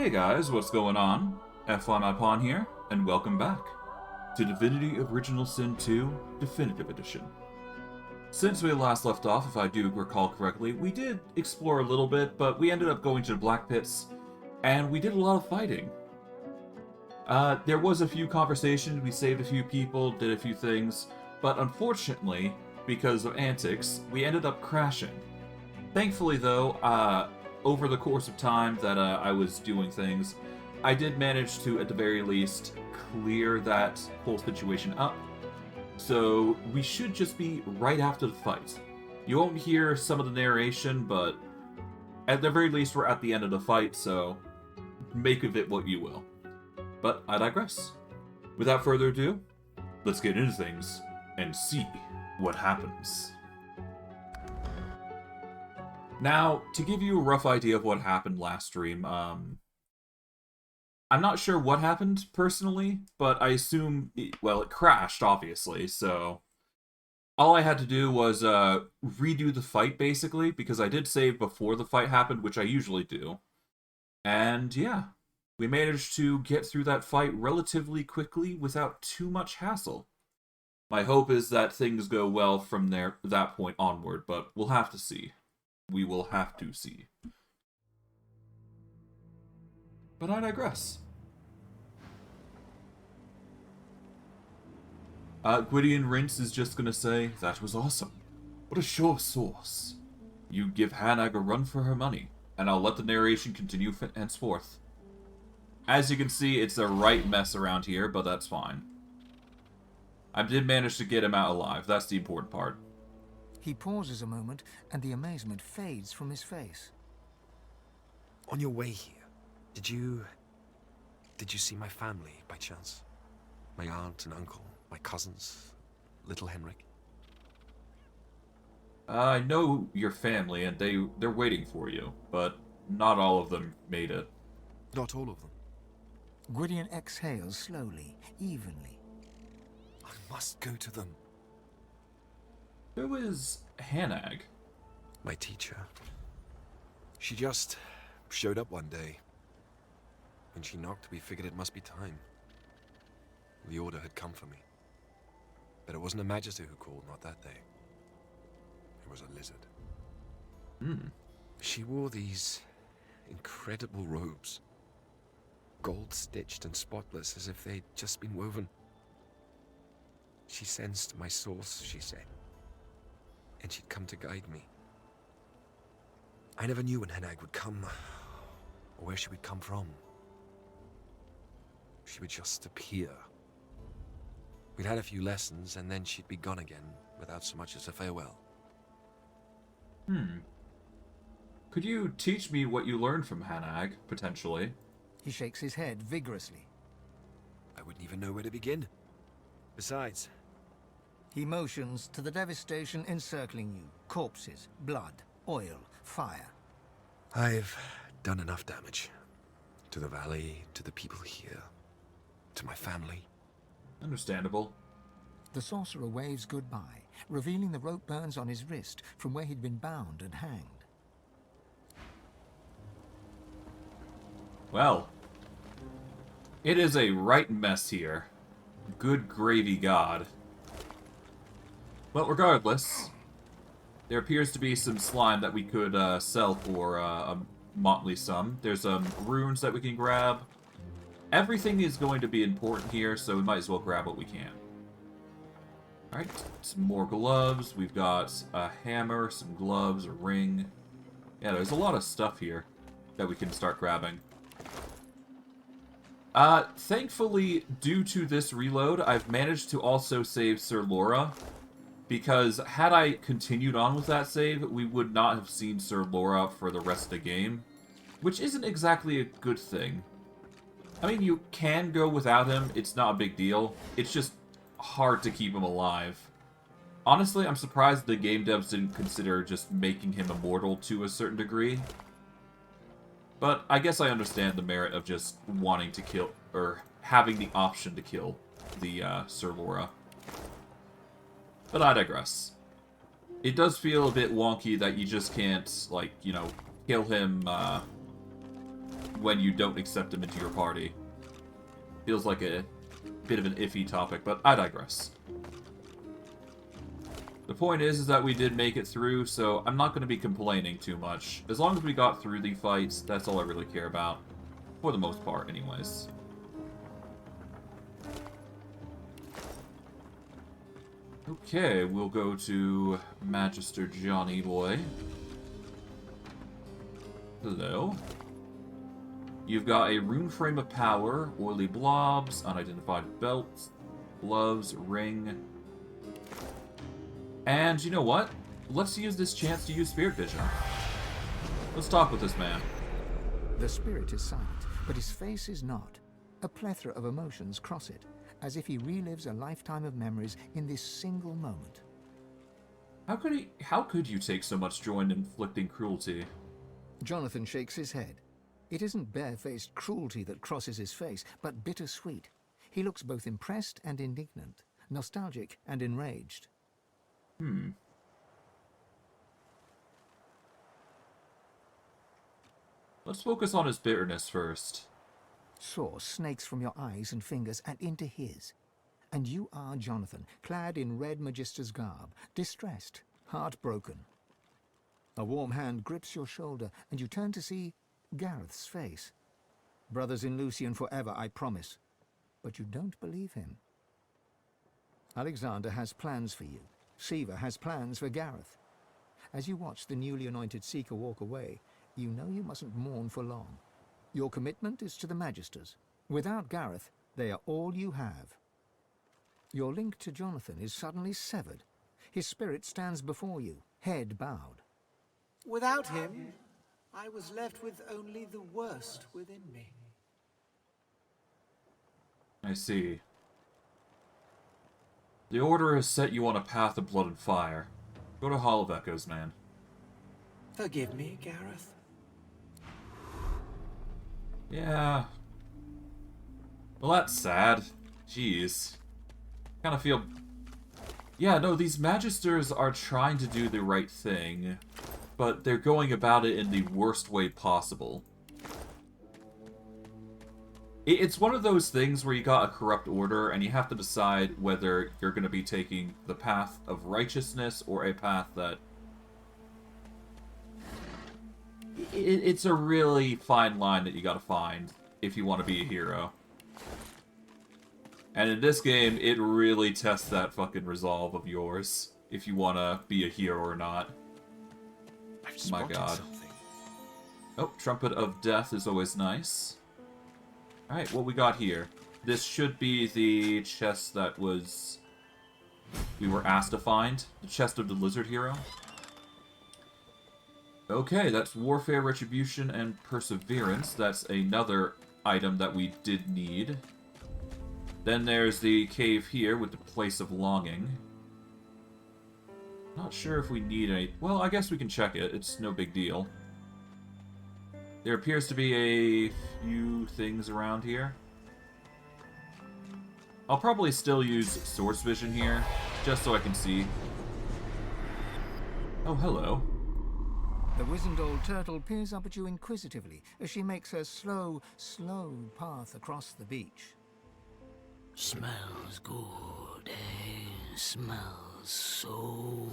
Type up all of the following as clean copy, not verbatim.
Hey guys, what's going on? FYMyPawn here, and welcome back to Divinity Original Sin II Definitive Edition. Since we last left off, if I do recall correctly, we did explore a little bit, but we ended up going to the Blackpits, and we did a lot of fighting. There was a few conversations, we saved a few people, did a few things, but unfortunately, because of antics, we ended up crashing. Thankfully though, over the course of time that I was doing things, I did manage to, at the very least, clear that whole situation up. So we should just be right after the fight. You won't hear some of the narration, but at the very least we're at the end of the fight, so make of it what you will. But I digress. Without further ado, let's get into things and see what happens. Now, to give you a rough idea of what happened last stream, I'm not sure what happened, personally, but I assume, it crashed, obviously, so all I had to do was redo the fight, basically, because I did save before the fight happened, which I usually do. And yeah, we managed to get through that fight relatively quickly without too much hassle. My hope is that things go well from that point onward, but we'll have to see. We will have to see. But I digress. Gwydion Rince is just gonna say, that was awesome. What a show of sauce. You give Hanag a run for her money, and I'll let the narration continue henceforth. As you can see, it's a right mess around here, but that's fine. I did manage to get him out alive, that's the important part. He pauses a moment, and the amazement fades from his face. On your way here, did you see my family, by chance? My aunt and uncle, my cousins, little Henrik? I know your family, and they're waiting for you, but not all of them made it. Not all of them. Gwydion exhales slowly, evenly. I must go to them. Who is Hanag? My teacher. She just showed up one day. When she knocked, we figured it must be time. The order had come for me. But it wasn't a magister who called, not that day. It was a lizard. She wore these incredible robes. Gold-stitched and spotless, as if they'd just been woven. She sensed my source, she said. And she'd come to guide me. I never knew when Hanag would come, or where she would come from. She would just appear. We'd had a few lessons, and then she'd be gone again, without so much as a farewell. Could you teach me what you learned from Hanag, potentially? He shakes his head vigorously. I wouldn't even know where to begin. Besides, He motions to the devastation encircling you. Corpses, blood, oil, fire. I've done enough damage. To the valley, to the people here, to my family. Understandable. The sorcerer waves goodbye, revealing the rope burns on his wrist from where he'd been bound and hanged. Well, it is a right mess here. Good gravy god. Well, regardless, there appears to be some slime that we could sell for a motley sum. There's runes that we can grab. Everything is going to be important here, so we might as well grab what we can. Alright, some more gloves. We've got a hammer, some gloves, a ring. Yeah, there's a lot of stuff here that we can start grabbing. Thankfully, due to this reload, I've managed to also save Sir Laura. Because had I continued on with that save, we would not have seen Sir Laura for the rest of the game. Which isn't exactly a good thing. I mean, you can go without him, it's not a big deal. It's just hard to keep him alive. Honestly, I'm surprised the game devs didn't consider just making him immortal to a certain degree. But I guess I understand the merit of just wanting to kill, or having the option to kill the Sir Laura. But I digress. It does feel a bit wonky that you just can't, like, you know, kill him when you don't accept him into your party. Feels like a bit of an iffy topic, but I digress. The point is that we did make it through, so I'm not going to be complaining too much. As long as we got through the fights, that's all I really care about. For the most part, anyways. Okay, we'll go to Magister Johnny Boy. Hello. You've got a rune frame of power, oily blobs, unidentified belts, gloves, ring. And you know what? Let's use this chance to use spirit vision. Let's talk with this man. The spirit is silent, but his face is not. A plethora of emotions cross it, as if he relives a lifetime of memories in this single moment. How could you take so much joy in inflicting cruelty? Jonathan shakes his head. It isn't barefaced cruelty that crosses his face, but bittersweet. He looks both impressed and indignant, nostalgic and enraged. Let's focus on his bitterness first. Saw snakes from your eyes and fingers and into his. And you are Jonathan, clad in red Magister's garb, distressed, heartbroken. A warm hand grips your shoulder, and you turn to see Gareth's face. Brothers in Lucian forever, I promise. But you don't believe him. Alexander has plans for you. Siva has plans for Gareth. As you watch the newly anointed Seeker walk away, you know you mustn't mourn for long. Your commitment is to the Magisters. Without Gareth, they are all you have. Your link to Jonathan is suddenly severed. His spirit stands before you, head bowed. Without him, I was left with only the worst within me. I see. The Order has set you on a path of blood and fire. Go to Hall of Echoes, man. Forgive me, Gareth. Yeah. Well, that's sad. Jeez. Kind of feel... Yeah, no, these Magisters are trying to do the right thing, but they're going about it in the worst way possible. It's one of those things where you got a corrupt order, and you have to decide whether you're going to be taking the path of righteousness or a path that... It's a really fine line that you gotta find if you want to be a hero. And in this game, it really tests that fucking resolve of yours, if you want to be a hero or not. I've My spotted God. something. Oh, Trumpet of Death is always nice. Alright, what we got here? This should be the chest that we were asked to find. The chest of the Lizard Hero. Okay, that's Warfare, Retribution, and Perseverance. That's another item that we did need. Then there's the cave here with the Place of Longing. Not sure if we need any... Well, I guess we can check it. It's no big deal. There appears to be a few things around here. I'll probably still use Source Vision here, just so I can see. Oh, hello. The wizened old turtle peers up at you inquisitively as she makes her slow, slow path across the beach. Smells good, eh? Smells so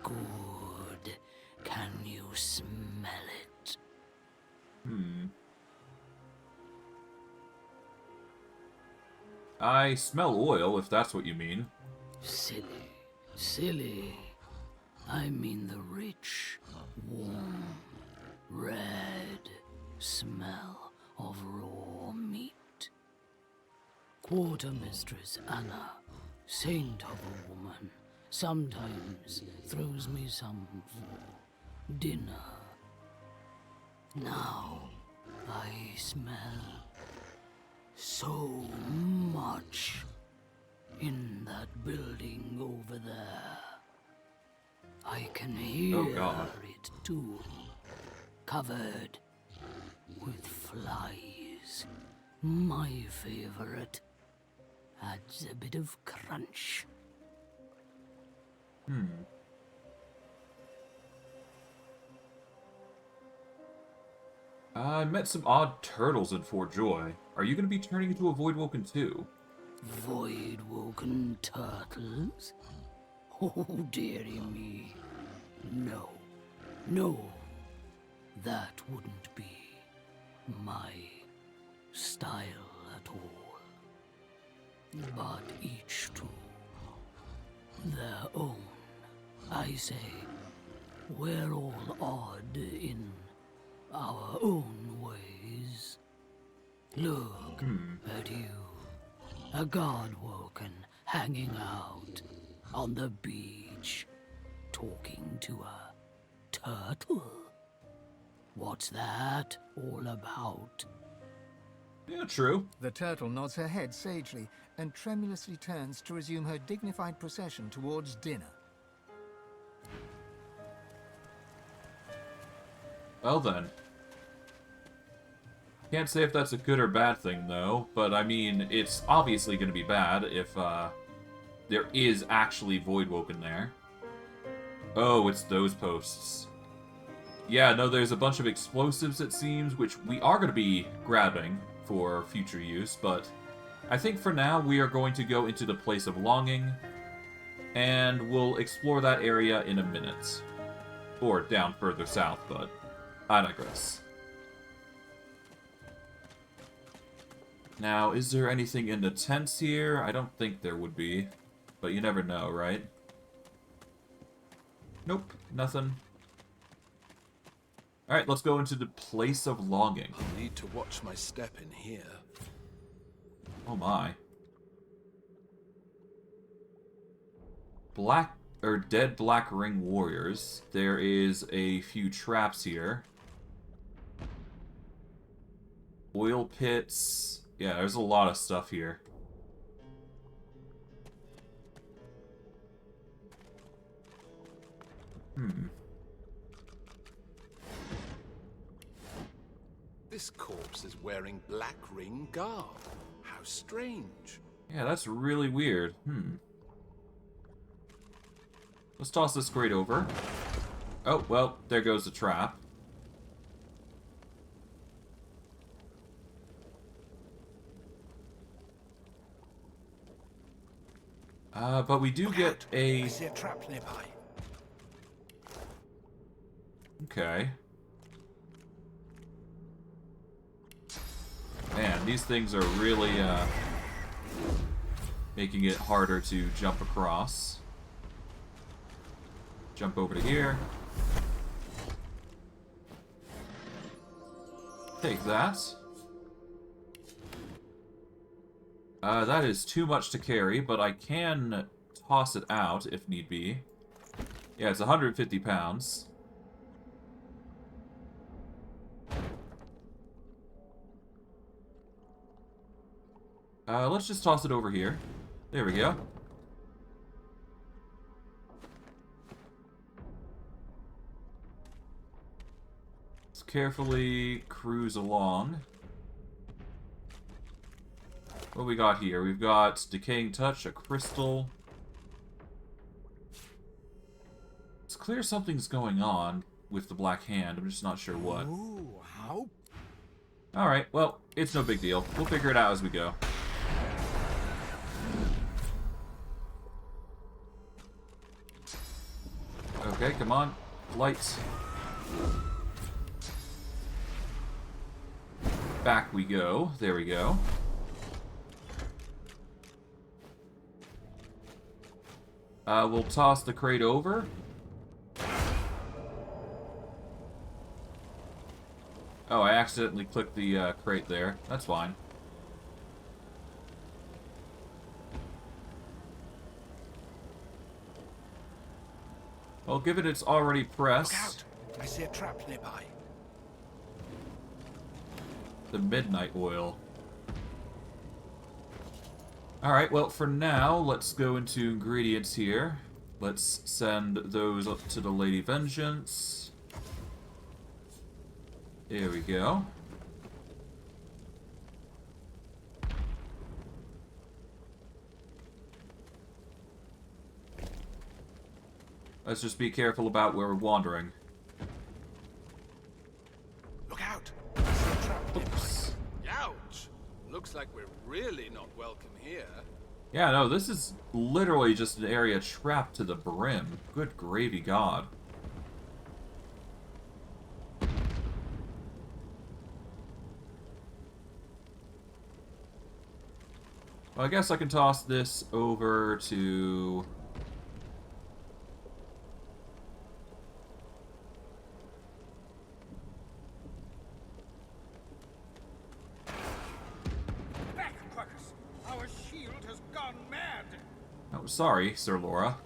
good. Can you smell it? I smell oil, if that's what you mean. Silly, silly. I mean the rich, warm, red smell of raw meat. Quartermistress Anna, saint of a woman, sometimes throws me some for dinner. Now I smell so much in that building over there. I can hear it too, covered with flies. My favorite. Adds a bit of crunch. I met some odd turtles in Fort Joy. Are you going to be turning into a Voidwoken too? Voidwoken turtles? Oh, dearie me. No. No. That wouldn't be my style at all. But each to their own. I say, we're all odd in our own ways. Look at you. A godwoken hanging out on the beach, talking to a turtle. What's that all about? Yeah, true. The turtle nods her head sagely and tremulously turns to resume her dignified procession towards dinner. Well then. Can't say if that's a good or bad thing, though, but I mean, it's obviously going to be bad if, there is actually Voidwoken there. Oh, it's those posts. Yeah, no, there's a bunch of explosives, it seems, which we are going to be grabbing for future use, but I think for now we are going to go into the Place of Longing, and we'll explore that area in a minute. Or down further south, but I digress. Now, is there anything in the tents here? I don't think there would be, but you never know, right? Nope, nothing. Alright, let's go into the Place of Longing. I'll need to watch my step in here. Oh my. Dead Black Ring Warriors. There is a few traps here. Oil pits. Yeah, there's a lot of stuff here. This corpse is wearing black ring garb. How strange. Yeah, that's really weird. Let's toss this crate over. Oh, well, there goes the trap. But we do get a... I see a trap nearby. Okay. Man, these things are really, making it harder to jump across. Jump over to here. Take that. That is too much to carry, but I can toss it out if need be. Yeah, it's 150 pounds. Let's just toss it over here. There we go. Let's carefully cruise along. What we got here? We've got Decaying Touch, a crystal. It's clear something's going on with the Black Hand. I'm just not sure what. Ooh, how? Alright, well, it's no big deal. We'll figure it out as we go. Okay, come on. Lights. Back we go. There we go. We'll toss the crate over. Oh, I accidentally clicked the crate there. That's fine. Well, given it's already pressed... Look out! I see a trap nearby. The Midnight Oil. Alright, well, for now, let's go into ingredients here. Let's send those up to the Lady Vengeance. There we go. Let's just be careful about where we're wandering. Look out! I see a Yeah, no, this is literally just an area trapped to the brim. Good gravy god. Well, I guess I can toss this over to... Our shield has gone mad! Oh, sorry, Sir Laura.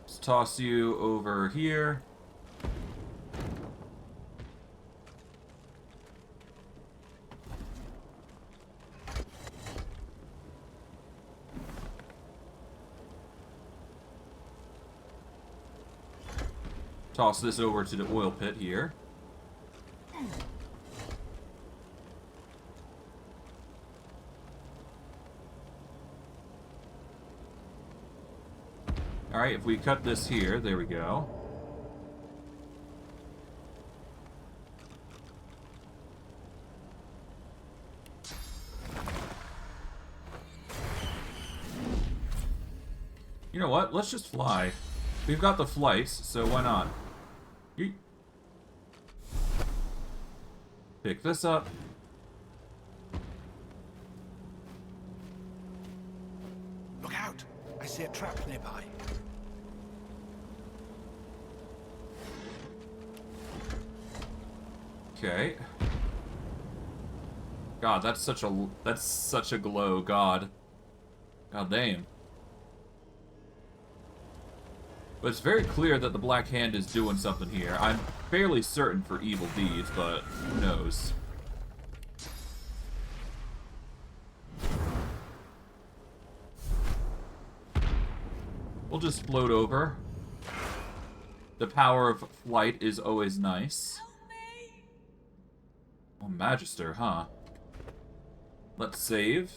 Let's toss you over here. Toss this over to the oil pit here. Alright, if we cut this here, there we go. You know what? Let's just fly. We've got the flights, so why not? Yeet. Pick this up. Look out! I see a trap nearby. Okay. God, that's such a glow, God. God damn. But it's very clear that the Black Hand is doing something here. I'm fairly certain for evil deeds, but who knows? We'll just float over. The power of flight is always nice. Oh, Magister, huh? Let's save.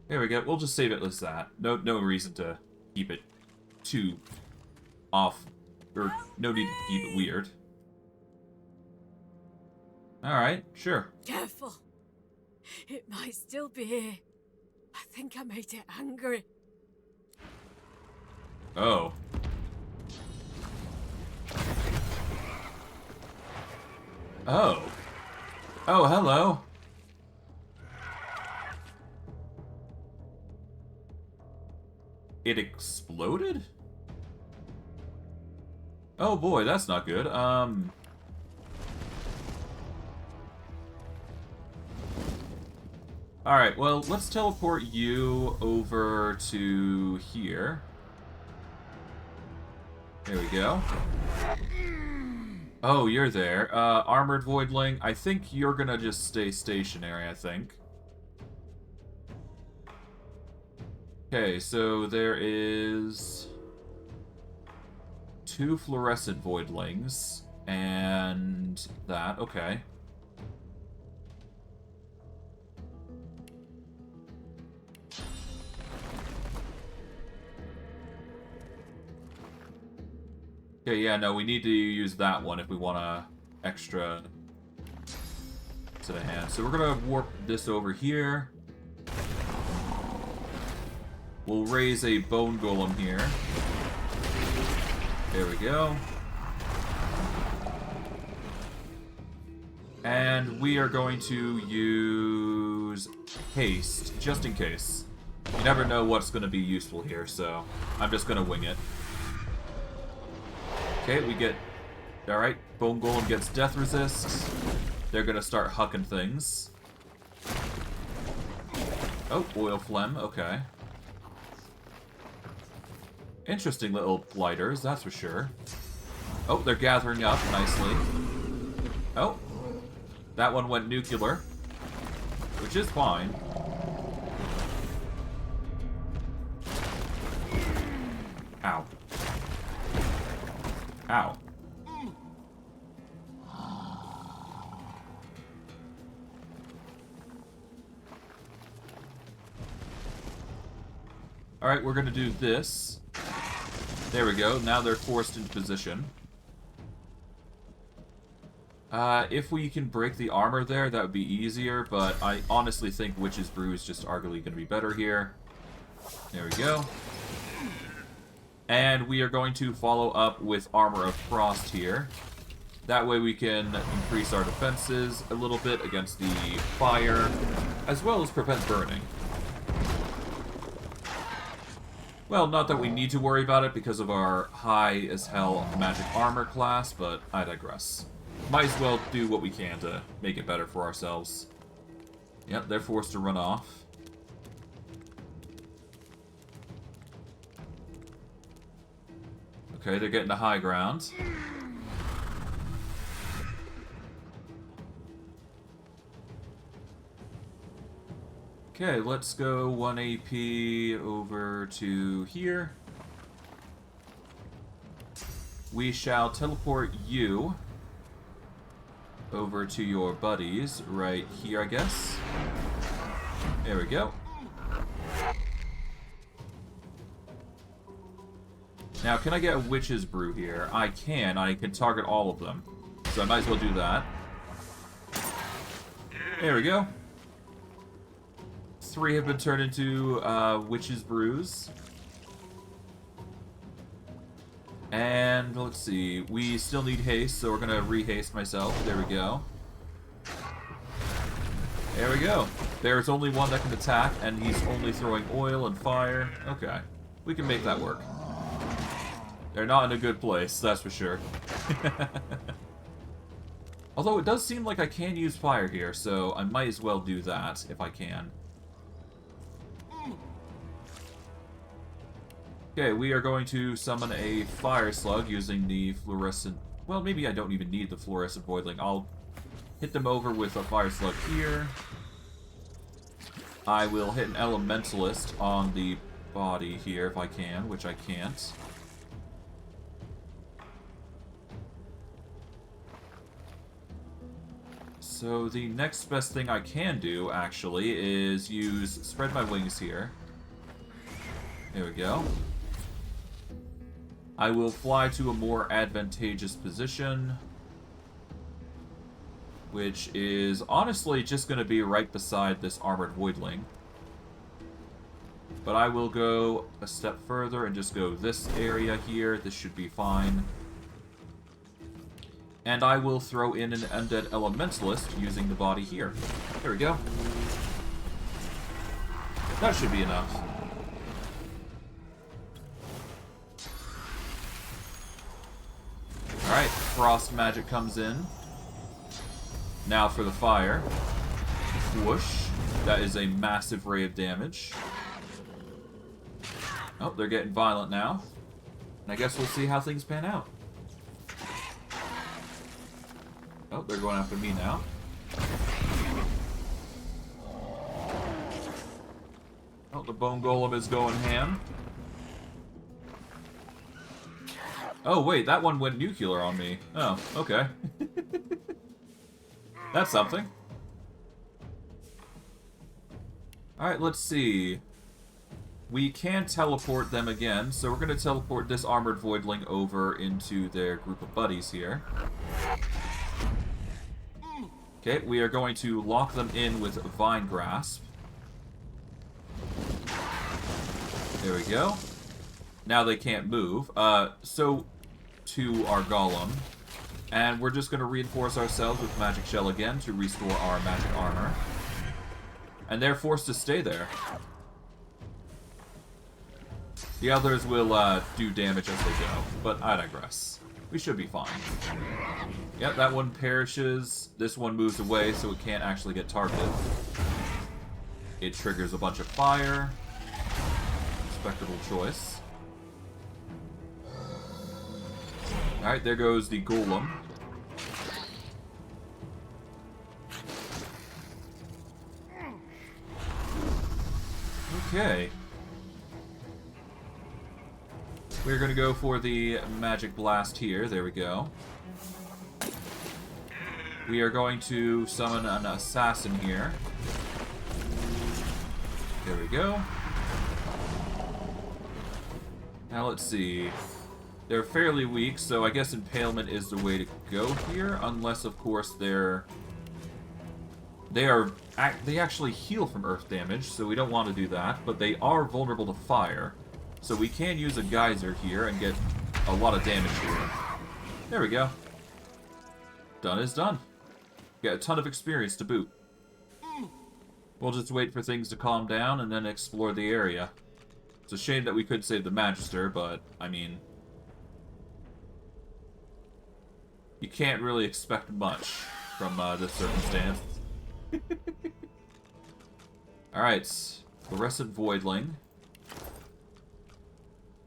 There we go. We'll just save it as that. No reason to keep it too off, or no need to keep it weird. Alright, sure. Careful. It might still be here. I think I made it angry. Oh. Oh. Oh, hello. It exploded? Oh boy, that's not good. Alright, well, let's teleport you over to here. There we go. Oh, you're there. Armored Voidling, I think you're gonna just stay stationary, I think. Okay, so there is 2 fluorescent voidlings, and that, okay. Okay, yeah, no, we need to use that one if we want a extra to the hand. So we're gonna warp this over here. We'll raise a bone golem here. There we go. And we are going to use haste, just in case. You never know what's going to be useful here, so I'm just going to wing it. Okay, we get... Alright, bone golem gets death resist. They're going to start hucking things. Oh, oil phlegm, okay. Interesting little blighters, that's for sure. Oh, they're gathering up nicely. Oh, that one went nuclear, which is fine. Ow. Ow. Alright, we're gonna do this. There we go. Now they're forced into position. If we can break the armor there, that would be easier, but I honestly think Witch's Brew is just arguably going to be better here. There we go. And we are going to follow up with Armor of Frost here. That way we can increase our defenses a little bit against the fire, as well as prevent burning. Well, not that we need to worry about it because of our high as hell magic armor class, but I digress. Might as well do what we can to make it better for ourselves. Yep, they're forced to run off. Okay, they're getting to high ground. Okay, let's go 1 AP over to here. We shall teleport you over to your buddies right here, I guess. There we go. Now, can I get a Witch's Brew here? I can. I can target all of them. So I might as well do that. There we go. 3 have been turned into Witch's Brews. And let's see, we still need haste, so we're gonna rehaste myself. There we go. There we go. There's only one that can attack, and he's only throwing oil and fire. Okay, we can make that work. They're not in a good place, that's for sure. Although it does seem like I can use fire here, so I might as well do that if I can. Okay, we are going to summon a fire slug using the fluorescent... Well, maybe I don't even need the fluorescent voidling. I'll hit them over with a fire slug here. I will hit an elementalist on the body here if I can, which I can't. So the next best thing I can do, actually, is use Spread My Wings here. There we go. I will fly to a more advantageous position, which is honestly just going to be right beside this armored voidling. But I will go a step further and just go this area here. This should be fine. And I will throw in an undead elementalist using the body here. There we go. That should be enough. Alright, frost magic comes in. Now for the fire. Whoosh. That is a massive ray of damage. Oh, they're getting violent now. And I guess we'll see how things pan out. Oh, they're going after me now. Oh, the bone golem is going ham. Oh, wait, that one went nuclear on me. Oh, okay. That's something. Alright, let's see. We can teleport them again, so we're going to teleport this armored voidling over into their group of buddies here. Okay, we are going to lock them in with Vine Grasp. There we go. Now they can't move. So to our golem. And we're just going to reinforce ourselves with Magic Shell again to restore our magic armor. And they're forced to stay there. The others will do damage as they go, but I digress. We should be fine. Yep, that one perishes. This one moves away, so it can't actually get targeted. It triggers a bunch of fire. Respectable choice. Alright, there goes the golem. Okay. We're going to go for the magic blast here. There we go. We are going to summon an assassin here. There we go. Now let's see. They're fairly weak, so I guess impalement is the way to go here, unless of course they actually heal from earth damage, so we don't want to do that, but they are vulnerable to fire. So we can use a geyser here and get a lot of damage here. There we go. Done is done. Get a ton of experience to boot. We'll just wait for things to calm down and then explore the area. It's a shame that we could save the Magister, but, I mean... you can't really expect much from this circumstance. Alright, fluorescent voidling.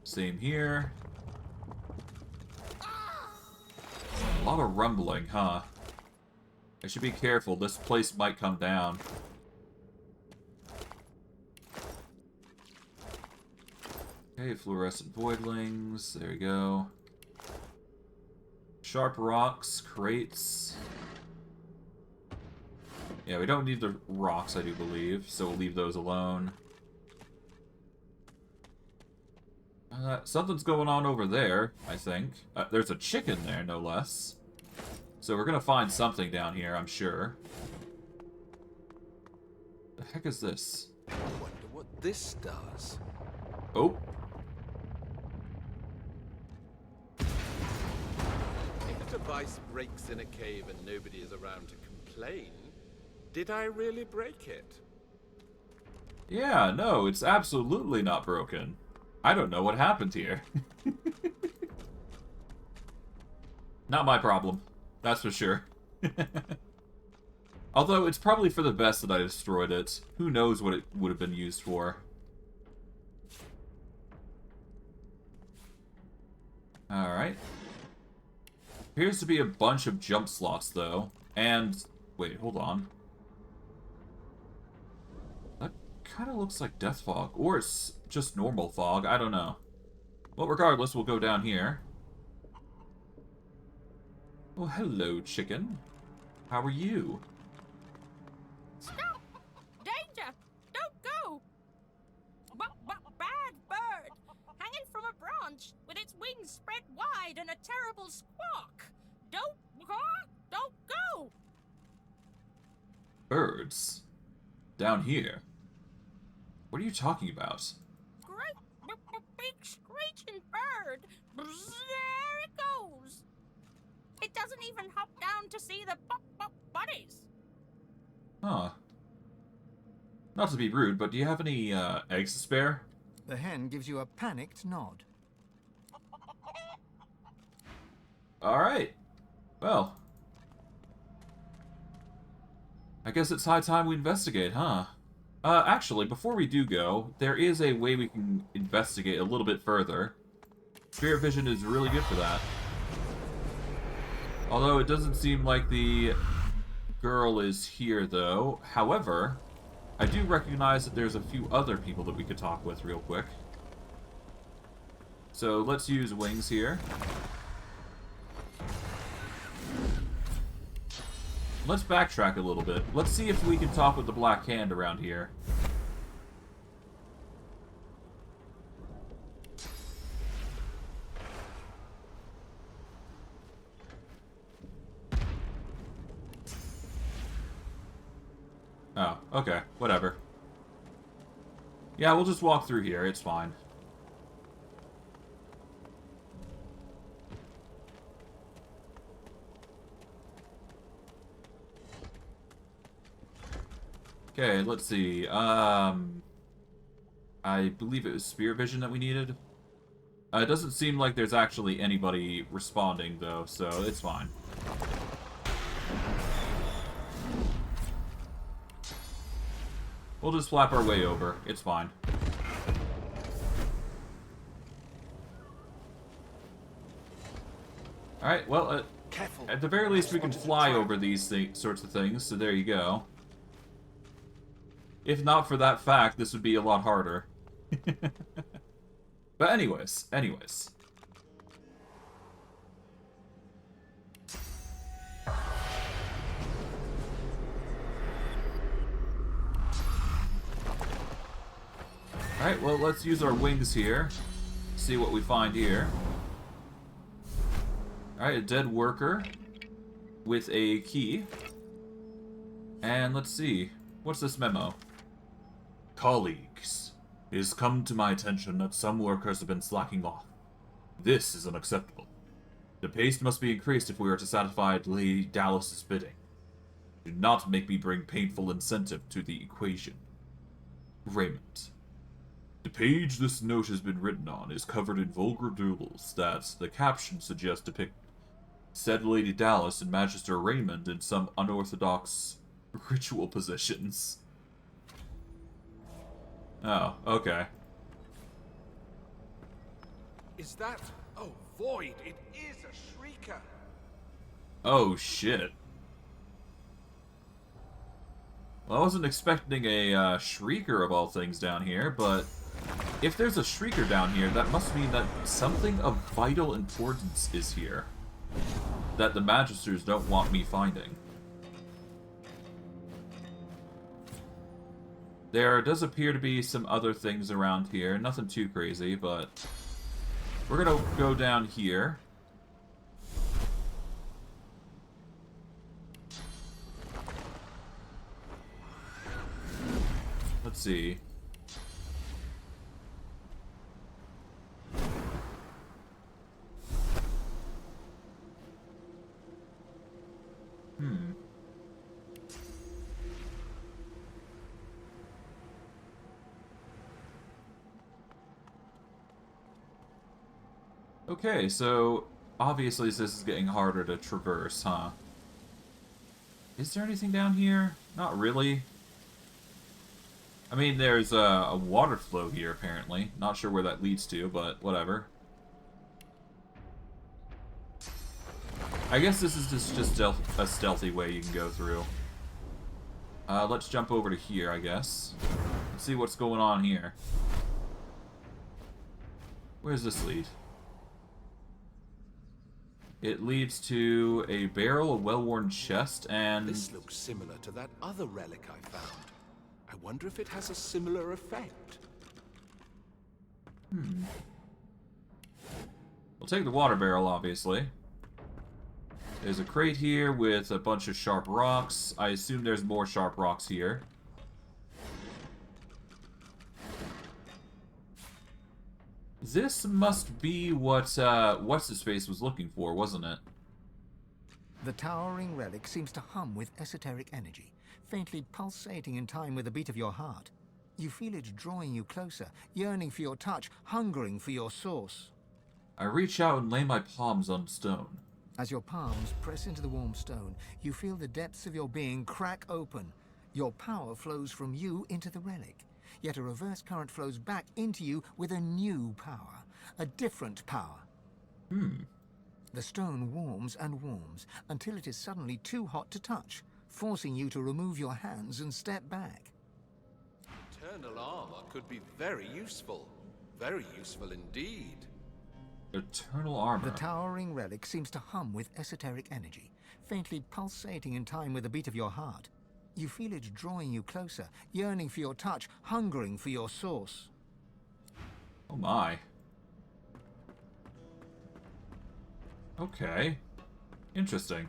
Same here. A lot of rumbling, huh? I should be careful, this place might come down. Okay, fluorescent voidlings, there we go. Sharp rocks, crates. Yeah, we don't need the rocks, I do believe, so we'll leave those alone. Something's going on over there, I think. There's a chicken there, no less. So we're gonna find something down here, I'm sure. The heck is this? I wonder what this does. Oh. If a device breaks in a cave and nobody is around to complain, did I really break it? Yeah, no, it's absolutely not broken. I don't know what happened here. Not my problem. That's for sure. Although, it's probably for the best that I destroyed it. Who knows what it would have been used for. Alright. Appears to be a bunch of jump slots, though. And... wait, hold on. That kind of looks like death fog. Or it's just normal fog. I don't know. Well, regardless, we'll go down here. Oh, hello, chicken. How are you? Stop! Danger! Don't go! Bad bird! Hanging from a branch with its wings spread wide and a terrible squawk! Don't go! Birds? Down here? What are you talking about? Great big screeching bird! There it goes! It doesn't even hop down to see the buddies. Huh. Not to be rude, but do you have any eggs to spare? The hen gives you a panicked nod. Alright. Well. I guess it's high time we investigate, huh? Actually, before we do go, there is a way we can investigate a little bit further. Spirit vision is really good for that. Although it doesn't seem like the girl is here, though. However, I do recognize that there's a few other people that we could talk with real quick. So let's use wings here. Let's backtrack a little bit. Let's see if we can talk with the Black Hand around here. Oh, okay. Whatever. Yeah, we'll just walk through here. It's fine. Okay, let's see. I believe it was Spirit Vision that we needed. It doesn't seem like there's actually anybody responding, though, so it's fine. We'll just flap our way over. It's fine. Alright, well, at the very least we can fly over these sorts of things, so there you go. If not for that fact, this would be a lot harder. But anyways. Alright, well, let's use our wings here. see what we find here. Alright, a dead worker with a key. And let's see. What's this memo? Colleagues, it has come to my attention that some workers have been slacking off. This is unacceptable. The pace must be increased if we are to satisfy Lady Dallas's bidding. Do not make me bring painful incentive to the equation. Raymond. The page this note has been written on is covered in vulgar doodles that the caption suggests depict said Lady Dallas and Magister Raymond in some unorthodox ritual positions. Oh, okay. Is that... Oh, Void, it is a shrieker! Oh, shit. Well, I wasn't expecting a shrieker of all things down here, but if there's a shrieker down here, that must mean that something of vital importance is here that the Magisters don't want me finding. There does appear to be some other things around here, nothing too crazy, but we're gonna go down here. Let's see. Okay, so obviously this is getting harder to traverse, huh? Is there anything down here? Not really. I mean, there's a water flow here, apparently. Not sure where that leads to, but whatever. I guess this is just a stealthy way you can go through. Let's jump over to here, I guess. Let's see what's going on here. Where does this lead? It leads to a barrel, a well-worn chest, and... This looks similar to that other relic I found. I wonder if it has a similar effect. We'll take the water barrel, obviously. There's a crate here with a bunch of sharp rocks. I assume there's more sharp rocks here. This must be what, What's-His-Face was looking for, wasn't it? The towering relic seems to hum with esoteric energy, faintly pulsating in time with the beat of your heart. You feel it drawing you closer, yearning for your touch, hungering for your source. I reach out and lay my palms on stone. As your palms press into the warm stone, you feel the depths of your being crack open. Your power flows from you into the relic. Yet a reverse current flows back into you with a new power, a different power. The stone warms and warms until it is suddenly too hot to touch, forcing you to remove your hands and step back. Eternal armor could be very useful. Very useful indeed. Eternal armor. The towering relic seems to hum with esoteric energy, faintly pulsating in time with the beat of your heart. You feel it drawing you closer, yearning for your touch, hungering for your source. Oh my. Okay. Interesting.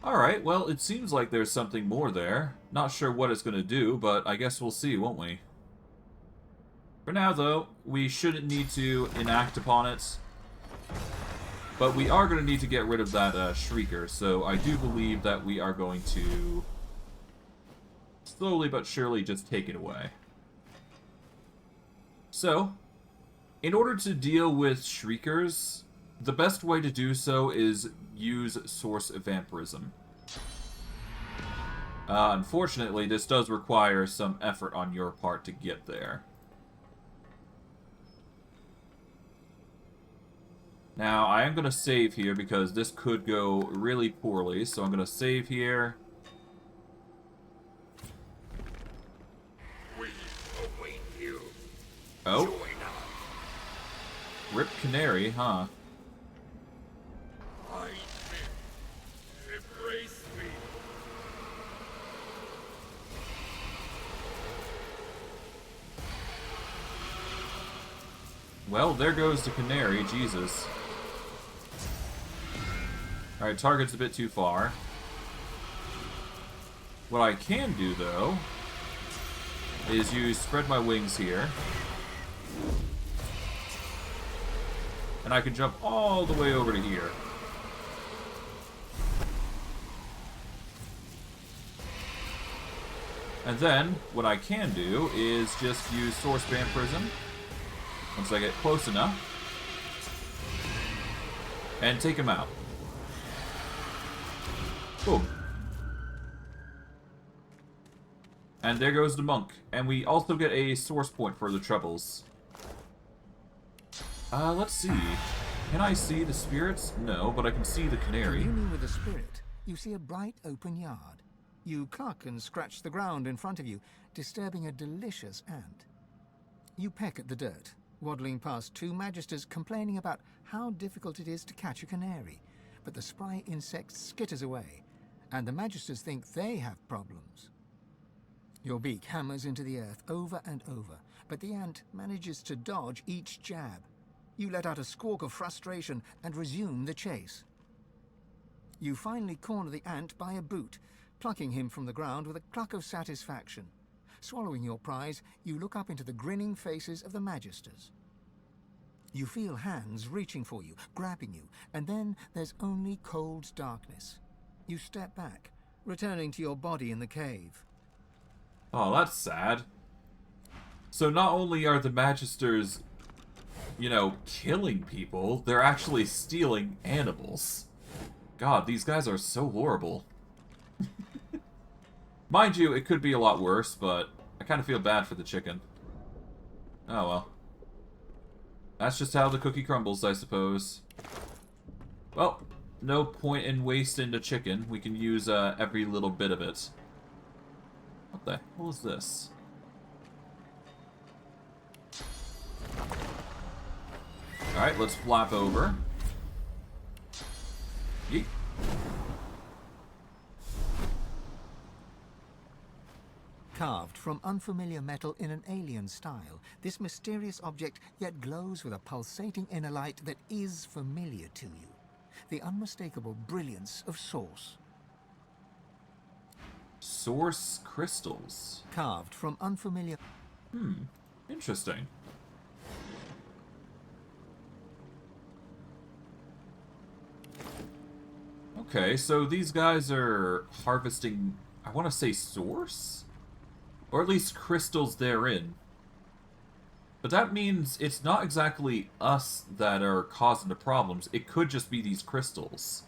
Alright, well, it seems like there's something more there. Not sure what it's gonna do, but I guess we'll see, won't we? For now, though, we shouldn't need to enact upon it. But we are going to need to get rid of that Shrieker, so I do believe that we are going to slowly but surely just take it away. So, in order to deal with Shriekers, the best way to do so is use Source Vampirism. Unfortunately, this does require some effort on your part to get there. Now, I am going to save here because this could go really poorly, so I'm going to save here. We await you. Oh. Join us. Rip Canary, huh? Fight me. Embrace me. Well, there goes the canary, Jesus. Alright, target's a bit too far. What I can do, though, is use spread my wings here. And I can jump all the way over to here. And then, what I can do is just use Source Ban Prison once I get close enough. And take him out. Boom. And there goes the monk. And we also get a source point for the troubles. Let's see. Can I see the spirits? No, but I can see the canary. Communing with the spirit, you see a bright open yard. You cluck and scratch the ground in front of you, disturbing a delicious ant. You peck at the dirt, waddling past two magisters complaining about how difficult it is to catch a canary. But the spry insect skitters away, and the magisters think they have problems. Your beak hammers into the earth over and over, but the ant manages to dodge each jab. You let out a squawk of frustration and resume the chase. You finally corner the ant by a boot, plucking him from the ground with a cluck of satisfaction. Swallowing your prize, you look up into the grinning faces of the magisters. You feel hands reaching for you, grabbing you, and then there's only cold darkness. You step back, returning to your body in the cave. Oh, that's sad. So not only are the magisters, you know, killing people, they're actually stealing animals. God, these guys are so horrible. Mind you, it could be a lot worse, but I kind of feel bad for the chicken. Oh well. That's just how the cookie crumbles, I suppose. Well, no point in wasting the chicken. We can use every little bit of it. What the hell is this? Alright, let's flap over. Yeet. Carved from unfamiliar metal in an alien style, this mysterious object yet glows with a pulsating inner light that is familiar to you. The unmistakable brilliance of source. Source crystals. Carved from unfamiliar... Interesting. Okay, so these guys are harvesting, I want to say source? Or at least crystals therein. But that means it's not exactly us that are causing the problems. It could just be these crystals.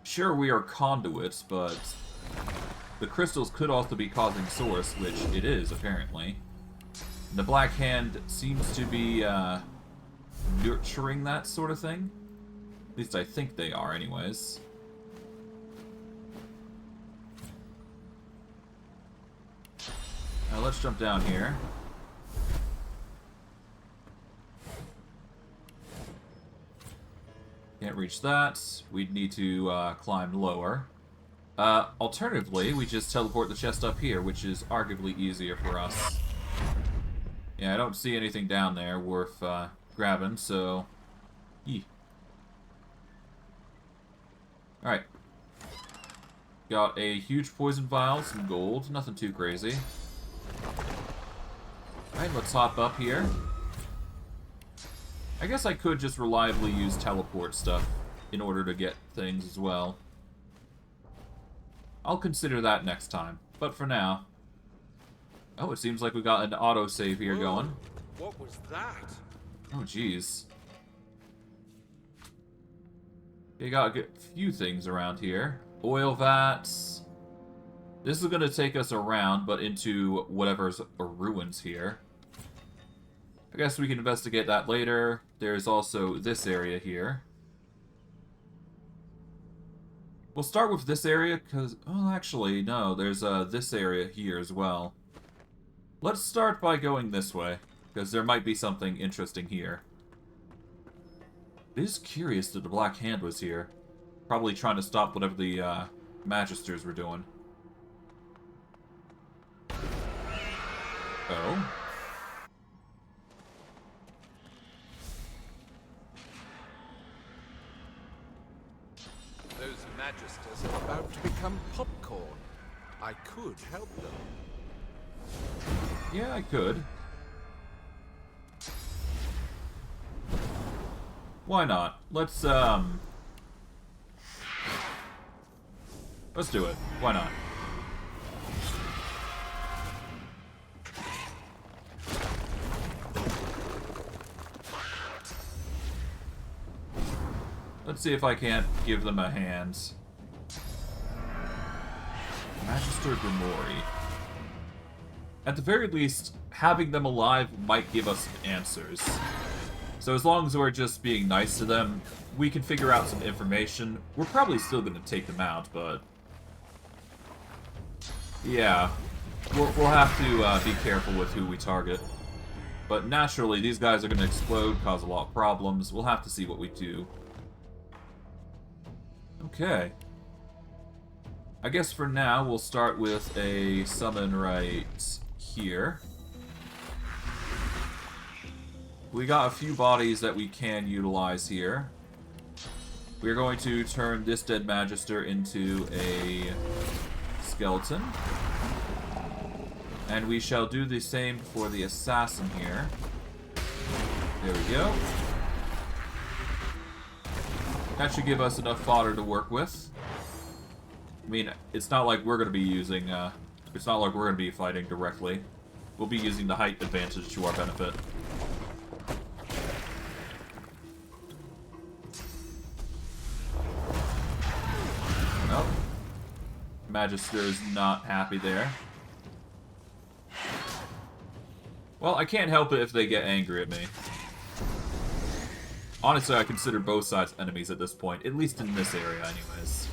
Sure, we are conduits, but the crystals could also be causing source, which it is, apparently. And the Black Hand seems to be nurturing that sort of thing. At least I think they are, anyways. Now let's jump down here. Can't reach that. We'd need to climb lower. Alternatively, we just teleport the chest up here, which is arguably easier for us. Yeah, I don't see anything down there worth grabbing, so... Yee. Alright. Got a huge poison vial, some gold, nothing too crazy. Alright, let's hop up here. I guess I could just reliably use teleport stuff in order to get things as well. I'll consider that next time, but for now... Oh, it seems like we got an autosave here going. What was that? Oh, jeez. You got a few things around here. Oil vats. This is going to take us around, but into whatever's ruins here. I guess we can investigate that later. There's also this area here. We'll start with this area, because... Oh, actually, no. There's this area here as well. Let's start by going this way, because there might be something interesting here. It is curious that the Black Hand was here. Probably trying to stop whatever the Magisters were doing. Oh. Magisters are about to become popcorn. I could help them. Yeah, I could. Why not? Let's do it. Why not? Let's see if I can't give them a hand. Magister Grimoire. At the very least, having them alive might give us answers. So as long as we're just being nice to them, we can figure out some information. We're probably still going to take them out, but... yeah. We'll have to be careful with who we target. But naturally, these guys are going to explode, cause a lot of problems. We'll have to see what we do. Okay. I guess for now, we'll start with a summon right here. We got a few bodies that we can utilize here. We're going to turn this dead Magister into a skeleton. And we shall do the same for the assassin here. There we go. That should give us enough fodder to work with. I mean, it's not like we're going to be using, it's not like we're going to be fighting directly. We'll be using the height advantage to our benefit. Nope. Magister is not happy there. Well, I can't help it if they get angry at me. Honestly, I consider both sides enemies at this point, at least in this area anyways.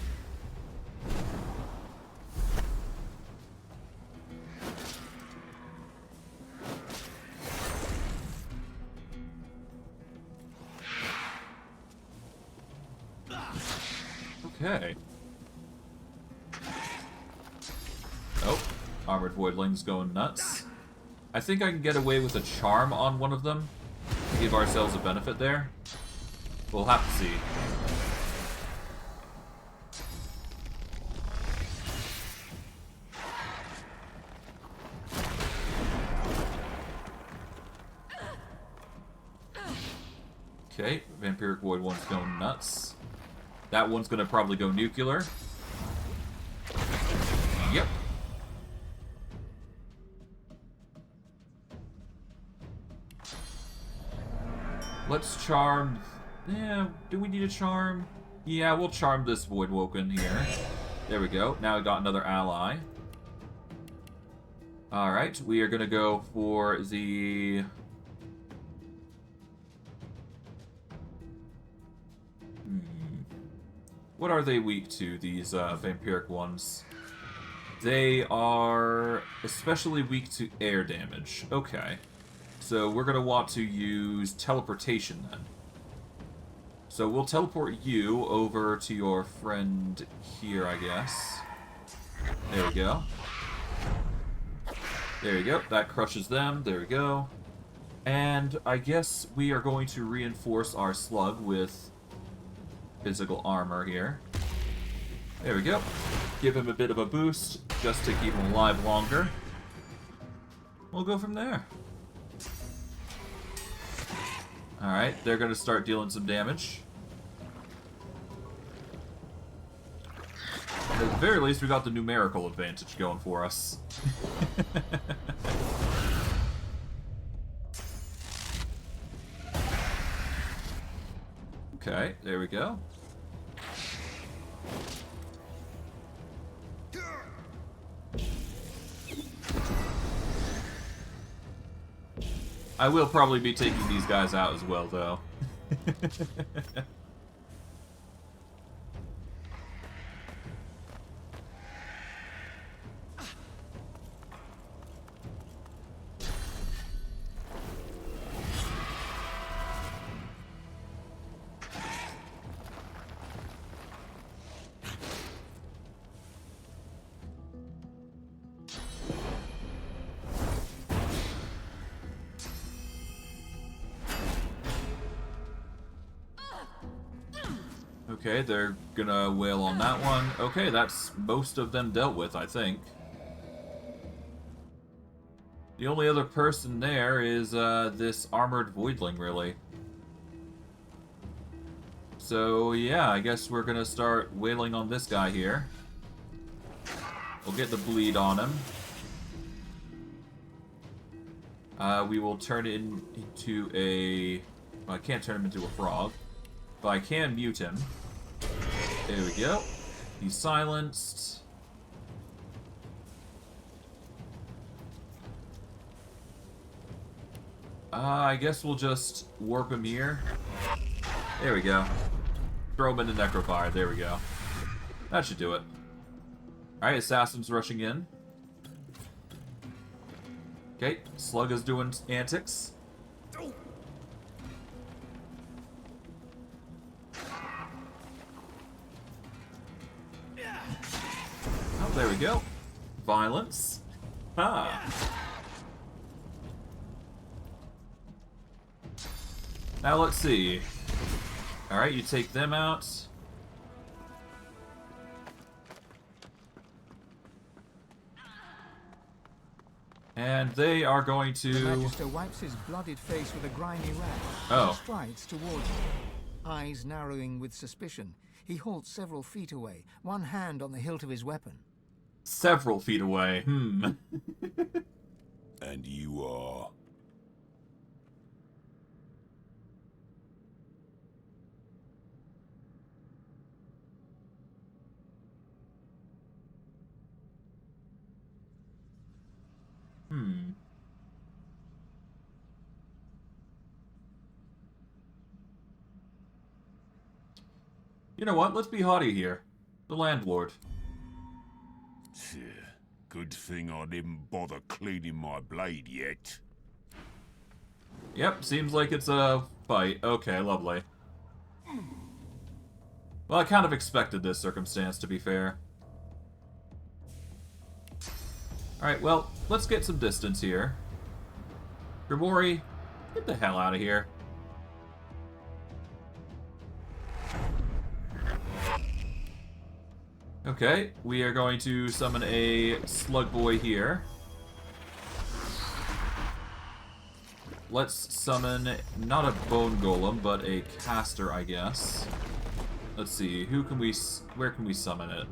Okay. Oh, Armored Voidling's going nuts. I think I can get away with a charm on one of them to give ourselves a benefit there. We'll have to see. Okay, Vampiric Void one's going nuts. That one's gonna probably go nuclear. Yep. Let's charm... yeah, do we need a charm? Yeah, we'll charm this Voidwoken here. There we go. Now we got another ally. Alright, we are gonna go for the... what are they weak to, these vampiric ones? They are especially weak to air damage. Okay. So we're going to want to use teleportation then. So we'll teleport you over to your friend here, I guess. There we go. There you go. That crushes them. There we go. And I guess we are going to reinforce our slug with physical armor here. There we go. Give him a bit of a boost just to keep him alive longer. We'll go from there. Alright, they're going to start dealing some damage. At the very least, we got the numerical advantage going for us. Okay, there we go. I will probably be taking these guys out as well, though. Okay, they're gonna wail on that one. Okay, that's most of them dealt with, I think. The only other person there is this armored voidling, really. So, yeah, I guess we're gonna start wailing on this guy here. We'll get the bleed on him. We will turn it into a... Well, I can't turn him into a frog, but I can mute him. There we go. He's silenced. I guess we'll just warp him here. There we go. Throw him into Necrofire. There we go. That should do it. Alright, Assassin's rushing in. Okay, Slug is doing antics. Oh, there we go. Violence. Ah. Now let's see. Alright, you take them out. And they are going to... The Magister wipes his blooded face with a grimy rag and strides towards you. Eyes narrowing with suspicion, he halts several feet away, one hand on the hilt of his weapon. Several feet away. And you are... You know what? Let's be haughty here. The landlord. Good thing I didn't bother cleaning my blade yet. Yep, seems like it's a fight. Okay, lovely. Well, I kind of expected this circumstance, to be fair. Alright, well, let's get some distance here. Grimori, get the hell out of here. Okay, we are going to summon a slug boy here. Let's summon not a bone golem, but a caster, I guess. Let's see, where can we summon it?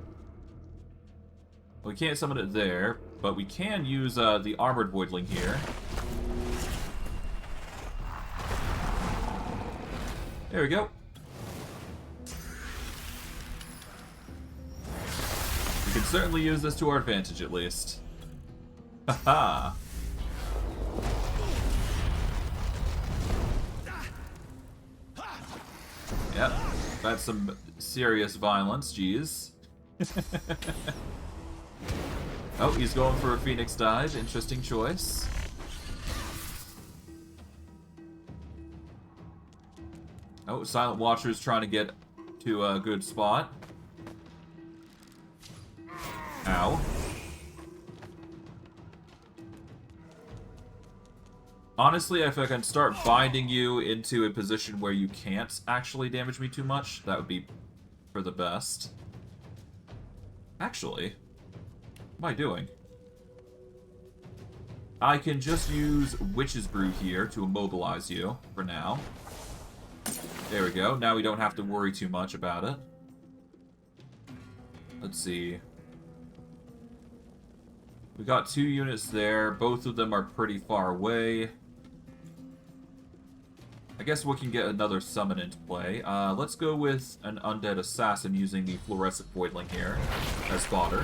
Well, we can't summon it there, but we can use the armored voidling here. There we go. We can certainly use this to our advantage, at least. Haha. Yep, that's some serious violence, jeez. Oh, he's going for a Phoenix dive. Interesting choice. Oh, Silent Watcher's trying to get to a good spot. Ow. Honestly, if I can start binding you into a position where you can't actually damage me too much, that would be for the best. Actually, what am I doing? I can just use Witch's Brew here to immobilize you for now. There we go. Now we don't have to worry too much about it. Let's see. We got 2 units there. Both of them are pretty far away. I guess we can get another summon into play. Let's go with an undead assassin using the fluorescent voidling here as fodder.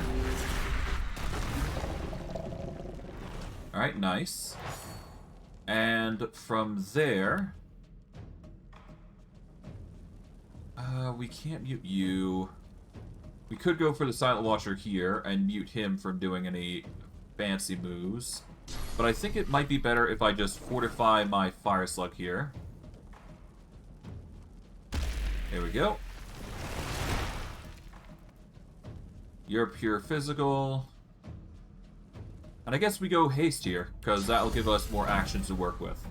Alright, nice. And from there... we can't mute you. We could go for the Silent Watcher here and mute him from doing any fancy moves. But I think it might be better if I just fortify my Fire Slug here. There we go. You're pure physical. And I guess we go haste here, because that'll give us more actions to work with.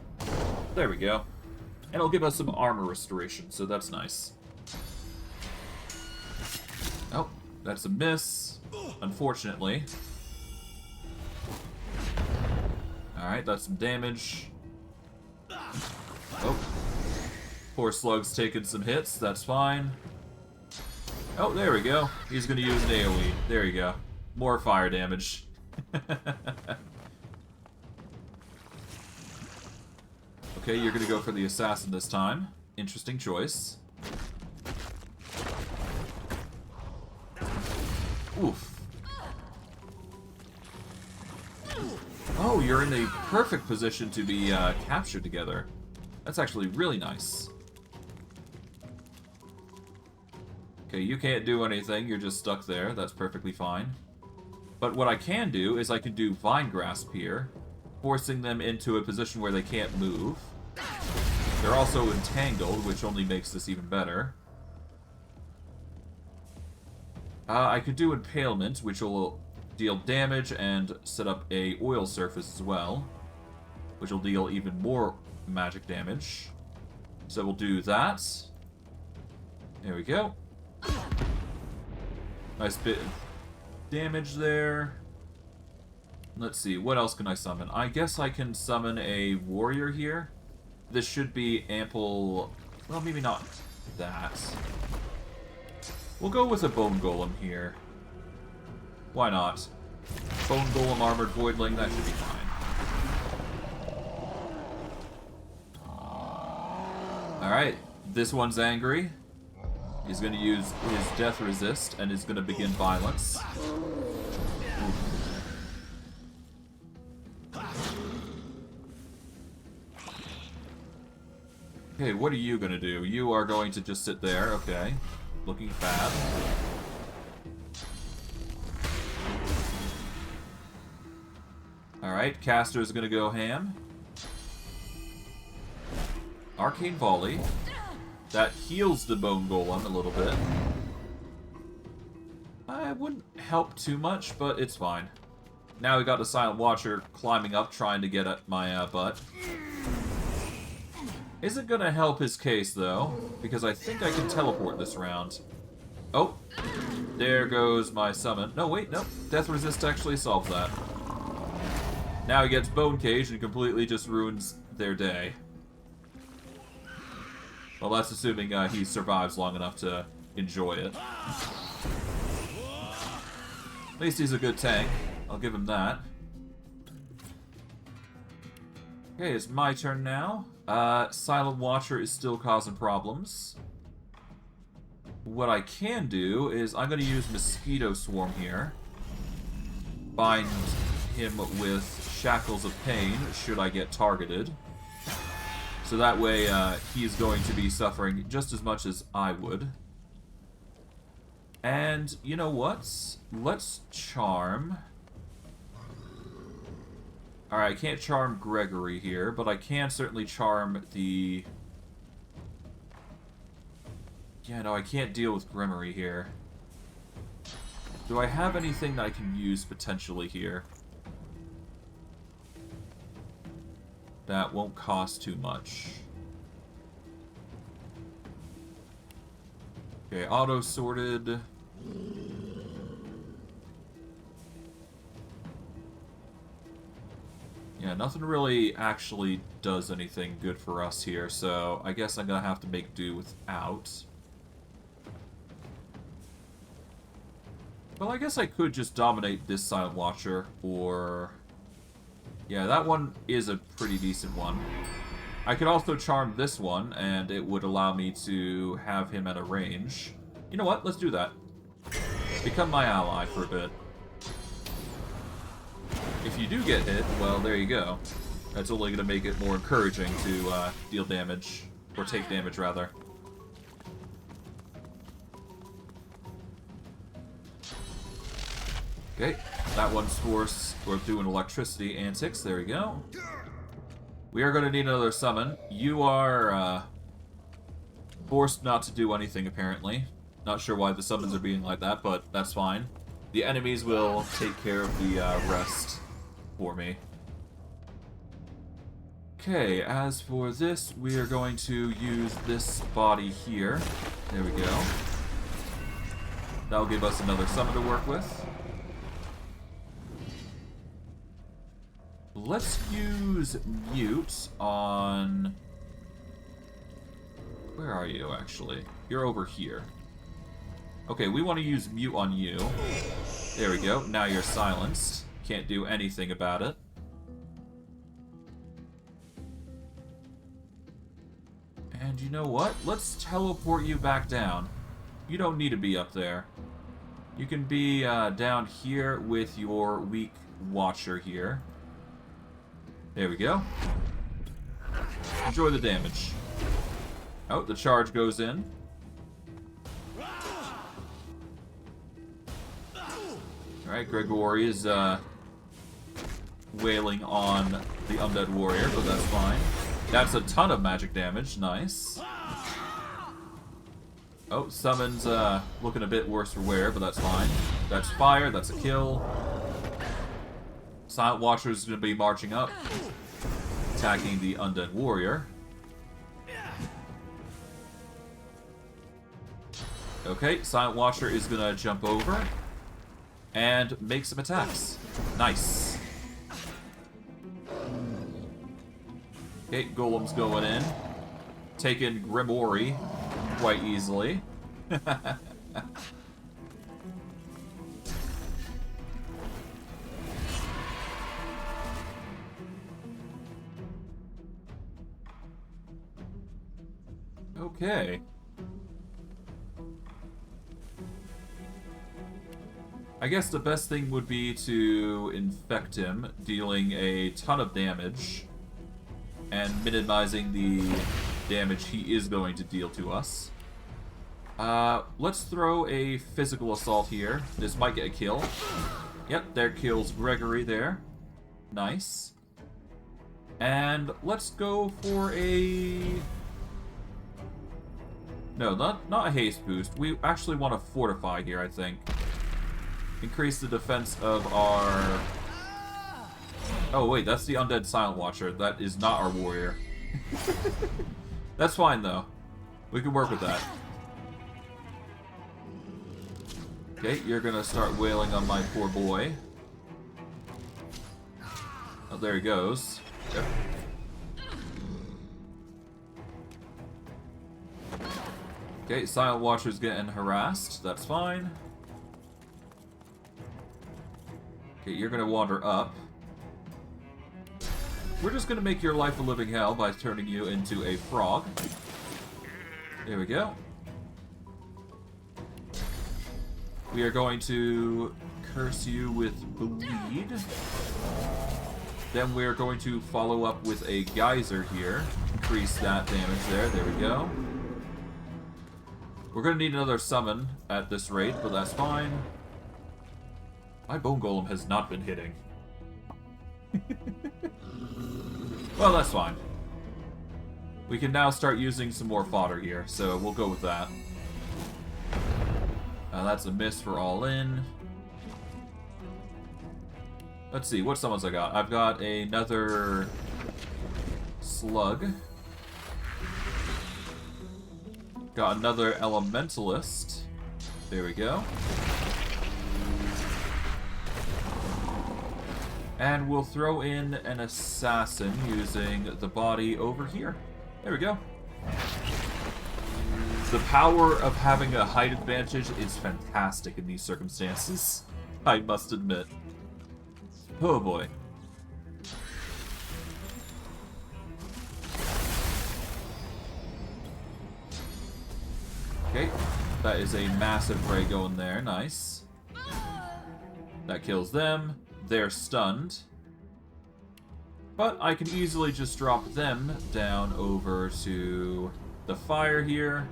There we go. And it'll give us some armor restoration, so that's nice. That's a miss, unfortunately. Alright, that's some damage. Oh. Poor Slug's taking some hits, that's fine. Oh, there we go. He's gonna use an AoE. There you go. More fire damage. Okay, you're gonna go for the assassin this time. Interesting choice. Oof. Oh, you're in a perfect position to be captured together. That's actually really nice. Okay, you can't do anything. You're just stuck there. That's perfectly fine. But what I can do is I can do Vine Grasp here, forcing them into a position where they can't move. They're also entangled, which only makes this even better. I could do Impalement, which will deal damage and set up a oil surface as well, which will deal even more magic damage. So we'll do that. There we go. Nice bit of damage there. Let's see, what else can I summon? I guess I can summon a warrior here. This should be ample... Well, maybe not that. We'll go with a Bone Golem here. Why not? Bone Golem, Armored Voidling, that should be fine. Alright, this one's angry. He's going to use his Death Resist and is going to begin violence. Okay, what are you going to do? You are going to just sit there, okay. Looking fab. Alright, Caster's going to go ham. Arcane Volley. That heals the Bone Golem a little bit. I wouldn't help too much, but it's fine. Now we got the Silent Watcher climbing up, trying to get at my butt. Isn't gonna help his case, though, because I think I can teleport this round. Oh, there goes my summon. No, wait, no. Death Resist actually solves that. Now he gets Bone Cage and completely just ruins their day. Well, that's assuming he survives long enough to enjoy it. At least he's a good tank. I'll give him that. Okay, it's my turn now. Silent Watcher is still causing problems. What I can do is I'm going to use Mosquito Swarm here. Bind him with Shackles of Pain should I get targeted. So that way he's going to be suffering just as much as I would. And you know what? Let's charm... Alright, I can't charm Gregory here, but I can certainly charm the... Yeah, no, I can't deal with Grimory here. Do I have anything that I can use potentially here? That won't cost too much. Okay, auto-sorted. Yeah, nothing really actually does anything good for us here, so I guess I'm gonna have to make do without. Well, I guess I could just dominate this Silent Watcher, or... Yeah, that one is a pretty decent one. I could also charm this one, and it would allow me to have him at a range. You know what? Let's do that. Become my ally for a bit. If you do get hit, well, there you go. That's only going to make it more encouraging to deal damage, or take damage, rather. Okay, that one's force. We're doing electricity antics. There we go. We are going to need another summon. You are forced not to do anything, apparently. Not sure why the summons are being like that, but that's fine. The enemies will take care of the rest for me. Okay, as for this, we are going to use this body here. There we go. That'll give us another summon to work with. Let's use mute on... Where are you, actually? You're over here. Okay, we want to use mute on you. There we go. Now you're silenced. Can't do anything about it. And you know what? Let's teleport you back down. You don't need to be up there. You can be down here with your weak watcher here. There we go. Enjoy the damage. Oh, the charge goes in. Alright, Gregory is wailing on the undead warrior, but that's fine. That's a ton of magic damage. Nice. Oh, summon's looking a bit worse for wear, but that's fine. That's fire, that's a kill. Silent Watcher's going to be marching up, attacking the undead warrior. Okay, Silent Watcher is going to jump over and make some attacks. Nice. Okay, Golem's going in. Taking Grimory quite easily. Okay. I guess the best thing would be to infect him, dealing a ton of damage and minimizing the damage he is going to deal to us. Let's throw a physical assault here. This might get a kill. Yep, there kills Gregory there. Nice. And let's go for a... No, not a haste boost. We actually want to fortify here, I think. Increase the defense of our... Oh, wait, that's the undead Silent Watcher. That is not our warrior. That's fine, though. We can work with that. Okay, you're gonna start wailing on my poor boy. Oh, there he goes. Yep. Okay, Silent Watcher's getting harassed. That's fine. Okay, you're gonna wander up. We're just gonna make your life a living hell by turning you into a frog. There we go. We are going to curse you with bleed. Then we're going to follow up with a geyser here. Increase that damage there. There we go. We're going to need another summon at this rate, but that's fine. My Bone Golem has not been hitting. Well, that's fine. We can now start using some more fodder here, so we'll go with that. That's a miss for all in. Let's see, what summons I got? I've got another slug. Got another elementalist. There we go. And we'll throw in an assassin using the body over here. There we go. The power of having a height advantage is fantastic in these circumstances, I must admit. Oh boy. Okay, that is a massive fray going there, nice. That kills them. They're stunned. But I can easily just drop them down over to the fire here.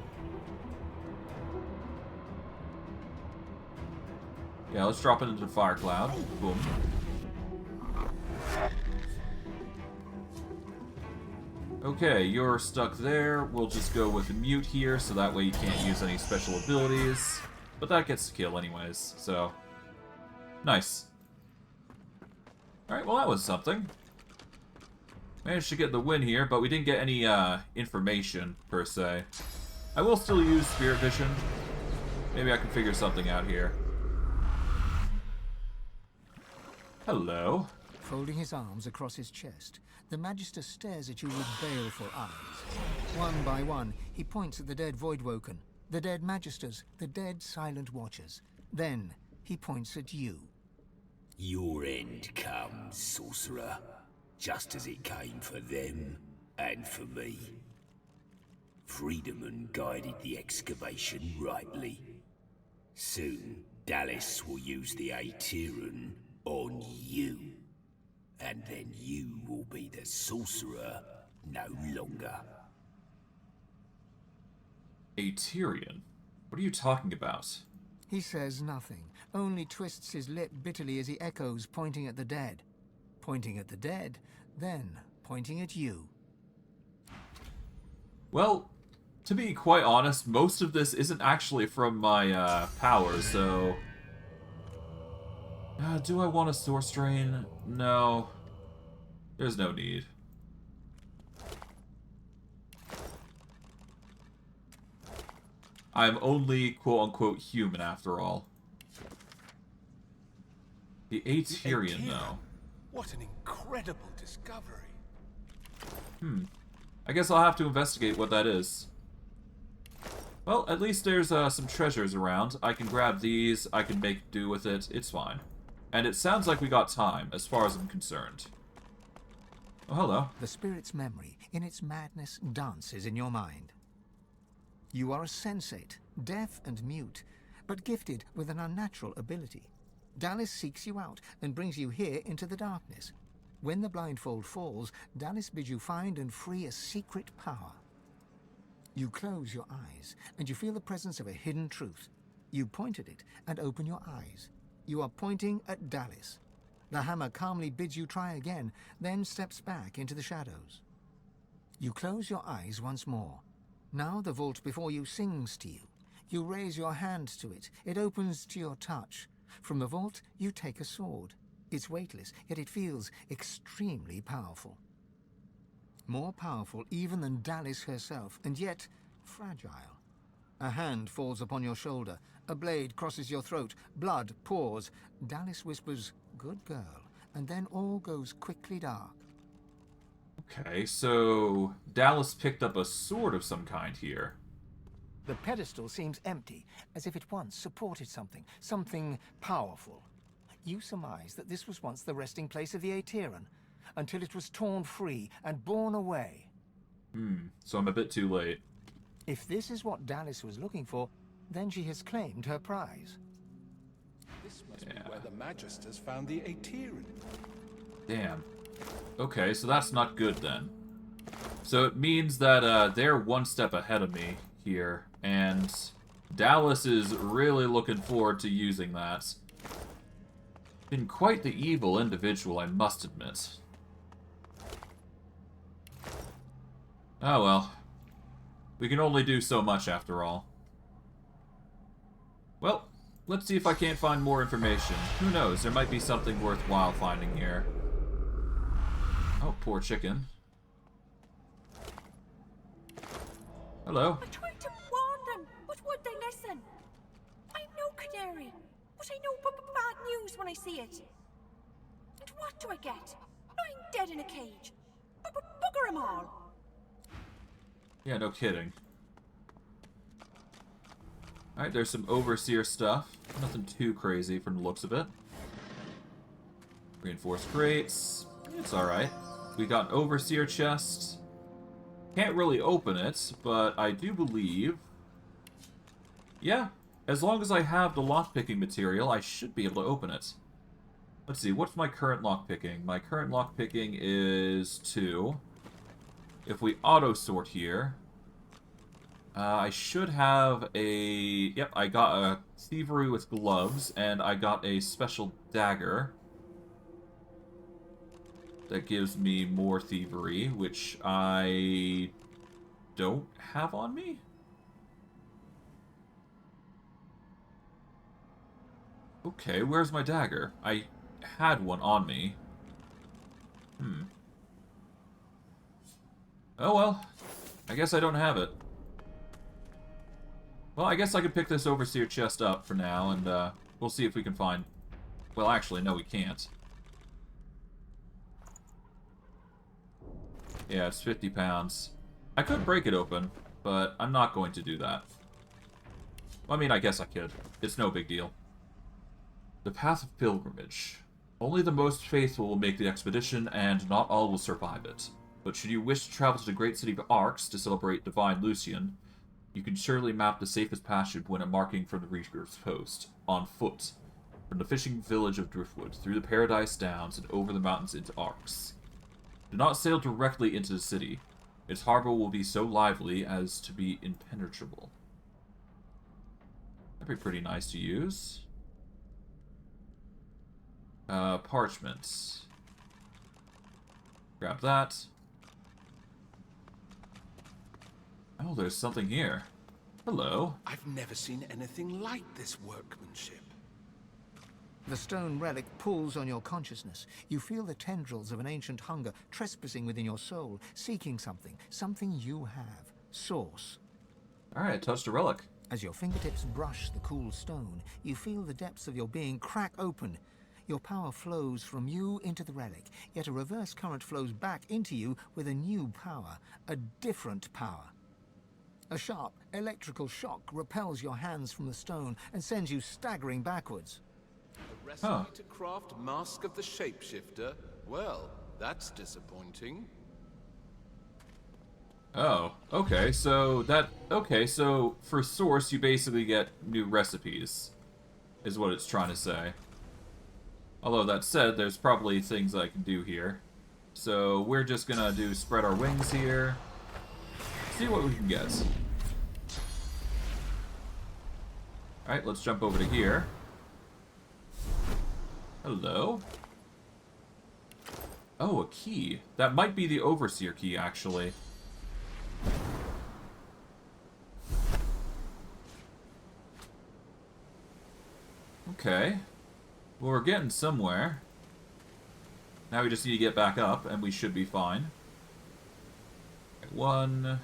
Yeah, let's drop it into the fire cloud. Boom. Okay, you're stuck there. We'll just go with mute here, so that way you can't use any special abilities. But that gets to kill anyways, so... Nice. Alright, well that was something. Managed to get the win here, but we didn't get any information, per se. I will still use Spirit Vision. Maybe I can figure something out here. Hello. Folding his arms across his chest, the Magister stares at you with baleful eyes. One by one, he points at the dead Voidwoken, the dead Magisters, the dead Silent Watchers. Then, he points at you. Your end comes, sorcerer, just as it came for them and for me. Friedemann guided the excavation rightly. Soon, Dallas will use the Aetherin on you. And then you will be the sorcerer no longer. Aetherin? What are you talking about? He says nothing, only twists his lip bitterly as he echoes, pointing at the dead. Pointing at the dead, then pointing at you. Well, to be quite honest, most of this isn't actually from my powers, so... do I want a Source Drain? No. There's no need. I'm only quote-unquote human after all. The Aetherin, though. What an incredible discovery. I guess I'll have to investigate what that is. Well, at least there's some treasures around. I can grab these, I can make do with it, it's fine. And it sounds like we got time, as far as I'm concerned. Oh, hello. The spirit's memory, in its madness, dances in your mind. You are a sensate, deaf and mute, but gifted with an unnatural ability. Dallas seeks you out and brings you here into the darkness. When the blindfold falls, Dallas bids you find and free a secret power. You close your eyes, and you feel the presence of a hidden truth. You point at it and open your eyes. You are pointing at Dallas. The hammer calmly bids you try again, then steps back into the shadows. You close your eyes once more. Now the vault before you sings to you. You raise your hand to it. It opens to your touch. From the vault, you take a sword. It's weightless, yet it feels extremely powerful. More powerful even than Dallas herself, and yet fragile. A hand falls upon your shoulder. A blade crosses your throat. Blood pours. Dallas whispers, "Good girl," and then all goes quickly dark. Okay, so Dallas picked up a sword of some kind here. The pedestal seems empty, as if it once supported something powerful. You surmise that this was once the resting place of the Aetherin, until it was torn free and borne away. So I'm a bit too late. If this is what Dallas was looking for, then she has claimed her prize. This must be where the Magisters found the Aetherin. Damn. Okay, so that's not good then. So it means that they're one step ahead of me here, and Dallas is really looking forward to using that. Been quite the evil individual, I must admit. Oh well. We can only do so much after all. Well, let's see if I can't find more information. Who knows, there might be something worthwhile finding here. Oh, poor chicken. Hello. I tried to warn them, but would they listen? I'm no canary, but I know bad news when I see it. And what do I get? Lying dead in a cage. Bugger 'em all. Yeah, no kidding. Alright, there's some overseer stuff. Nothing too crazy from the looks of it. Reinforced crates. It's alright. We got an overseer chest. Can't really open it, but I do believe... Yeah, as long as I have the lockpicking material, I should be able to open it. Let's see, what's my current lockpicking? My current lockpicking is 2. If we auto-sort here... I should have a... Yep, I got a thievery with gloves, and I got a special dagger. That gives me more thievery, which I don't have on me? Okay, where's my dagger? I had one on me. Oh well, I guess I don't have it. Well, I guess I could pick this Overseer chest up for now, and we'll see if we can find... Well, actually, no, we can't. Yeah, it's 50 pounds. I could break it open, but I'm not going to do that. Well, I mean, I guess I could. It's no big deal. The Path of Pilgrimage. Only the most faithful will make the expedition, and not all will survive it. But should you wish to travel to the great city of Arx to celebrate Divine Lucian, you can surely map the safest passage when a marking from the Reaper's Post, on foot, from the fishing village of Driftwood, through the Paradise Downs, and over the mountains into Arx. Do not sail directly into the city. Its harbor will be so lively as to be impenetrable. That'd be pretty nice to use. Parchments. Grab that. Oh, there's something here. Hello. I've never seen anything like this workmanship. The stone relic pulls on your consciousness. You feel the tendrils of an ancient hunger trespassing within your soul, seeking something. Something you have. Source. Alright, touched a relic. As your fingertips brush the cool stone, you feel the depths of your being crack open. Your power flows from you into the relic, yet a reverse current flows back into you with a new power, a different power. A sharp electrical shock repels your hands from the stone and sends you staggering backwards. A recipe to craft Mask of the Shapeshifter? Well, that's disappointing. Oh, okay, so for Source you basically get new recipes, is what it's trying to say. Although that said, there's probably things I can do here. So we're just gonna spread our wings here. See what we can get. Alright, let's jump over to here. Hello? Oh, a key. That might be the Overseer key, actually. Okay. Well, we're getting somewhere. Now we just need to get back up, and we should be fine. Okay, one.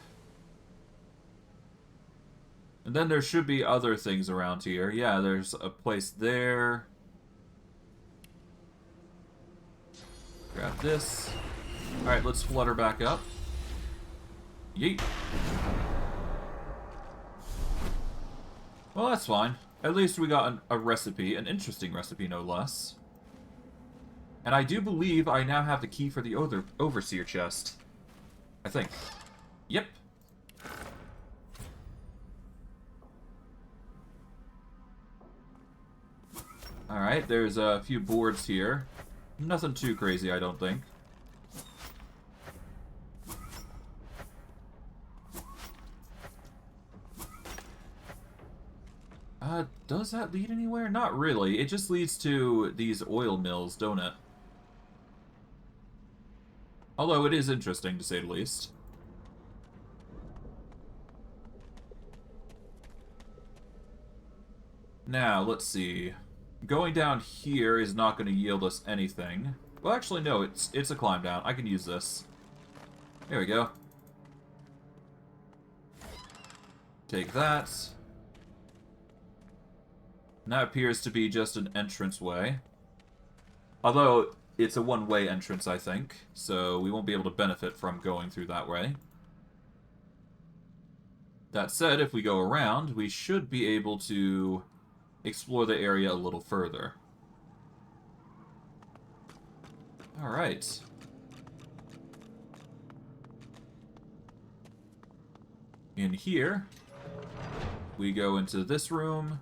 And then there should be other things around here. Yeah, there's a place there. Grab this. Alright, let's flutter back up. Yeet. Well, that's fine. At least we got a recipe, an interesting recipe, no less. And I do believe I now have the key for the Overseer chest. I think. Yep. Alright, there's a few boards here. Nothing too crazy, I don't think. Does that lead anywhere? Not really. It just leads to these oil mills, don't it? Although it is interesting, to say the least. Now, let's see. Going down here is not going to yield us anything. Well, actually, no. It's a climb down. I can use this. There we go. Take that. And that appears to be just an entranceway. Although, it's a one-way entrance, I think. So, we won't be able to benefit from going through that way. That said, if we go around, we should be able to explore the area a little further. Alright. In here, we go into this room.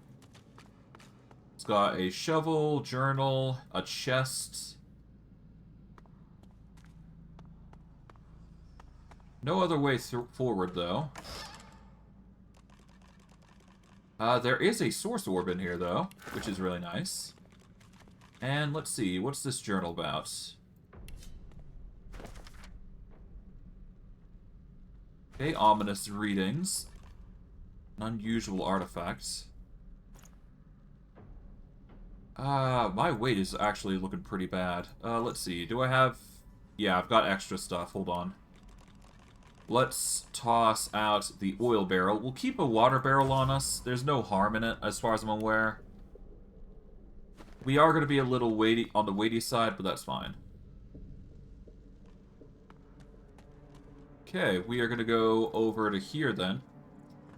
It's got a shovel, journal, a chest. No other way forward, though. There is a source orb in here, though, which is really nice. And let's see, what's this journal about? Okay, ominous readings. An unusual artifact. My weight is actually looking pretty bad. Let's see, do I have... Yeah, I've got extra stuff, hold on. Let's toss out the oil barrel. We'll keep a water barrel on us. There's no harm in it, as far as I'm aware. We are going to be a little weighty on the weighty side, but that's fine. Okay, we are going to go over to here then.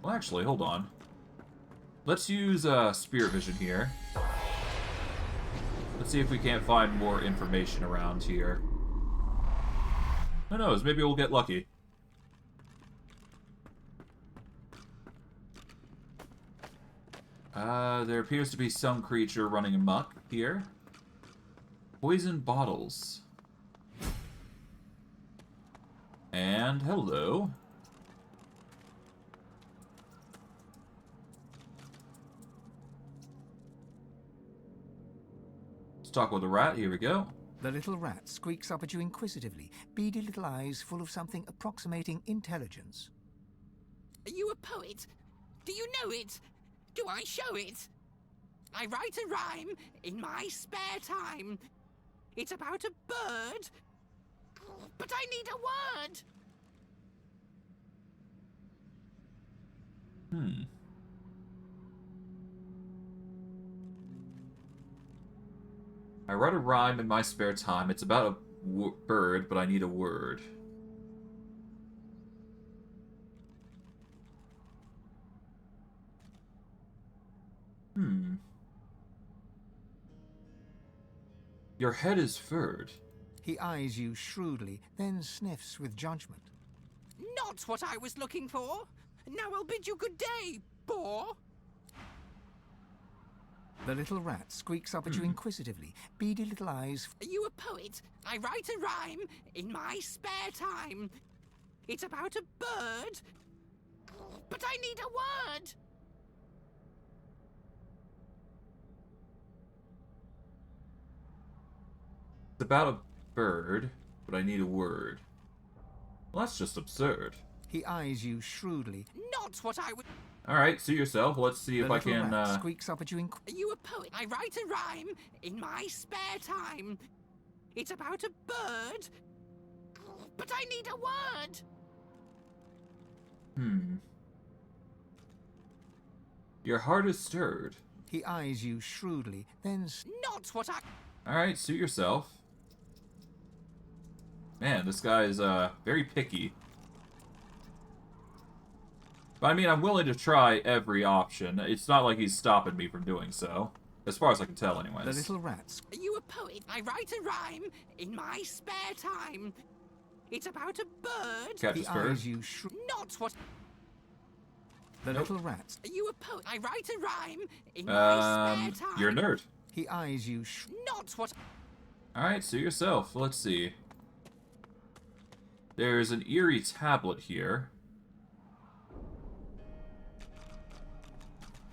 Well, actually, hold on. Let's use Spirit Vision here. Let's see if we can't find more information around here. Who knows? Maybe we'll get lucky. There appears to be some creature running amok here. Poison bottles. And hello. Let's talk with the rat. Here we go. The little rat squeaks up at you inquisitively, beady little eyes full of something approximating intelligence. Are you a poet? Do you know it? Do I show it? I write a rhyme in my spare time. It's about a bird, but I need a word. I write a rhyme in my spare time. It's about a bird, but I need a word. Your head is furred. He eyes you shrewdly, then sniffs with judgment. Not what I was looking for. Now I'll bid you good day, boar. The little rat squeaks up at you inquisitively, beady little eyes. Are you a poet? I write a rhyme in my spare time. It's about a bird, but I need a word. It's about a bird, but I need a word. Well, that's just absurd. He eyes you shrewdly. Not what I would. Alright, suit yourself. Let's see if I can, squeaks up at you Are you a poet? I write a rhyme in my spare time. It's about a bird, but I need a word. Your heart is stirred. He eyes you shrewdly, then... Not what I... Alright, suit yourself. Man, this guy is, very picky. But I mean, I'm willing to try every option. It's not like he's stopping me from doing so. As far as I can tell, anyways. The little rats. Are you a poet? I write a rhyme in my spare time. It's about a bird. Catch his bird. Not what... The little rats. Are you a poet? I write a rhyme in my spare time. You're a nerd. He eyes you Not what... Alright, suit yourself. Let's see. There's an eerie tablet here.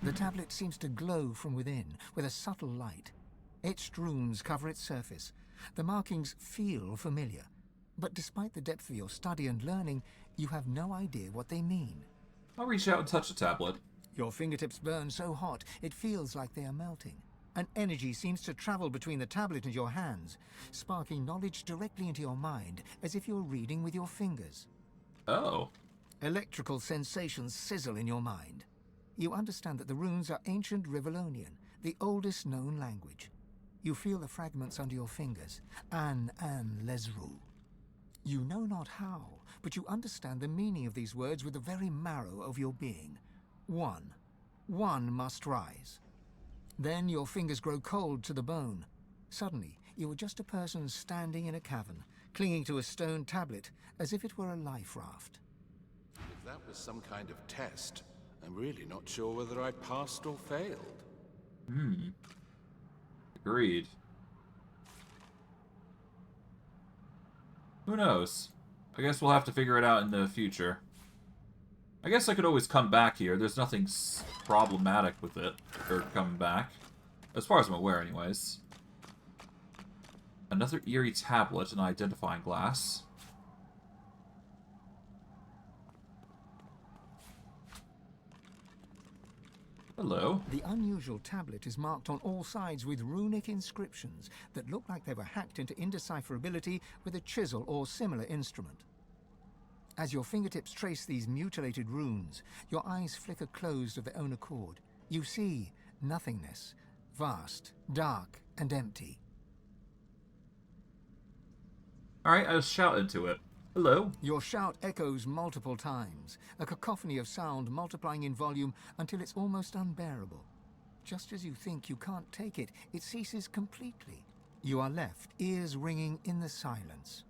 The tablet seems to glow from within, with a subtle light. Etched runes cover its surface. The markings feel familiar, but despite the depth of your study and learning, you have no idea what they mean. I'll reach out and touch the tablet. Your fingertips burn so hot, it feels like they are melting. An energy seems to travel between the tablet and your hands, sparking knowledge directly into your mind, as if you're reading with your fingers. Oh. Electrical sensations sizzle in your mind. You understand that the runes are ancient Rivalonian, the oldest known language. You feel the fragments under your fingers. An Lesru. You know not how, but you understand the meaning of these words with the very marrow of your being. One must rise. Then your fingers grow cold to the bone. Suddenly, you are just a person standing in a cavern, clinging to a stone tablet, as if it were a life raft. If that was some kind of test, I'm really not sure whether I passed or failed. Agreed. Who knows? I guess we'll have to figure it out in the future. I guess I could always come back here. There's nothing problematic with it, or coming back. As far as I'm aware, anyways. Another eerie tablet, an identifying glass. Hello. The unusual tablet is marked on all sides with runic inscriptions that look like they were hacked into indecipherability with a chisel or similar instrument. As your fingertips trace these mutilated runes, your eyes flicker closed of their own accord. You see nothingness, vast, dark, and empty. Alright, I shout into it. Hello? Your shout echoes multiple times, a cacophony of sound multiplying in volume until it's almost unbearable. Just as you think you can't take it, it ceases completely. You are left, ears ringing in the silence.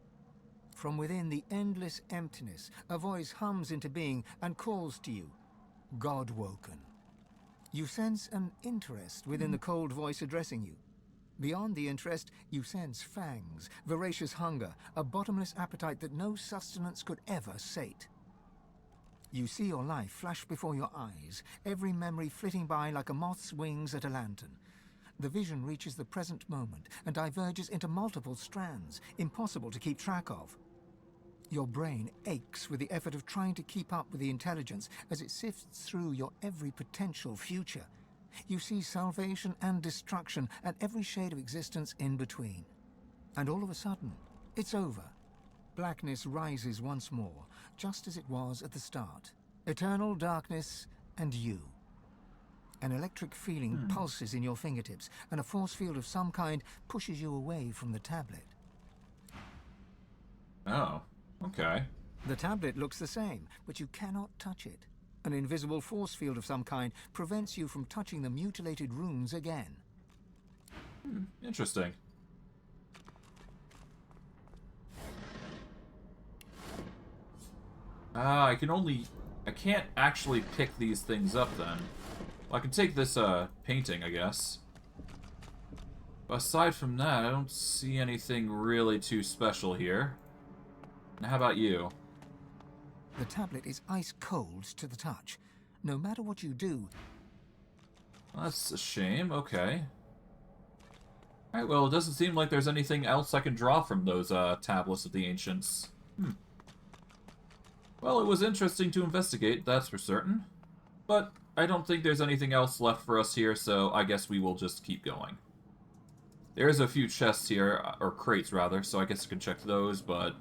From within the endless emptiness, a voice hums into being and calls to you, God-woken. You sense an interest within the cold voice addressing you. Beyond the interest, you sense fangs, voracious hunger, a bottomless appetite that no sustenance could ever sate. You see your life flash before your eyes, every memory flitting by like a moth's wings at a lantern. The vision reaches the present moment and diverges into multiple strands, impossible to keep track of. Your brain aches with the effort of trying to keep up with the intelligence as it sifts through your every potential future. You see salvation and destruction and every shade of existence in between. And all of a sudden, it's over. Blackness rises once more, just as it was at the start. Eternal darkness and you. An electric feeling pulses in your fingertips, and a force field of some kind pushes you away from the tablet. Oh, okay. The tablet looks the same, but you cannot touch it. An invisible force field of some kind prevents you from touching the mutilated runes again. Interesting. I can't actually pick these things up then. Well, I can take this painting, I guess. But aside from that, I don't see anything really too special here. Now, how about you? The tablet is ice cold to the touch. No matter what you do... That's a shame, okay. Alright, well, it doesn't seem like there's anything else I can draw from those tablets of the ancients. Well, it was interesting to investigate, that's for certain. But I don't think there's anything else left for us here, so I guess we will just keep going. There's a few chests here, or crates rather, so I guess I can check those, but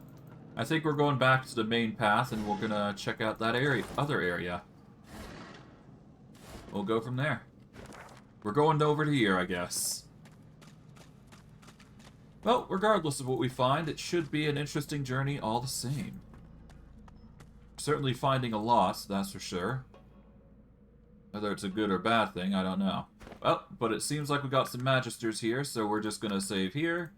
I think we're going back to the main path and we're gonna check out that other area. We'll go from there. We're going over to here, I guess. Well, regardless of what we find, it should be an interesting journey all the same. Certainly finding a lot, that's for sure. Whether it's a good or bad thing, I don't know. Well, but it seems like we got some Magisters here, so we're just gonna save here.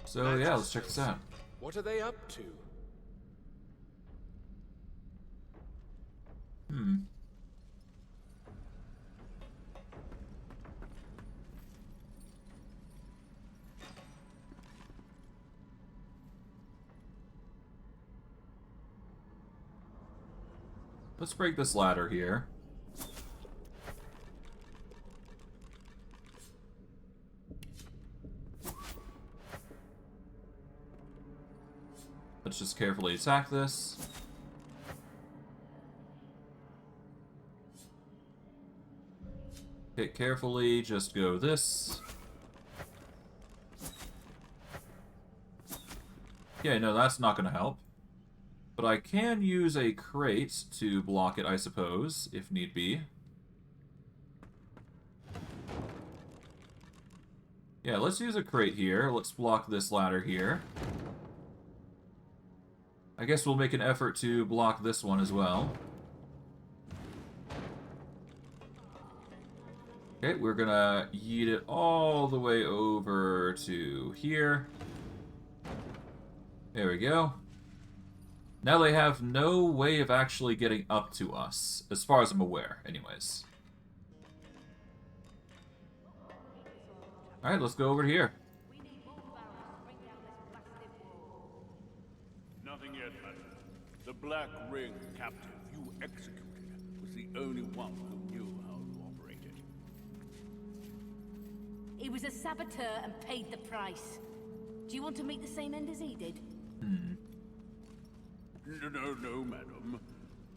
So yeah, let's check this out. What are they up to? Let's break this ladder here. Let's just carefully attack this. Okay, carefully, just go this. Okay, no, that's not going to help. But I can use a crate to block it, I suppose, if need be. Yeah, let's use a crate here. Let's block this ladder here. I guess we'll make an effort to block this one as well. Okay, we're gonna yeet it all the way over to here. There we go. Now they have no way of actually getting up to us, as far as I'm aware, anyways. Alright, let's go over here. Nothing yet, madam. The Black Ring captive you executed was the only one who knew how to operate it. He was a saboteur and paid the price. Do you want to meet the same end as he did? No, madam.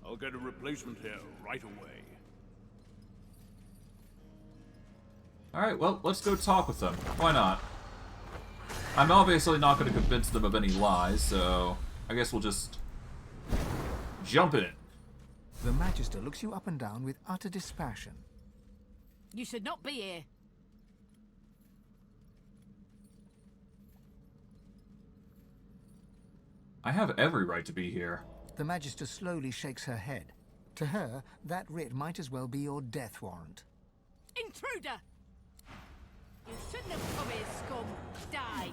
I'll get a replacement here right away. Alright, well, let's go talk with them. Why not? I'm obviously not going to convince them of any lies, so I guess we'll just jump in. The Magister looks you up and down with utter dispassion. You should not be here. I have every right to be here. The Magister slowly shakes her head. To her, that writ might as well be your death warrant. Intruder! You shouldn't have come here, scum. Die.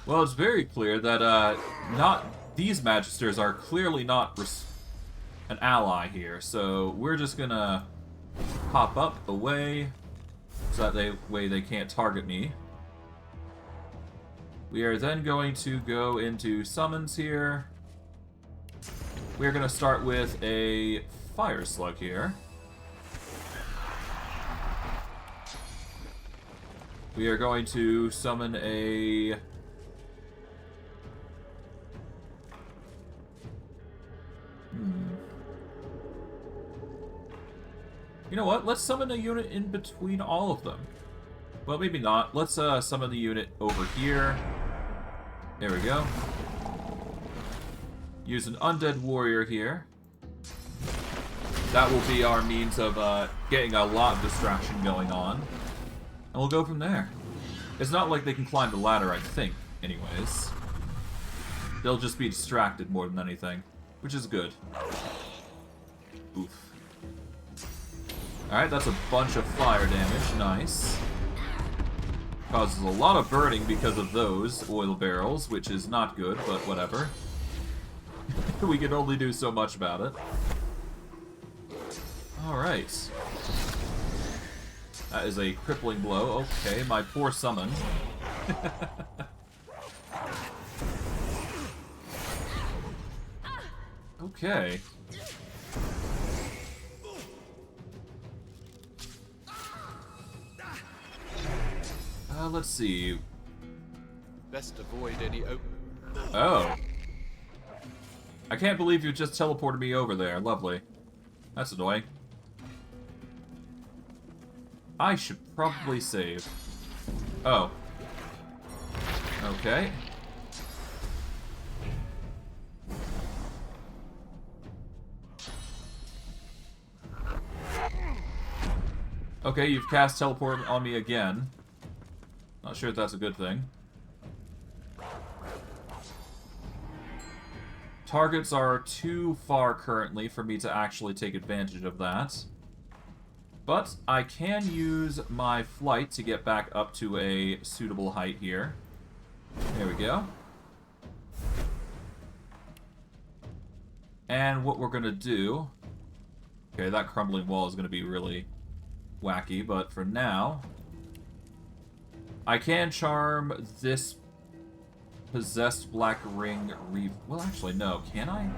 Well, it's very clear that these Magisters are clearly not an ally here, so we're just gonna pop up away so that way they can't target me. We are then going to go into summons here. We're going to start with a fire slug here. We are going to summon a... You know what? Let's summon a unit in between all of them. Well, maybe not. Let's summon the unit over here. There we go. Use an undead warrior here. That will be our means of getting a lot of distraction going on. And we'll go from there. It's not like they can climb the ladder, I think, anyways. They'll just be distracted more than anything, which is good. Oof. Alright, that's a bunch of fire damage. Nice. Causes a lot of burning because of those oil barrels, which is not good, but whatever. We can only do so much about it. Alright. That is a crippling blow. Okay, my poor summon. Okay. Let's see. Best avoid any Oh. I can't believe you just teleported me over there. Lovely. That's annoying. I should probably save. Oh. Okay. Okay, you've cast teleport on me again. Not sure if that's a good thing. Targets are too far currently for me to actually take advantage of that. But I can use my flight to get back up to a suitable height here. There we go. And what we're going to do... Okay, that crumbling wall is going to be really wacky, but for now... I can charm this possessed black ring well, actually, no. Can I?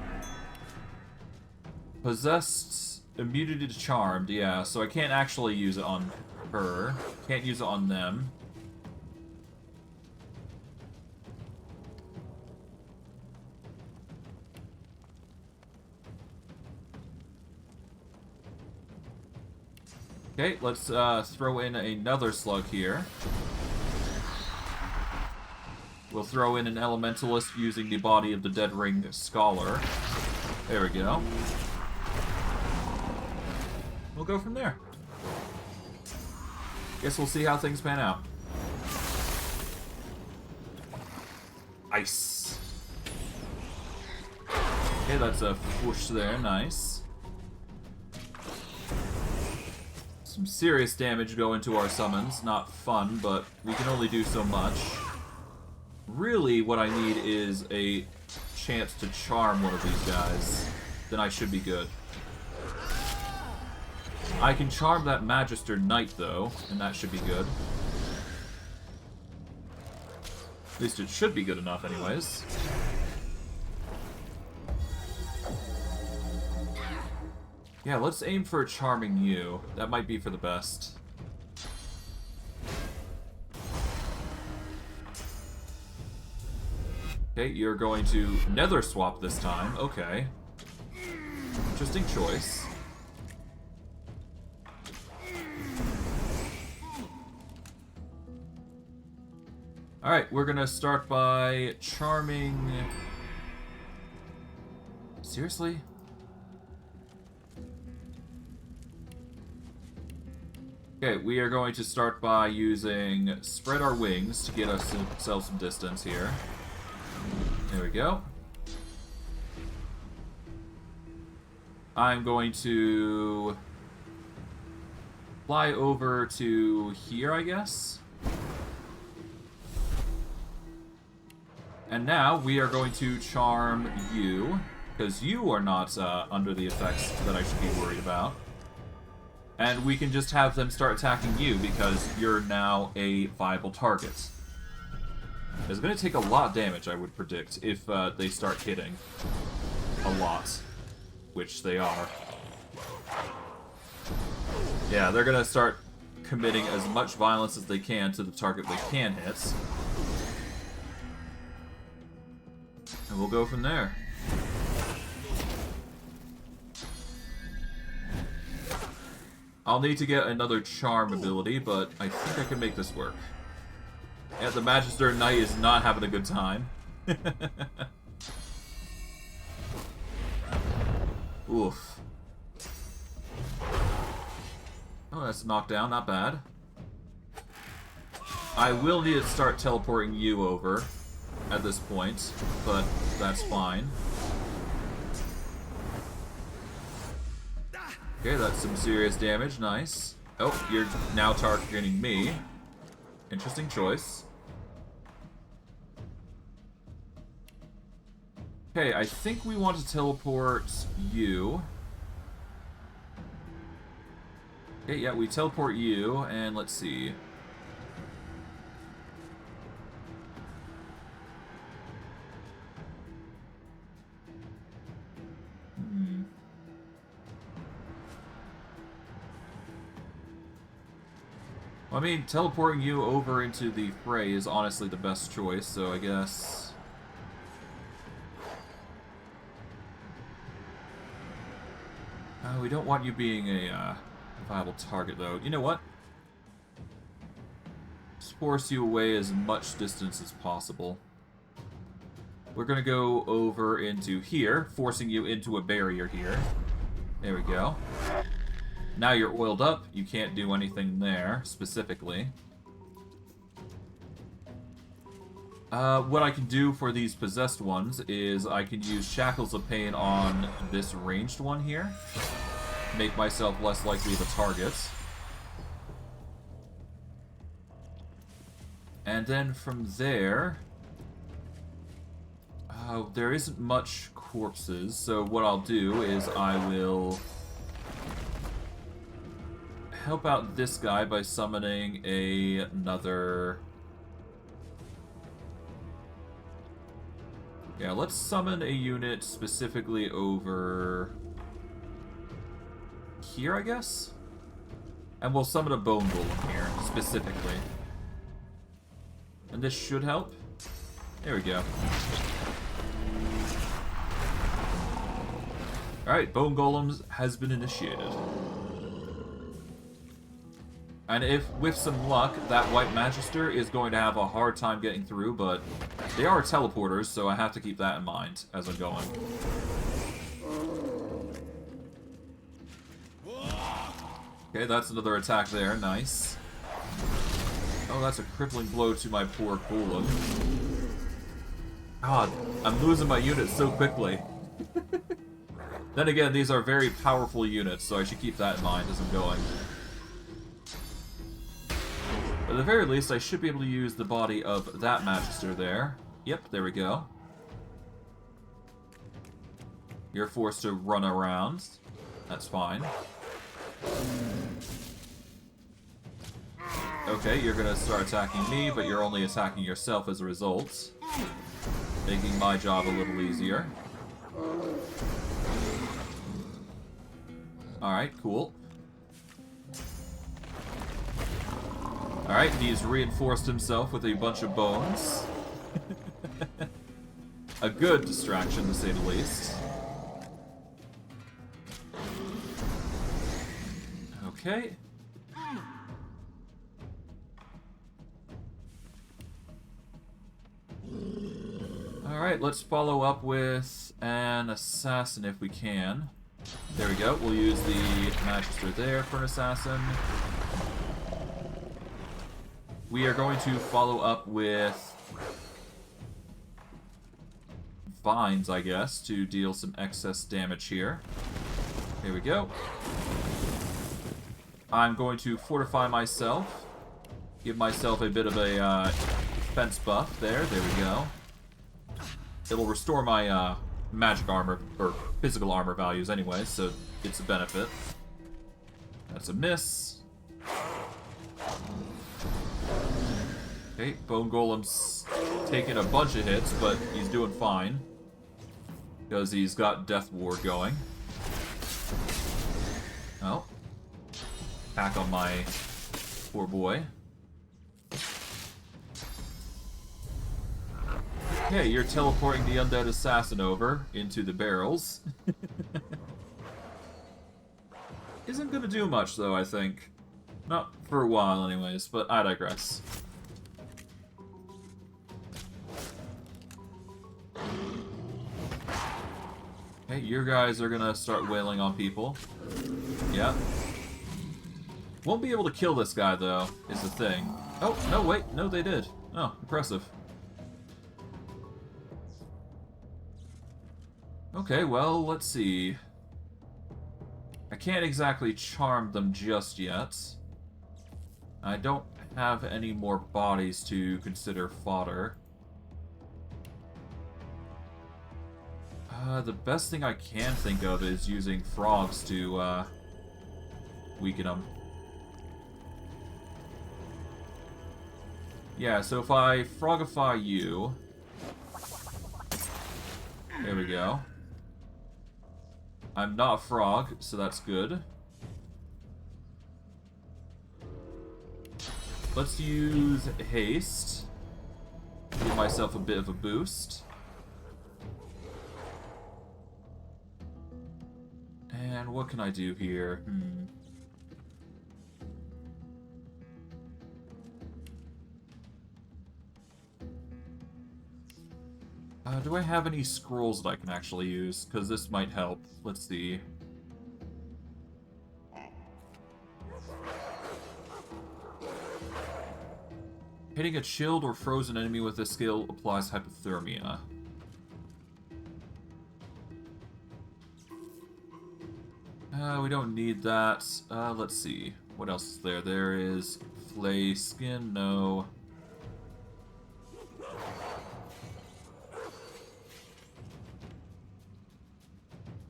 Possessed immunity to charmed, yeah. So I can't actually use it on her. Can't use it on them. Okay, let's throw in another slug here. We'll throw in an elementalist using the body of the Dead Ring Scholar. There we go. We'll go from there. Guess we'll see how things pan out. Ice. Okay, that's a whoosh there. Nice. Some serious damage going to our summons. Not fun, but we can only do so much. Really, what I need is a chance to charm one of these guys. Then I should be good. I can charm that Magister Knight, though, and that should be good. At least it should be good enough, anyways. Yeah, let's aim for charming you. That might be for the best. Okay, you're going to nether swap this time. Okay. Interesting choice. Alright, we're gonna start by charming... Seriously? Okay, we are going to start by using Spread Our Wings to get ourselves some distance here. There we go. I'm going to fly over to here, I guess. And now we are going to charm you, because you are not under the effects that I should be worried about. And we can just have them start attacking you because you're now a viable target. It's going to take a lot of damage, I would predict, if they start hitting. A lot. Which they are. Yeah, they're going to start committing as much violence as they can to the target they can hit. And we'll go from there. I'll need to get another charm ability, but I think I can make this work. Yeah, the Magister Knight is not having a good time. Oof. Oh, that's a knockdown, not bad. I will need to start teleporting you over at this point, but that's fine. Okay, that's some serious damage, nice. Oh, you're now targeting me. Interesting choice. Okay, I think we want to teleport you. Okay, yeah, we teleport you, and let's see. I mean, teleporting you over into the fray is honestly the best choice, so I guess... we don't want you being a viable target, though. You know what? Just force you away as much distance as possible. We're gonna go over into here, forcing you into a barrier here. There we go. Now you're oiled up, you can't do anything there, specifically. What I can do for these possessed ones is I can use Shackles of Pain on this ranged one here. Make myself less likely of a target. And then from there... there isn't much corpses, so what I'll do is I will... help out this guy by summoning another... Yeah, let's summon a unit specifically over... here, I guess? And we'll summon a Bone Golem here, specifically. And this should help. There we go. Alright, Bone Golems has been initiated. And if, with some luck, that White Magister is going to have a hard time getting through, but they are teleporters, so I have to keep that in mind as I'm going. Okay, that's another attack there, nice. Oh, that's a crippling blow to my poor Golem. God, I'm losing my units so quickly. Then again, these are very powerful units, so I should keep that in mind as I'm going. But at the very least, I should be able to use the body of that Magister there. Yep, there we go. You're forced to run around. That's fine. Okay, you're gonna start attacking me, but you're only attacking yourself as a result. Making my job a little easier. Alright, cool. Alright, he's reinforced himself with a bunch of bones. A good distraction, to say the least. Okay. Alright, let's follow up with an assassin if we can. There we go. We'll use the Magister there for an assassin. We are going to follow up with vines, I guess, to deal some excess damage here. Here we go. I'm going to fortify myself. Give myself a bit of a defense buff there. There we go. It'll restore my magic armor, or physical armor values anyway, so it's a benefit. That's a miss. Okay, Bone Golem's taking a bunch of hits, but he's doing fine. Because he's got Death Ward going. Oh. Attack on my poor boy. Okay, you're teleporting the undead assassin over into the barrels. Isn't gonna do much, though, I think. Not for a while, anyways, but I digress. Okay, you guys are gonna start wailing on people. Yep. Won't be able to kill this guy, though, is the thing. Oh, no, wait. No, they did. Oh, impressive. Okay, well, let's see. I can't exactly charm them just yet. I don't have any more bodies to consider fodder. The best thing I can think of is using frogs to weaken them. Yeah, so if I frogify you... There we go. I'm not a frog, so that's good. Let's use haste. Give myself a bit of a boost. And what can I do here? Do I have any scrolls that I can actually use? Because this might help. Let's see. Hitting a chilled or frozen enemy with this skill applies hypothermia. We don't need that. Let's see. What else is there? There is flay skin. No.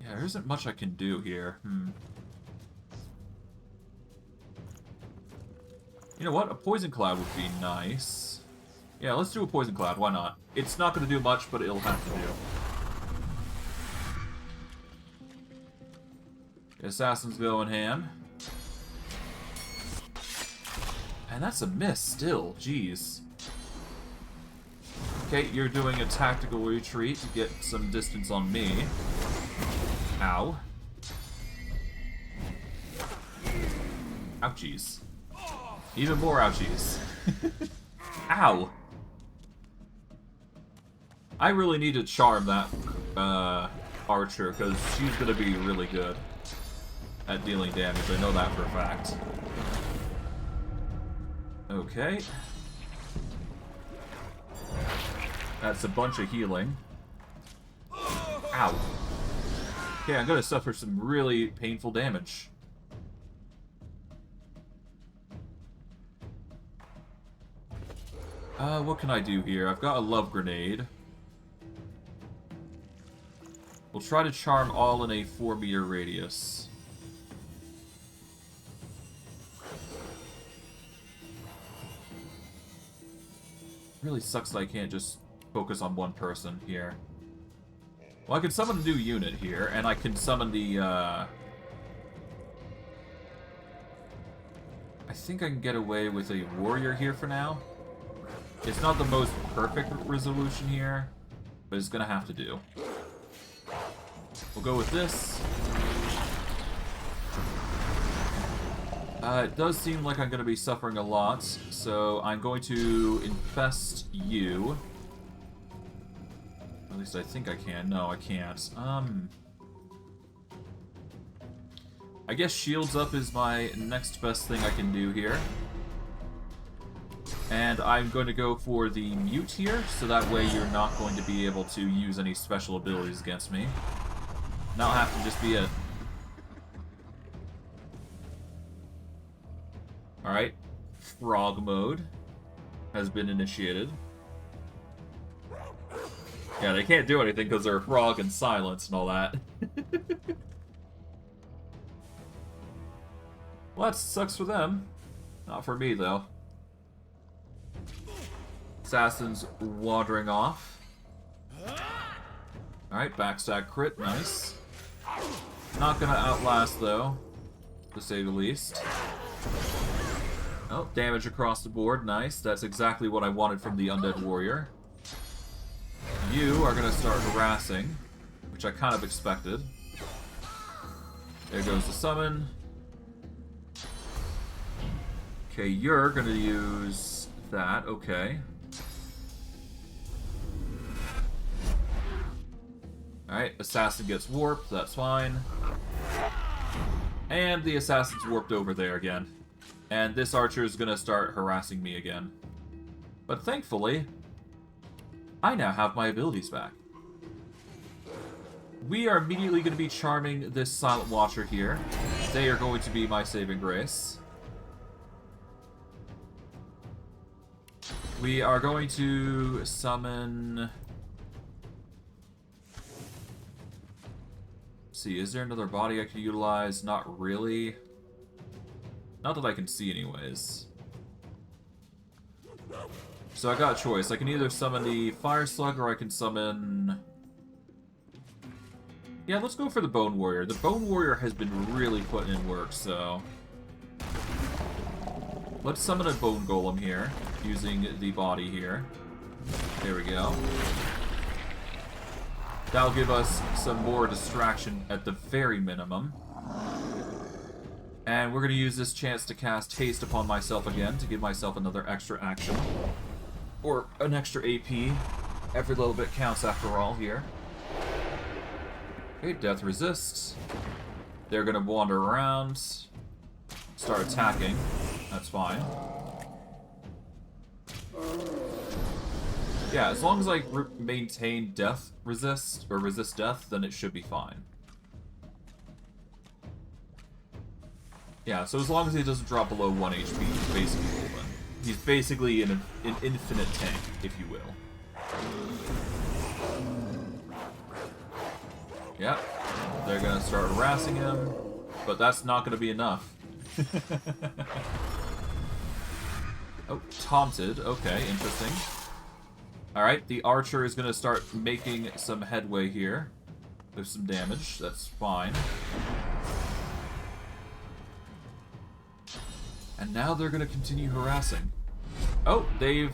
Yeah, there isn't much I can do here. You know what? A poison cloud would be nice. Yeah, let's do a poison cloud. Why not? It's not going to do much, but it'll have to do. The assassins go in hand. And that's a miss still. Jeez. Okay, you're doing a tactical retreat to get some distance on me. Ow. Ouchies. Even more ouchies. Ow. I really need to charm that archer, because she's going to be really good at dealing damage. I know that for a fact. Okay. That's a bunch of healing. Ow. Okay, I'm going to suffer some really painful damage. What can I do here? I've got a love grenade. We'll try to charm all in a 4-meter radius. Really sucks that I can't just focus on one person here. Well, I can summon a new unit here, and I can summon the, I think I can get away with a warrior here for now. It's not the most perfect resolution here, but it's gonna have to do. We'll go with this. It does seem like I'm gonna be suffering a lot, so I'm going to infest you. At least I think I can. No, I can't. I guess shields up is my next best thing I can do here. And I'm going to go for the mute here, so that way you're not going to be able to use any special abilities against me. That'll have to just be it. Alright. Frog mode has been initiated. Yeah, they can't do anything because they're a frog and silence and all that. Well, that sucks for them. Not for me, though. Assassin's wandering off. Alright, backstab crit, nice. Not gonna outlast, though, to say the least. Oh, damage across the board, nice. That's exactly what I wanted from the Undead Warrior. You are gonna start harassing, which I kind of expected. There goes the summon. Okay, you're gonna use that, okay. Alright, assassin gets warped, that's fine. And the assassin's warped over there again. And this archer is gonna start harassing me again. But thankfully, I now have my abilities back. We are immediately going to be charming this Silent Watcher here. They are going to be my saving grace. We are going to summon... Let's see, is there another body I can utilize? Not really. Not that I can see anyways. So I got a choice. I can either summon the Fire Slug or I can summon... Yeah, let's go for the Bone Warrior. The Bone Warrior has been really putting in work, so... Let's summon a Bone Golem here, using the body here. There we go. That'll give us some more distraction at the very minimum. And we're going to use this chance to cast Haste upon myself again to give myself another extra action. Or an extra AP. Every little bit counts after all here. Okay, Death Resists. They're going to wander around. Start attacking. That's fine. Yeah, as long as I maintain Death Resist, or Resist Death, then it should be fine. Yeah, so as long as he doesn't drop below 1 HP, he's basically golden. He's basically an infinite tank, if you will. Yep, they're gonna start harassing him, but that's not gonna be enough. Oh, taunted. Okay, interesting. Alright, the archer is gonna start making some headway here. With some damage, that's fine. And now they're gonna continue harassing. Oh, they've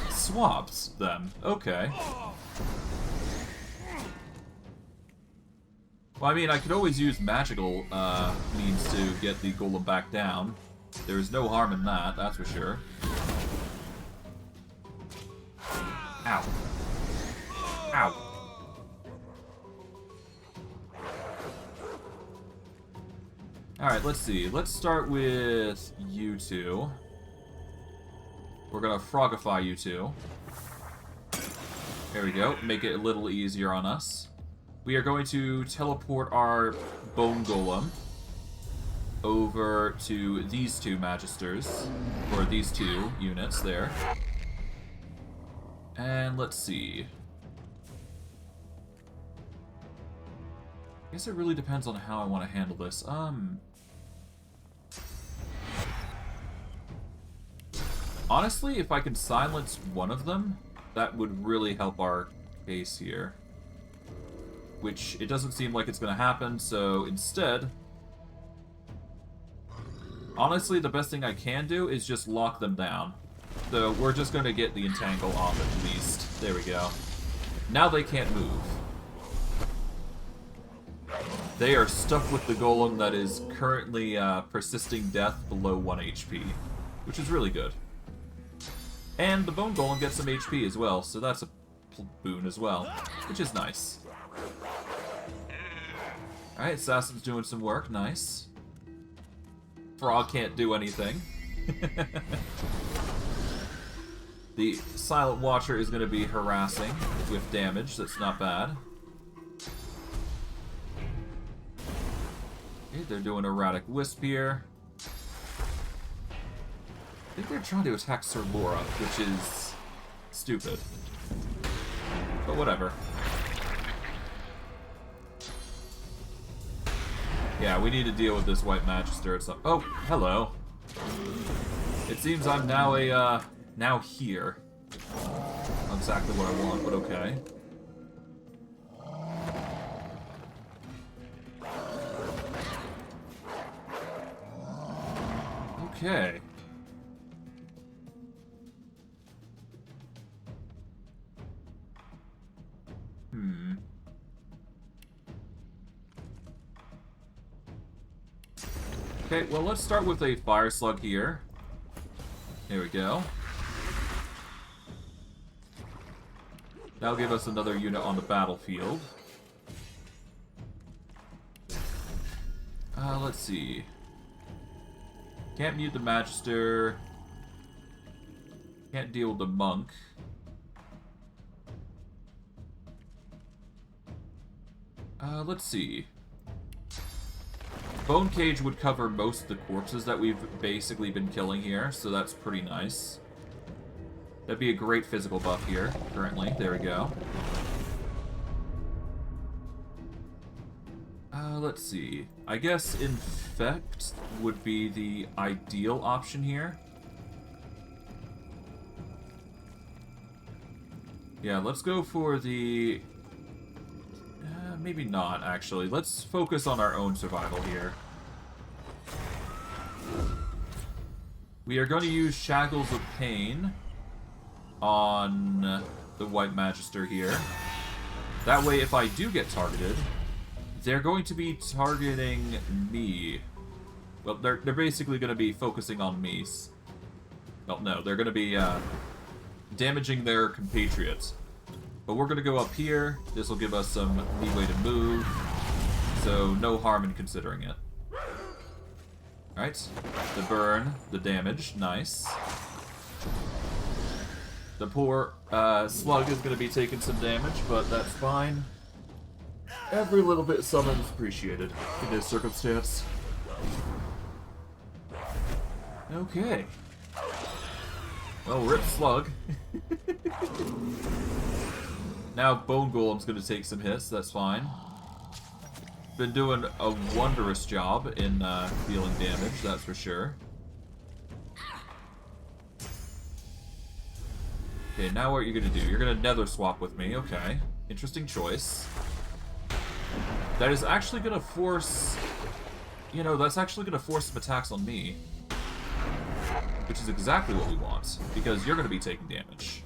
swapped them. Okay. Well, I mean, I could always use magical means to get the golem back down. There's no harm in that, that's for sure. Ow. Ow. Alright, let's see. Let's start with you two. We're gonna frogify you two. There we go. Make it a little easier on us. We are going to teleport our Bone Golem over to these two Magisters, or these two units there. And let's see. I guess it really depends on how I want to handle this. Honestly, if I can silence one of them, that would really help our case here. Which, it doesn't seem like it's going to happen, so instead... Honestly, the best thing I can do is just lock them down. So we're just going to get the entangle off at least. There we go. Now they can't move. They are stuck with the golem that is currently persisting death below 1 HP, which is really good. And the Bone Golem gets some HP as well, so that's a boon as well, which is nice. Alright, Assassin's doing some work, nice. Frog can't do anything. The Silent Watcher is going to be harassing with damage, that's not bad. Okay, they're doing Erratic Wisp here. I think they're trying to attack Sir Laura, which is stupid. But whatever. Yeah, we need to deal with this White Magister at some... Oh, hello. It seems I'm now now here. Not exactly what I want, but okay. Okay. Okay, well, let's start with a Fire Slug here. There we go. That'll give us another unit on the battlefield. Let's see. Can't mute the Magister. Can't deal with the Monk. Let's see. Bone Cage would cover most of the corpses that we've basically been killing here, so that's pretty nice. That'd be a great physical buff here, currently. There we go. Let's see. I guess Infect would be the ideal option here. Yeah, let's go for the... maybe not, actually. Let's focus on our own survival here. We are going to use Shackles of Pain on the White Magister here. That way, if I do get targeted, they're going to be targeting me. Well, they're basically going to be focusing on me. Well, no, they're going to be damaging their compatriots. But we're going to go up here. This will give us some leeway to move. So, no harm in considering it. Alright. The burn, the damage. Nice. The poor slug is going to be taking some damage, but that's fine. Every little bit of summon is appreciated in this circumstance. Okay. Well, rip slug. Now Bone Golem's going to take some hits, that's fine. Been doing a wondrous job in dealing damage, that's for sure. Okay, now what are you going to do? You're going to nether swap with me, okay. Interesting choice. That is actually going to force... You know, that's actually going to force some attacks on me. Which is exactly what we want, because you're going to be taking damage.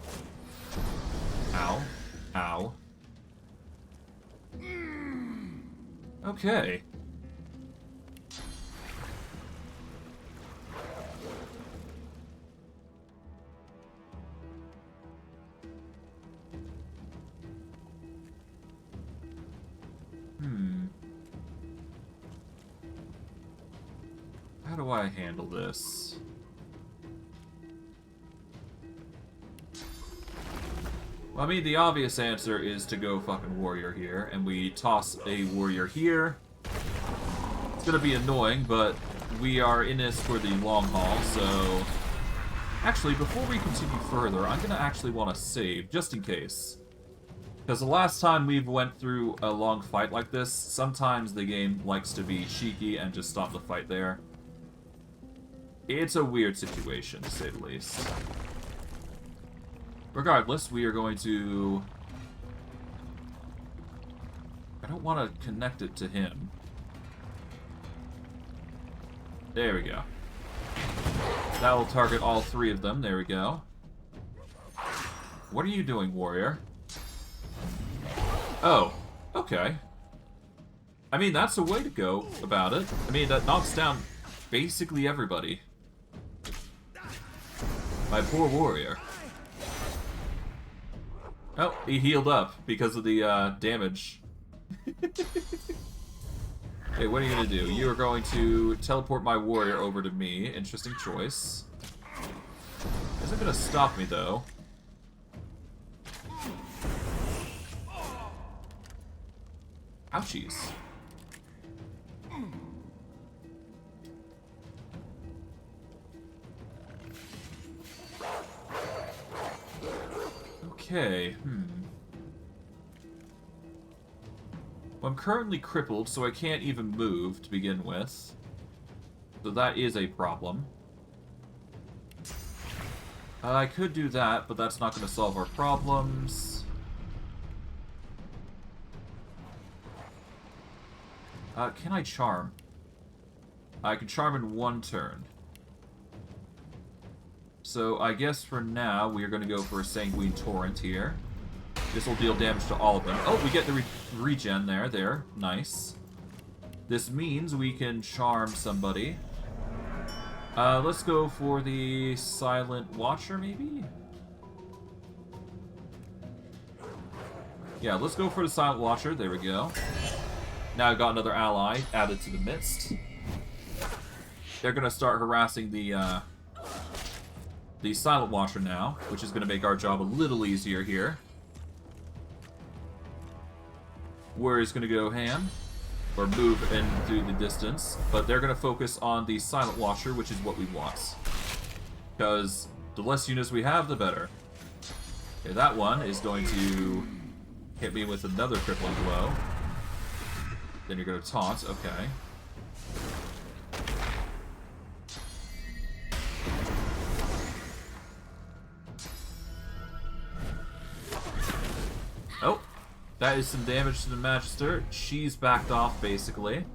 Ow. Ow. Okay. How do I handle this? Well, I mean, the obvious answer is to go fucking warrior here, and we toss a warrior here. It's gonna be annoying, but we are in this for the long haul, so... Actually, before we continue further, I'm gonna actually want to save, just in case. Because the last time we've went through a long fight like this, sometimes the game likes to be cheeky and just stop the fight there. It's a weird situation, to say the least. Regardless, we are going to... I don't want to connect it to him. There we go. That will target all three of them. There we go. What are you doing, warrior? Oh, okay. I mean, that's a way to go about it. I mean, that knocks down basically everybody. My poor warrior. Oh, he healed up because of the damage. Okay, what are you gonna do? You are going to teleport my warrior over to me. Interesting choice. Isn't gonna stop me though. Ouchies. Okay, Well, I'm currently crippled, so I can't even move to begin with. So that is a problem. I could do that, but that's not going to solve our problems. Can I charm? I can charm in one turn. So I guess for now, we are going to go for a Sanguine Torrent here. This will deal damage to all of them. Oh, we get the regen there. There. Nice. This means we can charm somebody. Let's go for the Silent Watcher, maybe? Yeah, let's go for the Silent Watcher. There we go. Now I've got another ally added to the midst. They're going to start harassing the Silent Watcher now, which is going to make our job a little easier here. Warrior's going to go ham, or move into the distance, but they're going to focus on the Silent Watcher, which is what we want. Because the less units we have, the better. Okay, that one is going to hit me with another crippling blow. Then you're going to taunt, okay. Oh, that is some damage to the Magister. She's backed off, basically.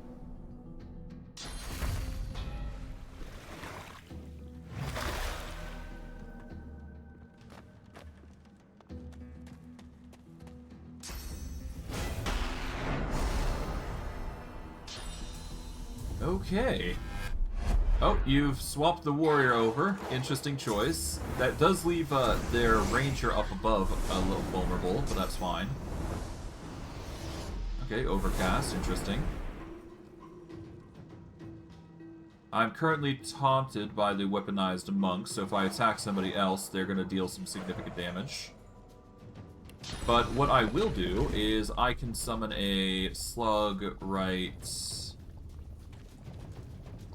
Okay. Oh, you've swapped the warrior over. Interesting choice. That does leave their ranger up above a little vulnerable, but that's fine. Okay, overcast. Interesting. I'm currently taunted by the weaponized monk, so if I attack somebody else, they're going to deal some significant damage. But what I will do is I can summon a slug right...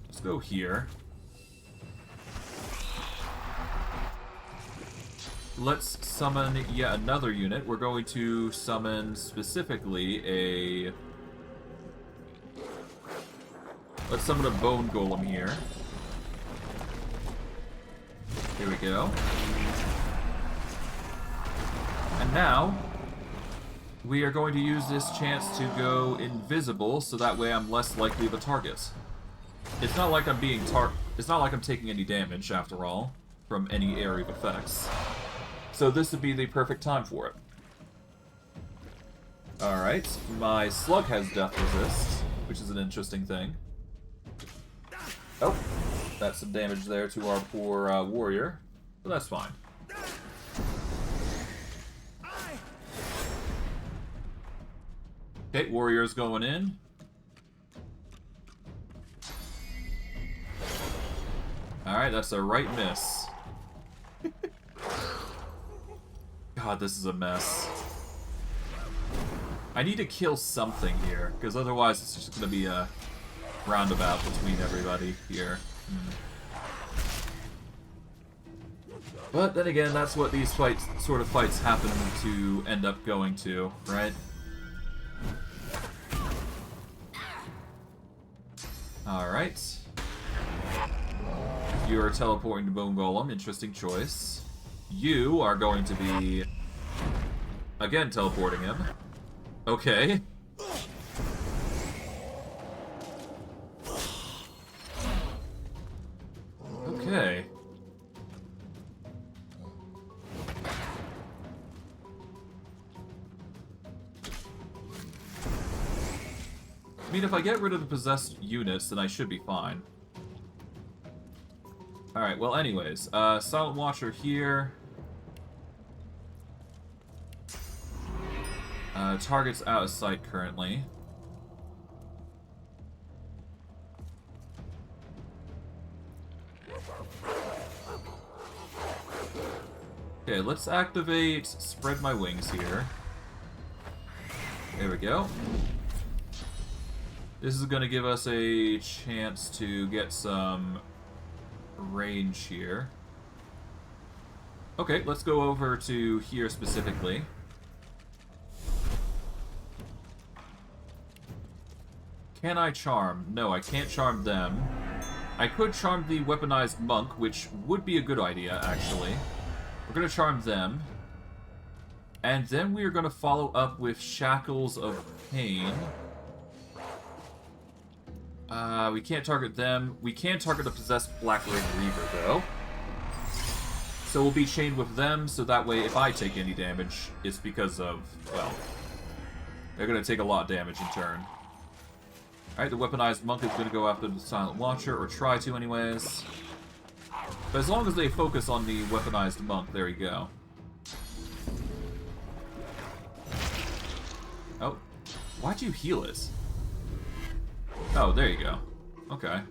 Let's go here. Let's summon yet another unit. We're going to summon specifically a... Let's summon a bone golem here. Here we go. And now, we are going to use this chance to go invisible, so that way I'm less likely of a target. It's not like I'm being it's not like I'm taking any damage, after all, from any area of effects. So this would be the perfect time for it. Alright, my slug has death resist, which is an interesting thing. Oh, that's some damage there to our poor warrior, but that's fine. Okay, warrior's going in. Alright, that's a right miss. God, this is a mess. I need to kill something here, because otherwise it's just going to be a roundabout between everybody here. But then again, that's what these sort of fights happen to end up going to, right? Alright. You are teleporting to Bone Golem, interesting choice. You are going to be, again, teleporting him. Okay. Okay. I mean, if I get rid of the possessed units, then I should be fine. Alright, well anyways, Silent Watcher here. Target's out of sight currently. Okay, let's activate Spread My Wings here. There we go. This is going to give us a chance to get some range here. Okay, let's go over to here specifically. Can I charm? No, I can't charm them. I could charm the weaponized monk, which would be a good idea, actually. We're going to charm them. And then we are going to follow up with Shackles of Pain. We can't target them. We can target the possessed Black Ring Reaver, though. So we'll be chained with them, so that way if I take any damage, it's because of, well, they're going to take a lot of damage in turn. Alright, the weaponized monk is going to go after the Silent Watcher, or try to anyways. But as long as they focus on the weaponized monk, there you go. Oh, why'd you heal it? Oh, there you go. Okay.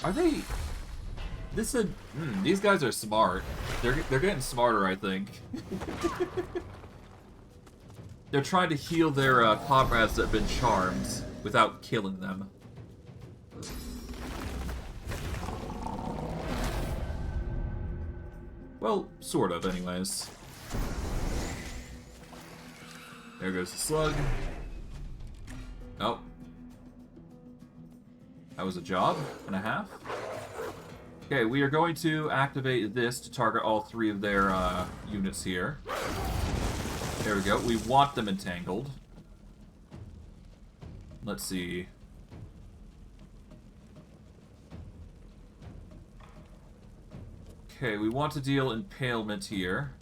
Are they... This is... these guys are smart. They're getting smarter, I think. They're trying to heal their comrades that have been charmed without killing them. Well, sort of, anyways. There goes the slug. Oh. That was a job and a half. Okay, we are going to activate this to target all three of their units here. There we go. We want them entangled. Let's see. Okay, we want to deal impalement here.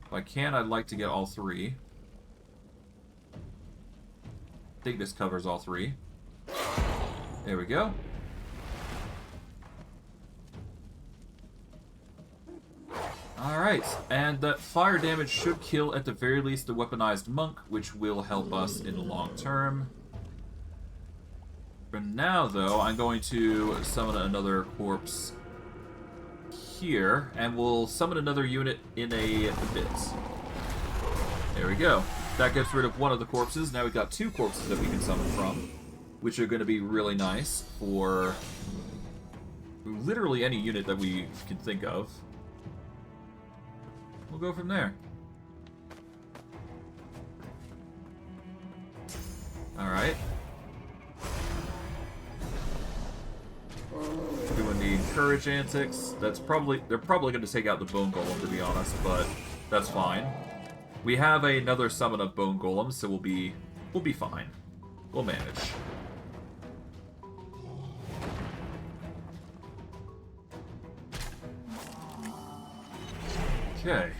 If I can, I'd like to get all three. I think this covers all three. There we go. Alright, and that fire damage should kill at the very least the weaponized monk, which will help us in the long term. For now, though, I'm going to summon another corpse here, and we'll summon another unit in a bit. There we go. That gets rid of one of the corpses. Now we've got two corpses that we can summon from, which are going to be really nice for literally any unit that we can think of. We'll go from there. Alright. Doing the encourage antics. They're probably going to take out the bone golem, to be honest, but that's fine. We have another summon of bone golems, so we'll be fine. We'll manage. Okay.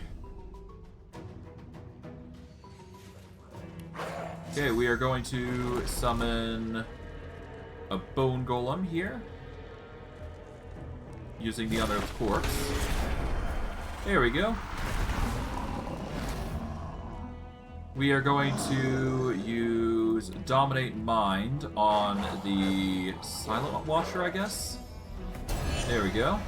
Okay, we are going to summon a bone golem here. Using the unearthed corpse. There we go. We are going to use Dominate Mind on the Silent Watcher, I guess. There we go.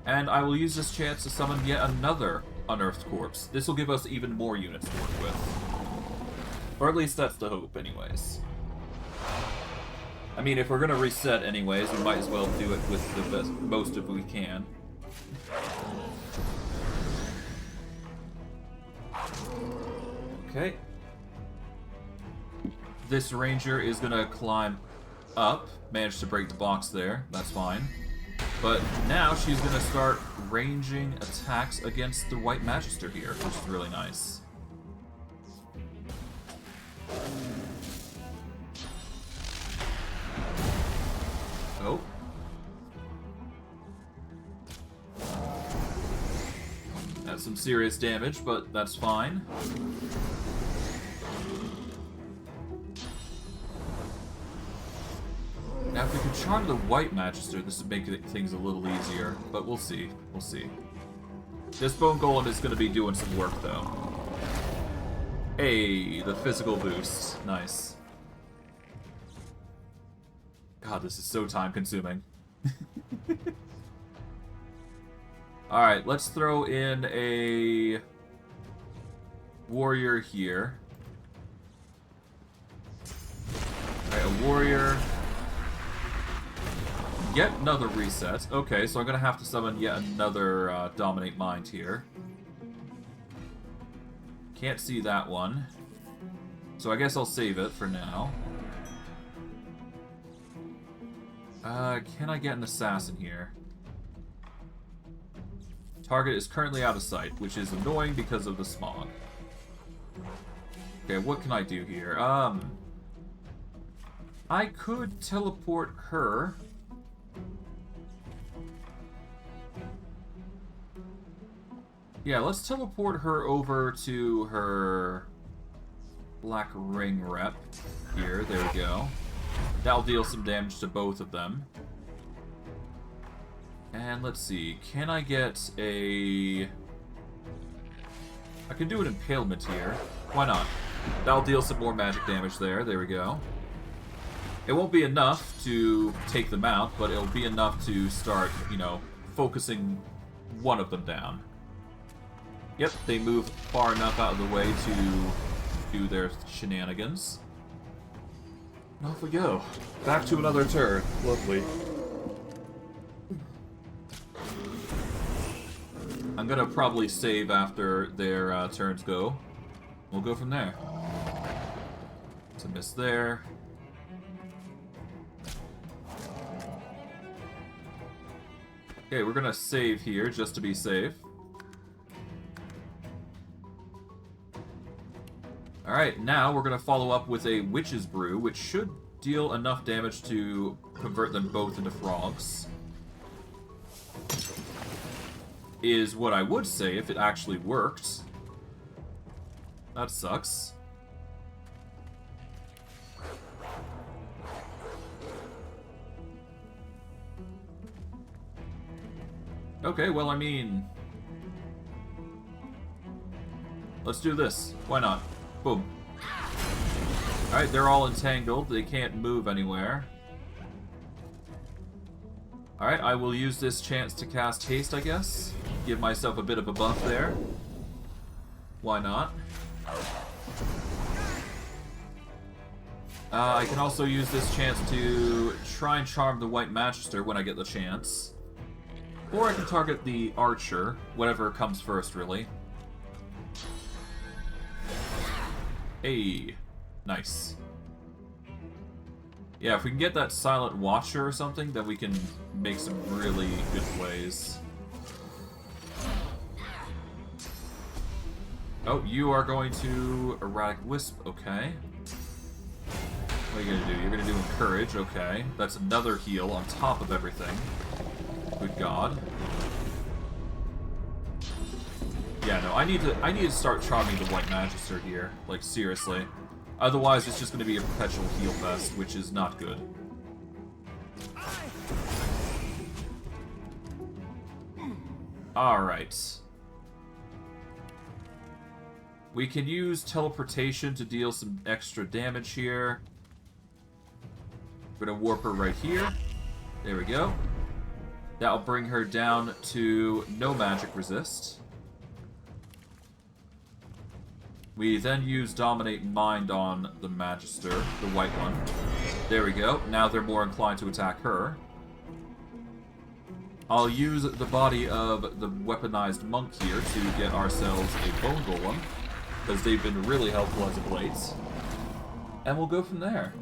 And I will use this chance to summon yet another unearthed corpse. This will give us even more units to work with. Or at least that's the hope, anyways. I mean, if we're going to reset anyways, we might as well do it with the best, most if we can. Okay. This ranger is going to climb up. Managed to break the box there. That's fine. But now she's going to start ranging attacks against the White Magister here, which is really nice. Oh. That's some serious damage, but that's fine. Now if we could charm the White Magister, this would make things a little easier, but we'll see. We'll see. This Bone Golem is going to be doing some work, though. Hey, the physical boost. Nice. God, this is so time-consuming. Alright, let's throw in a warrior here. Alright, a warrior. Yet another reset. Okay, so I'm going to have to summon yet another Dominate Mind here. Can't see that one. So I guess I'll save it for now. Can I get an assassin here? Target is currently out of sight, which is annoying because of the smog. Okay, what can I do here? I could teleport her. Yeah, let's teleport her over to her Black Ring rep here. There we go. That'll deal some damage to both of them. And let's see, can I get a... I can do an impalement here. Why not? That'll deal some more magic damage there. There we go. It won't be enough to take them out, but it'll be enough to start, you know, focusing one of them down. Yep, they move far enough out of the way to do their shenanigans. And off we go. Back to another turn. Lovely. I'm gonna probably save after their turns go. We'll go from there. It's a miss there. Okay, we're gonna save here just to be safe. Alright, now we're gonna follow up with a Witch's Brew, which should deal enough damage to convert them both into frogs. Is what I would say if it actually worked. That sucks. Okay, well, I mean... let's do this. Why not? Boom. Alright, they're all entangled. They can't move anywhere. Alright, I will use this chance to cast haste, I guess. Give myself a bit of a buff there. Why not? I can also use this chance to try and charm the White Magister when I get the chance. Or I can target the archer, whatever comes first, really. Hey, nice. Yeah, if we can get that Silent Watcher or something, then we can make some really good plays. Oh, you are going to Erratic Wisp, okay. What are you gonna do? You're gonna do Encourage, okay. That's another heal on top of everything. Good God. Yeah, no, I need to start charming the White Magister here. Like, seriously. Otherwise, it's just going to be a perpetual heal fest, which is not good. Alright. We can use teleportation to deal some extra damage here. We're going to warp her right here. There we go. That'll bring her down to no magic resist. We then use Dominate Mind on the Magister, the white one. There we go. Now they're more inclined to attack her. I'll use the body of the weaponized monk here to get ourselves a Bone Golem, because they've been really helpful as of late. And we'll go from there.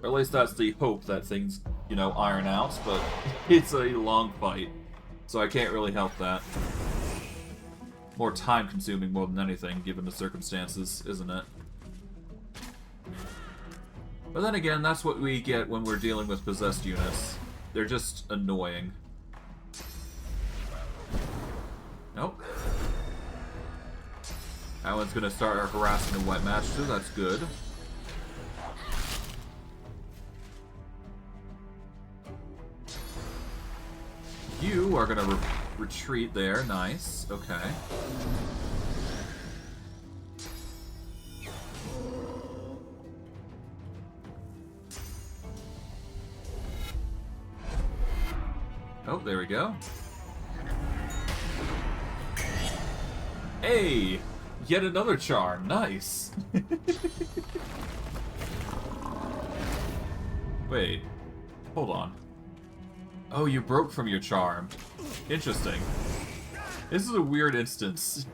Or at least that's the hope that things, you know, iron out, but it's a long fight, so I can't really help that. More time-consuming more than anything, given the circumstances, isn't it? But then again, that's what we get when we're dealing with possessed units. They're just annoying. Nope. That one's gonna start harassing the White Magister, that's good. you are gonna retreat there. Nice. Okay. Oh, there we go. Hey! Yet another charm. Nice. Wait. Hold on. Oh, you broke from your charm. Interesting. This is a weird instance.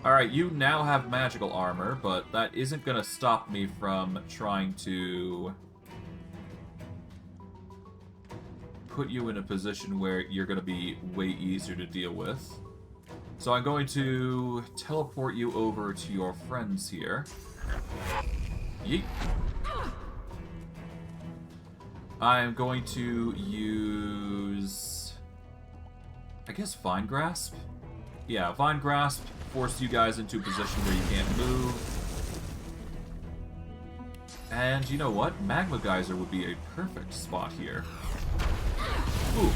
Alright, you now have magical armor, but that isn't gonna stop me from trying to put you in a position where you're gonna be way easier to deal with. So I'm going to teleport you over to your friends here. Yeet. I'm going to use, I guess, Vine Grasp? Yeah, Vine Grasp forced you guys into a position where you can't move. And you know what? Magma Geyser would be a perfect spot here. Ooh.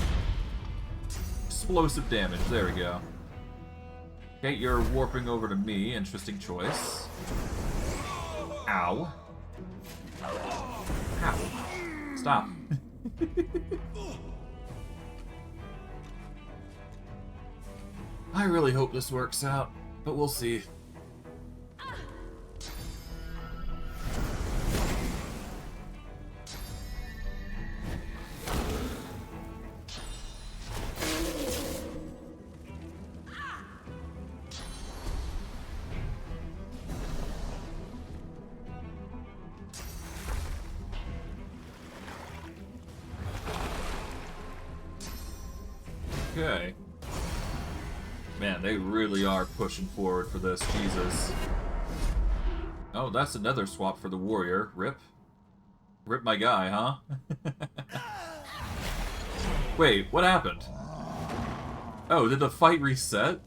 Explosive damage, there we go. Okay, you're warping over to me, interesting choice. Ow. Ow. Stop. I really hope this works out, but we'll see. Okay. Man, they really are pushing forward for this. Jesus. Oh, that's another swap for the warrior. Rip. Rip my guy, huh? Wait, what happened? Oh, did the fight reset?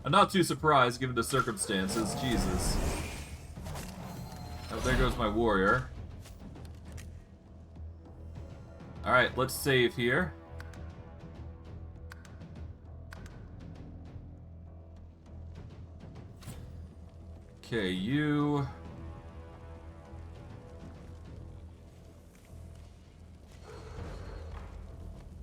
I'm not too surprised given the circumstances. Jesus. Oh, there goes my warrior. Alright, let's save here. Okay, you...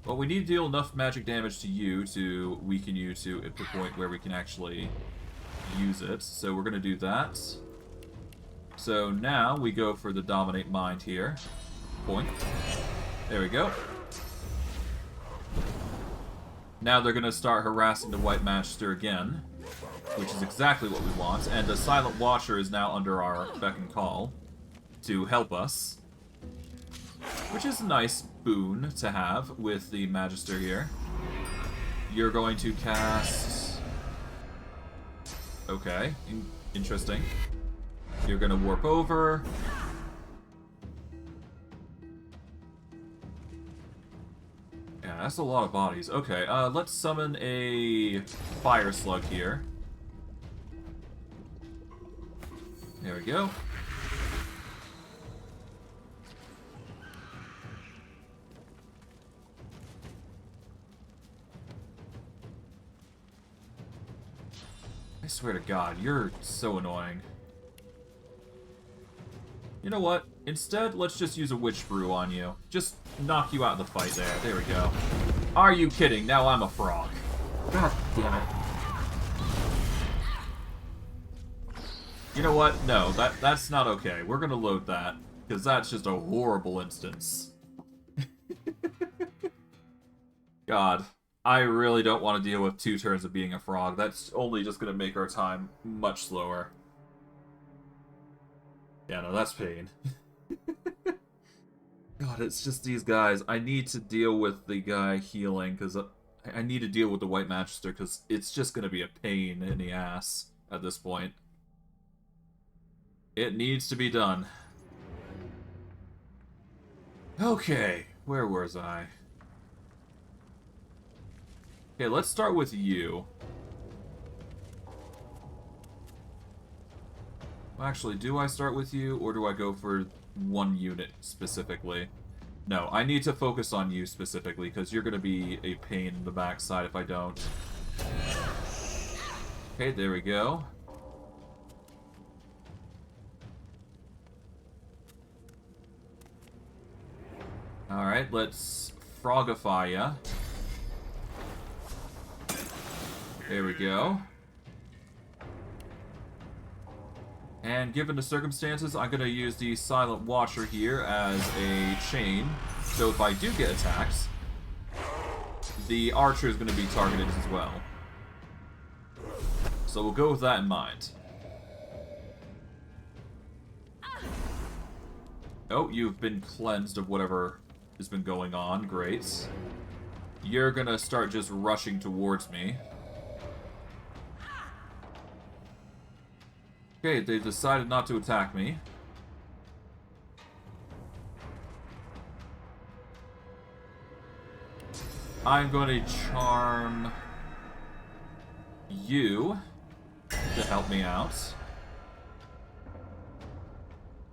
Well, we need to deal enough magic damage to you to weaken you to at the point where we can actually use it. So we're going to do that. So now we go for the Dominate Mind here. Point. There we go. Now they're going to start harassing the White Magister again, which is exactly what we want, and the Silent Watcher is now under our beck and call to help us, which is a nice boon to have with the Magister here. You're going to cast... Okay, interesting. You're going to warp over. Yeah, that's a lot of bodies. Okay, let's summon a Fire Slug here. There we go. I swear to God, you're so annoying. You know what? Instead, let's just use a Witch Brew on you. Just knock you out of the fight there. There we go. Are you kidding? Now I'm a frog. God damn it. You know what? No, that's not okay. We're gonna load that, because that's just a horrible instance. God, I really don't want to deal with 2 turns of being a frog. That's only just gonna make our time much slower. Yeah, no, that's pain. God, it's just these guys. I need to deal with the guy healing, because I need to deal with the White Magister, because it's just gonna be a pain in the ass at this point. It needs to be done. Okay, where was I? Okay, let's start with you. Actually, do I start with you, or do I go for 1 unit specifically? No, I need to focus on you specifically, because you're going to be a pain in the backside if I don't. Okay, there we go. Alright, let's frogify ya. There we go. And given the circumstances, I'm going to use the Silent Watcher here as a chain. So if I do get attacked, the archer is going to be targeted as well. So we'll go with that in mind. Oh, you've been cleansed of whatever has been going on. Great. You're going to start just rushing towards me. Okay, they decided not to attack me. I'm going to charm you to help me out.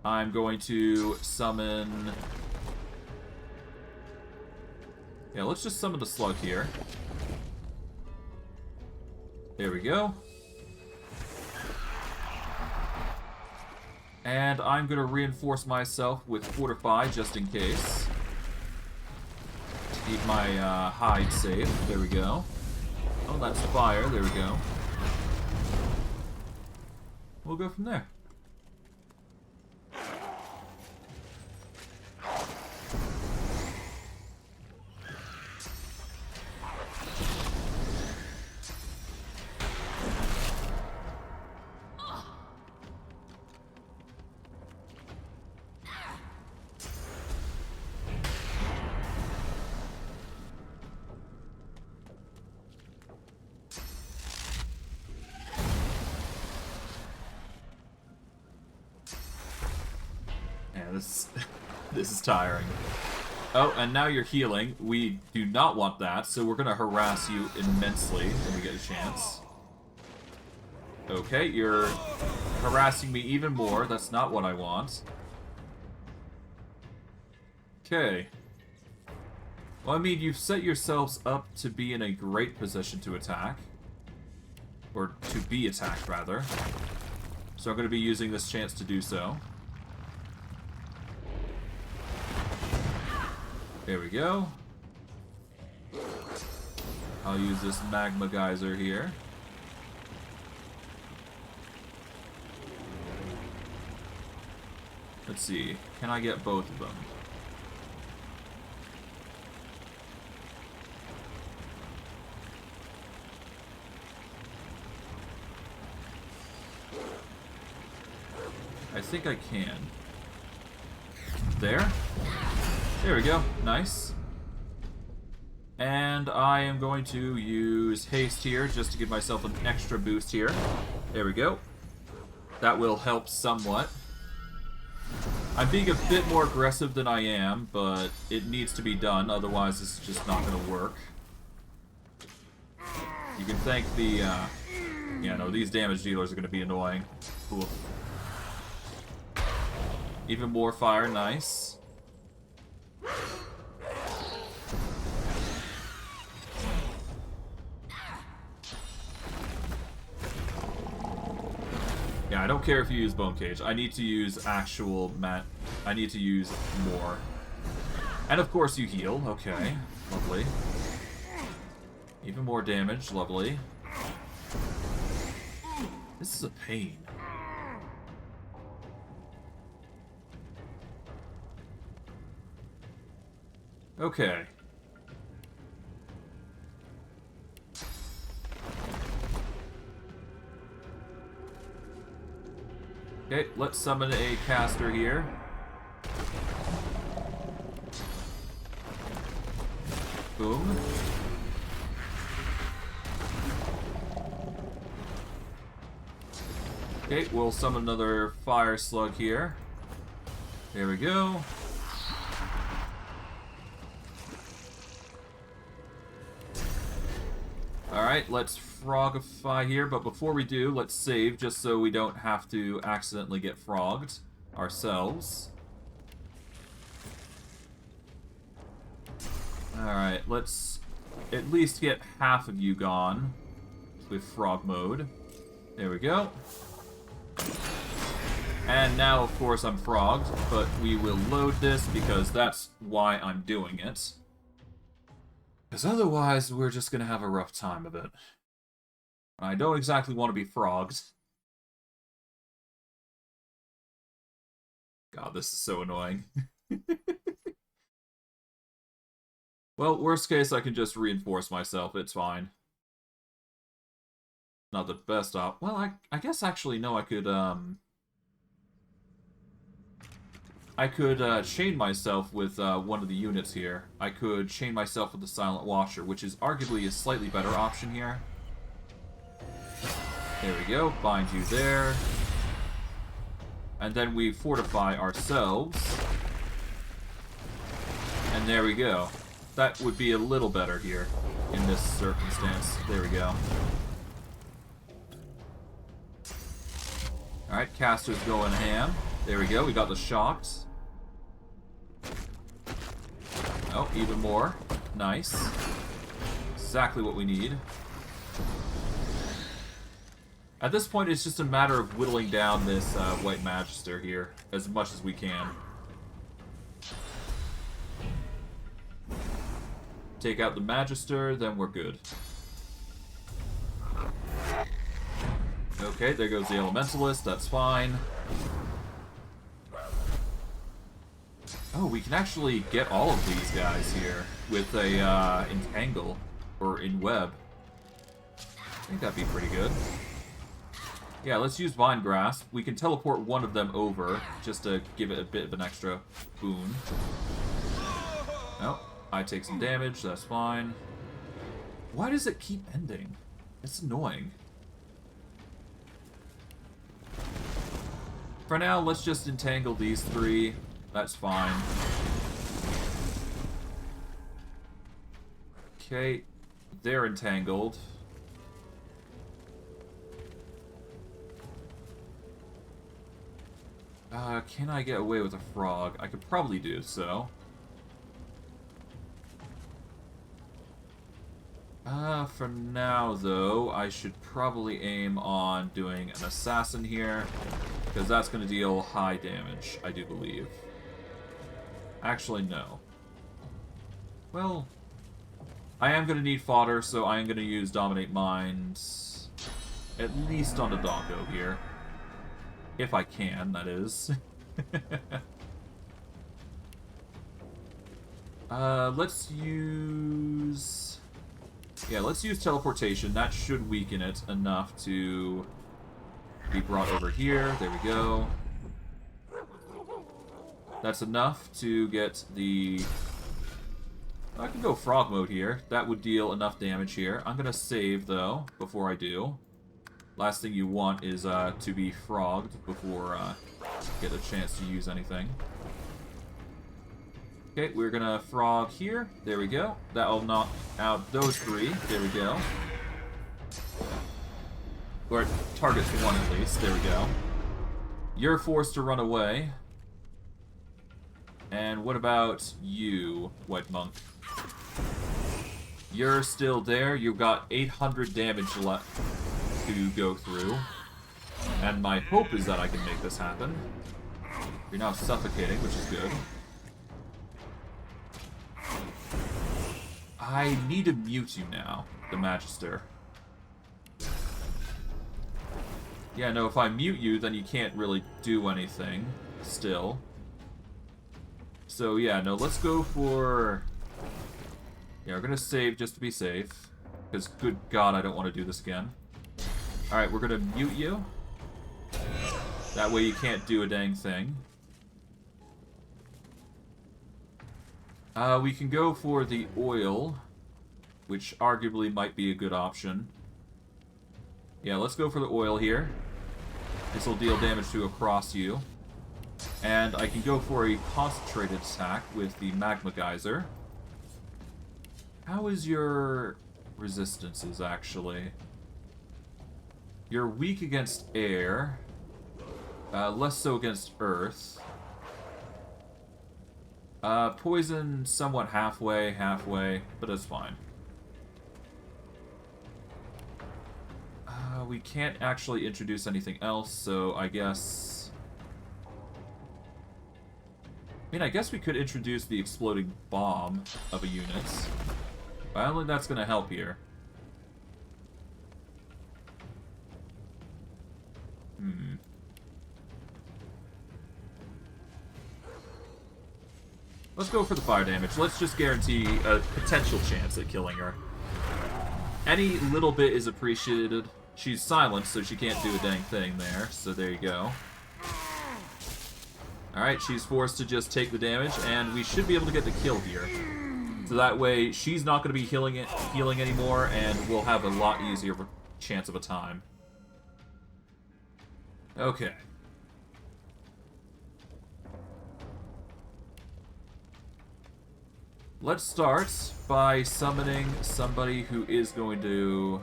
I'm going to summon... Yeah, let's just summon the slug here. There we go. And I'm going to reinforce myself with Fortify just in case. Keep my hide safe. There we go. Oh, that's fire. There we go. We'll go from there. This is tiring. Oh, and now you're healing. We do not want that, so we're going to harass you immensely when we get a chance. Okay, you're harassing me even more. That's not what I want. Okay. Well, I mean, you've set yourselves up to be in a great position to attack. Or to be attacked, rather. So I'm going to be using this chance to do so. There we go. I'll use this magma geyser here. Let's see. Can I get both of them? I think I can. There. There we go. Nice. And I am going to use haste here just to give myself an extra boost here. There we go. That will help somewhat. I'm being a bit more aggressive than I am, but it needs to be done, otherwise this is just not going to work. You can thank the, yeah, no, these damage dealers are going to be annoying. Cool. Even more fire, nice. Yeah, I don't care if you use Bone Cage. I need to use actual I need to use more. And of course you heal. Okay, lovely. Even more damage, lovely. This is a pain. Okay. Okay, let's summon a caster here. Boom. Okay, we'll summon another fire slug here. There we go. Alright, let's frogify here, but before we do, let's save just so we don't have to accidentally get frogged ourselves. Alright, let's at least get half of you gone with frog mode. There we go. And now, of course, I'm frogged, but we will load this because that's why I'm doing it. Because otherwise, we're just going to have a rough time of it. I don't exactly want to be frogged. God, this is so annoying. Well, worst case, I can just reinforce myself. It's fine. Not the best op. Well, I guess actually, no, I could chain myself with one of the units here. I could chain myself with the Silent Watcher, which is arguably a slightly better option here. There we go. Bind you there. And then we fortify ourselves. And there we go. That would be a little better here in this circumstance. There we go. Alright, caster's going ham. There we go, we got the shocks. Oh, even more. Nice. Exactly what we need. At this point, it's just a matter of whittling down this White Magister here as much as we can. Take out the Magister, then we're good. Okay, there goes the Elementalist, that's fine. Oh, we can actually get all of these guys here with a Entangle, or Enweb. I think that'd be pretty good. Yeah, let's use Vine Grasp. We can teleport one of them over, just to give it a bit of an extra boon. Oh, I take some damage, that's fine. Why does it keep ending? It's annoying. For now, let's just entangle these three. That's fine. Okay, they're entangled. Can I get away with a frog? I could probably do so. For now, though, I should probably aim on doing an assassin here, because that's going to deal high damage, I do believe. Actually, no. Well, I am going to need fodder, so I am going to use Dominate Minds, at least on the Dongo here. If I can, that is. Let's use... Yeah, let's use teleportation. That should weaken it enough to be brought over here. There we go. That's enough to get the... I can go frog mode here. That would deal enough damage here. I'm going to save, though, before I do. Last thing you want is to be frogged before you get a chance to use anything. Okay, we're gonna frog here. There we go. That'll knock out those three. There we go. Or it targets one at least. There we go. You're forced to run away. And what about you, White Monk? You're still there. You've got 800 damage left to go through. And my hope is that I can make this happen. You're now suffocating, which is good. I need to mute you now, the Magister. Yeah, no, if I mute you, then you can't really do anything, still. So, yeah, no, let's go for... Yeah, we're gonna save just to be safe. Because, good God, I don't want to do this again. Alright, we're gonna mute you. That way you can't do a dang thing. We can go for the oil, which arguably might be a good option. Yeah, let's go for the oil here. This will deal damage to across you. And I can go for a concentrated attack with the Magma Geyser. How is your resistances, actually? You're weak against air. Less so against earth. Poison somewhat halfway, but it's fine. We can't actually introduce anything else, so I guess... I guess we could introduce the exploding bomb of a unit. I don't think that's going to help here. Let's go for the fire damage. Let's just guarantee a potential chance at killing her. Any little bit is appreciated. She's silent, so she can't do a dang thing there. So there you go. Alright, she's forced to just take the damage, and we should be able to get the kill here. So that way, she's not going to be healing anymore, and we'll have a lot easier of a chance of a time. Okay. Let's start by summoning somebody who is going to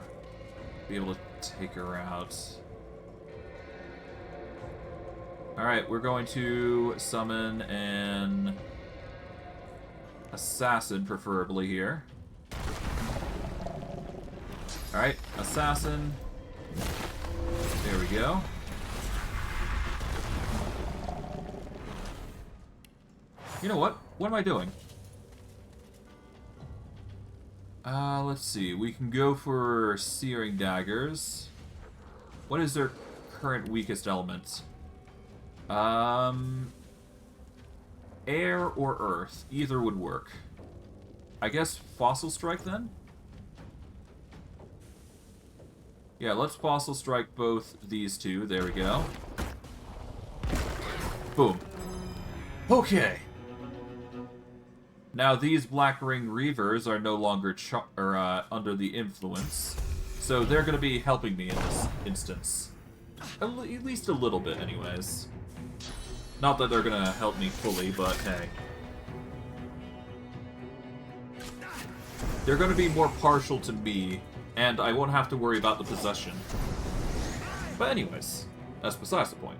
be able to take her out. Alright, we're going to summon an assassin, preferably here. Alright, assassin. There we go. You know what? What am I doing? Let's see. We can go for searing daggers. What is their current weakest element? Air or earth. Either would work. I guess fossil strike then? Yeah, let's fossil strike both these two. There we go. Boom. Okay. Now, these Black Ring Reavers are no longer under the influence, so they're going to be helping me in this instance. At least a little bit, anyways. Not that they're going to help me fully, but hey. They're going to be more partial to me, and I won't have to worry about the possession. But anyways, that's besides the point.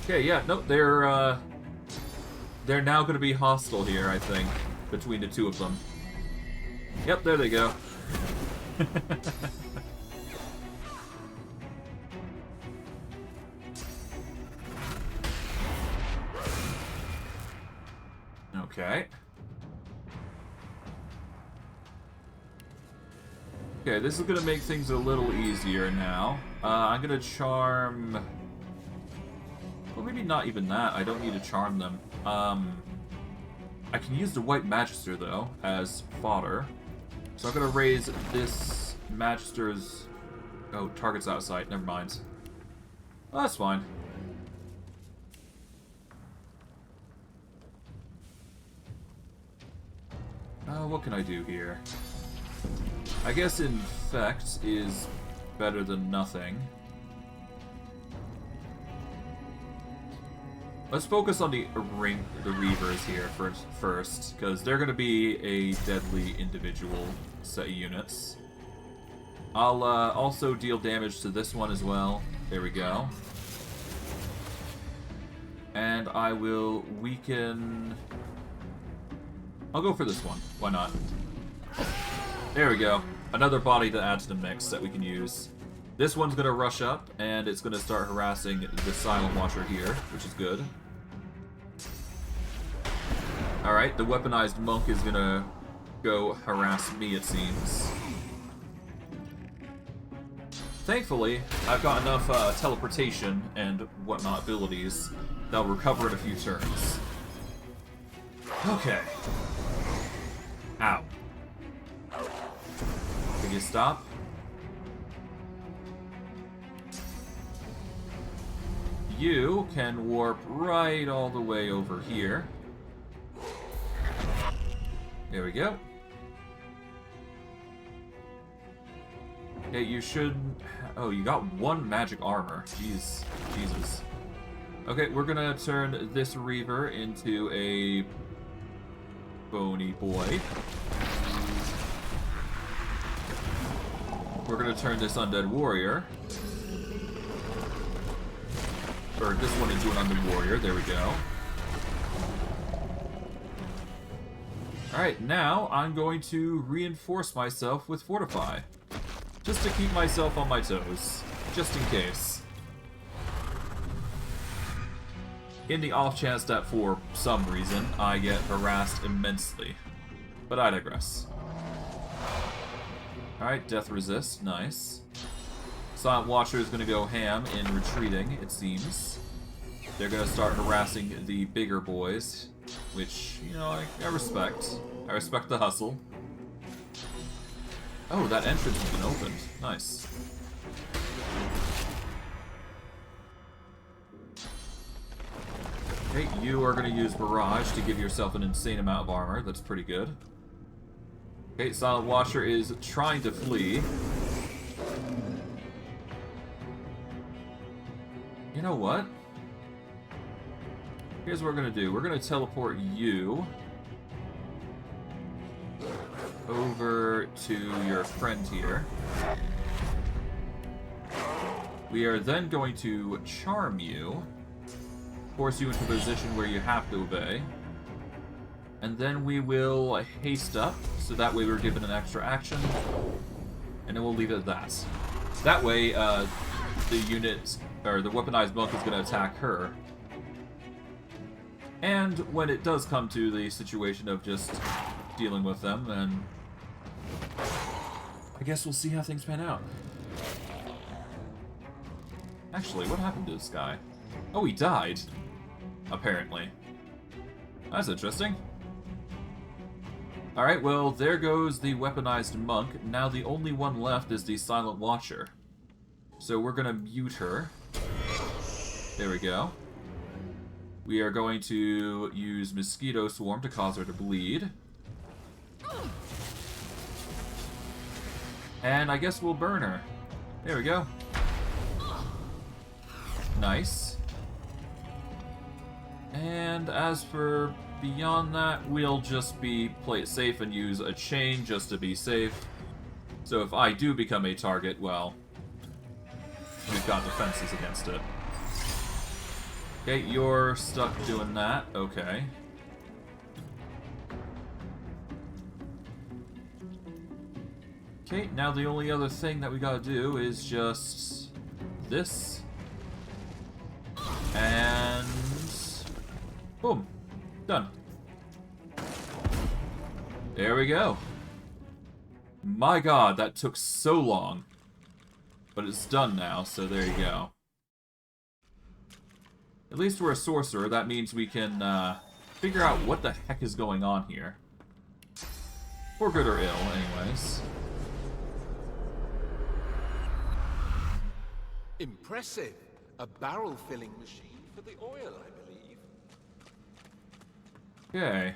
Okay, yeah, no, they're now going to be hostile here, I think, between the two of them. Yep, there they go. Okay. Okay, this is going to make things a little easier now. I'm going to charm... Well, maybe not even that. I don't need to charm them. I can use the White Magister, though, as fodder. So I'm going to raise this Magister's... Oh, target's outside. Never mind. Well, that's fine. What can I do here? I guess Infect is better than nothing. Let's focus on the Reavers here first, because they're going to be a deadly individual set of units. I'll also deal damage to this one as well. There we go. And I will weaken... I'll go for this one. Why not? There we go. Another body to add to the mix that we can use. This one's going to rush up, and it's going to start harassing the Silent Watcher here, which is good. Alright, the weaponized monk is going to go harass me, it seems. Thankfully, I've got enough teleportation and whatnot abilities that I'll recover in a few turns. Okay. Ow. Can you stop? You can warp right all the way over here. There we go. Okay, you should... Oh, you got one magic armor. Jeez. Jesus. Okay, we're gonna turn this Reaver into a... bony boy. we're gonna turn this undead warrior, or this one into an undead warrior. There we go. Alright, now I'm going to reinforce myself with Fortify. Just to keep myself on my toes. Just in case. In the off chance that for some reason I get harassed immensely. But I digress. Alright, death resist, nice. Silent Watcher is going to go ham in retreating, it seems. They're going to start harassing the bigger boys. Which, you know, I respect. I respect the hustle. Oh, that entrance has been opened. Nice. Okay, you are going to use Barrage to give yourself an insane amount of armor. That's pretty good. Okay, Silent Watcher is trying to flee. You know what? Here's what we're going to do. We're going to teleport you over to your friend here. We are then going to charm you, force you into a position where you have to obey, and then we will haste up, so that way we're given an extra action, and then we'll leave it at that. That way, the unit, or the weaponized monk is going to attack her. And when it does come to the situation of just dealing with them, then I guess we'll see how things pan out. Actually, what happened to this guy? Oh, he died. Apparently. That's interesting. Alright, well, there goes the weaponized monk. Now the only one left is the Silent Watcher. So we're gonna mute her. There we go. We are going to use Mosquito Swarm to cause her to bleed. And I guess we'll burn her. There we go. Nice. And as for beyond that, we'll just play it safe and use a chain just to be safe. So if I do become a target, well, we've got defenses against it. Okay, you're stuck doing that. Okay. Okay, now the only other thing that we gotta do is just this. And boom. Done. There we go. My god, that took so long. But it's done now, so there you go. At least we're a sorcerer. That means we can figure out what the heck is going on here. For good or ill, anyways. Impressive. A barrel-filling machine for the oil, I believe. Okay.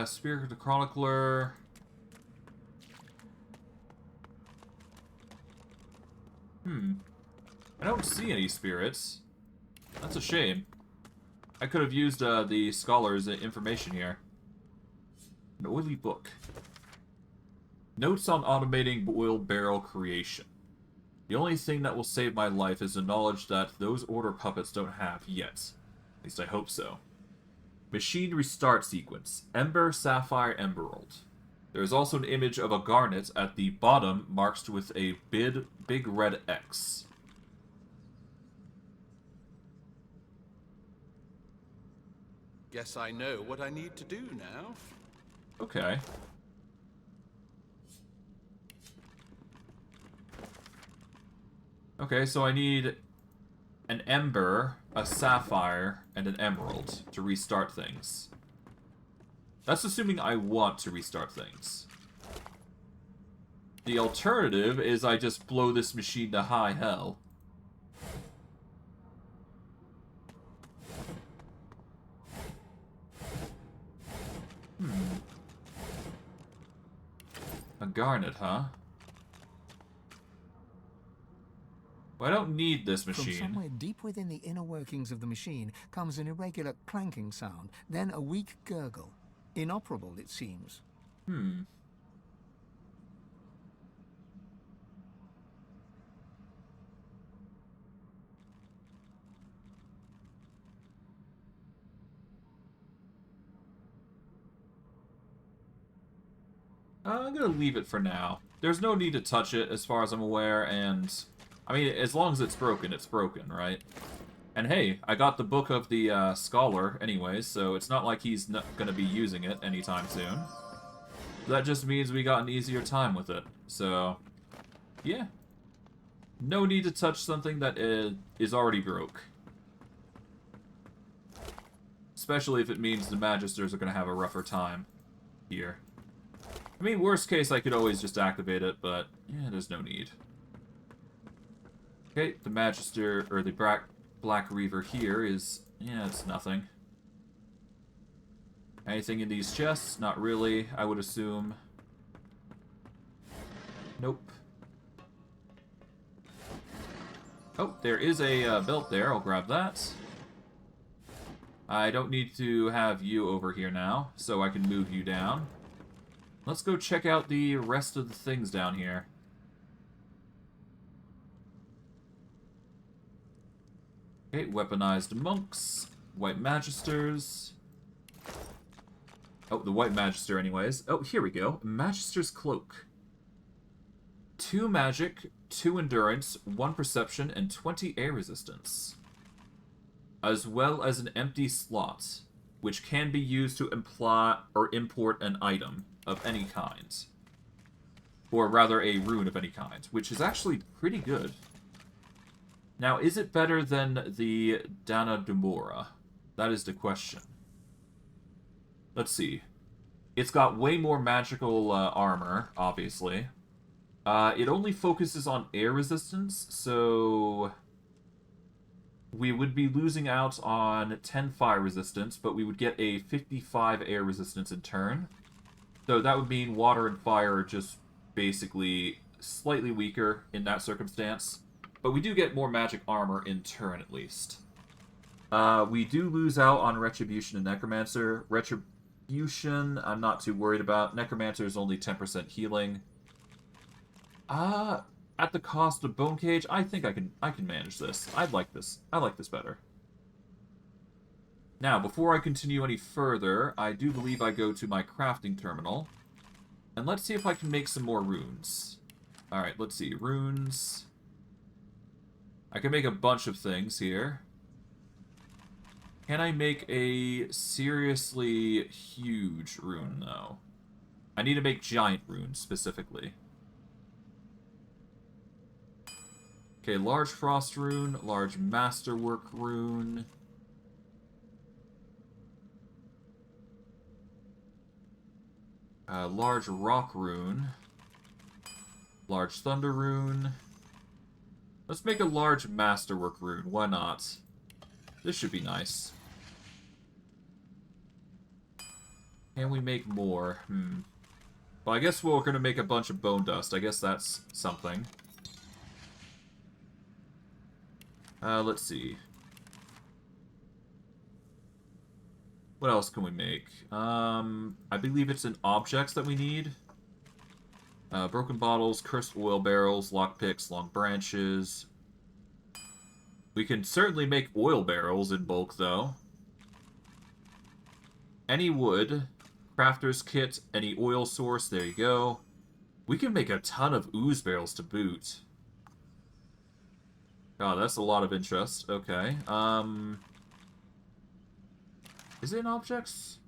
Spirit of the Chronicler. I don't see any spirits. That's a shame. I could have used the scholar's information here. An oily book. Notes on automating oil barrel creation. The only thing that will save my life is the knowledge that those order puppets don't have yet. At least I hope so. Machine restart sequence. Ember, Sapphire, Emerald. There is also an image of a garnet at the bottom marked with a big red X. Guess I know what I need to do now. Okay. Okay, so I need an Ember, a Sapphire, and an Emerald to restart things. That's assuming I want to restart things. The alternative is I just blow this machine to high hell. A garnet, huh? Well, I don't need this machine. From somewhere deep within the inner workings of the machine comes an irregular clanking sound, then a weak gurgle. Inoperable, it seems. Hmm. I'm gonna leave it for now. There's no need to touch it, as far as I'm aware, and... I mean, as long as it's broken, right? And hey, I got the Book of the Scholar anyways, so it's not like he's not gonna be using it anytime soon. That just means we got an easier time with it. So, yeah. No need to touch something that is already broke. Especially if it means the Magisters are gonna have a rougher time here. I mean, worst case, I could always just activate it, but yeah, there's no need. Okay, the Magister, or the Black Reaver here is, yeah, it's nothing. Anything in these chests? Not really, I would assume. Nope. Oh, there is a belt there, I'll grab that. I don't need to have you over here now, so I can move you down. Let's go check out the rest of the things down here. Okay, weaponized monks, white magisters. Oh, the white magister anyways. Oh, here we go. Magister's cloak. 2 magic, 2 endurance, 1 perception, and 20 air resistance. As well as an empty slot, which can be used to imply or import an item of any kind. Or rather, a rune of any kind, which is actually pretty good. Now, is it better than the Dana Dumora? That is the question. Let's see. It's got way more magical armor, obviously. It only focuses on air resistance, so... we would be losing out on 10 fire resistance, but we would get a 55 air resistance in turn. So that would mean water and fire are just basically slightly weaker in that circumstance. But we do get more magic armor in turn, at least. We do lose out on Retribution and Necromancer. Retribution, I'm not too worried about. Necromancer is only 10% healing. At the cost of Bone Cage, I think I can manage this. I like this better. Now, before I continue any further, I do believe I go to my crafting terminal. And let's see if I can make some more runes. Alright, let's see. Runes. I can make a bunch of things here. Can I make a seriously huge rune, though? I need to make giant runes, specifically. Okay, large frost rune, large masterwork rune. Large rock rune. Large thunder rune. Let's make a large masterwork rune, why not? This should be nice. Can we make more? Well, I guess we're gonna make a bunch of bone dust. I guess that's something. Let's see. What else can we make? I believe it's in objects that we need. Broken bottles, cursed oil barrels, lockpicks, long branches. We can certainly make oil barrels in bulk, though. Any wood, crafter's kit, any oil source, there you go. We can make a ton of ooze barrels to boot. God, that's a lot of interest. Okay. Is it in objects?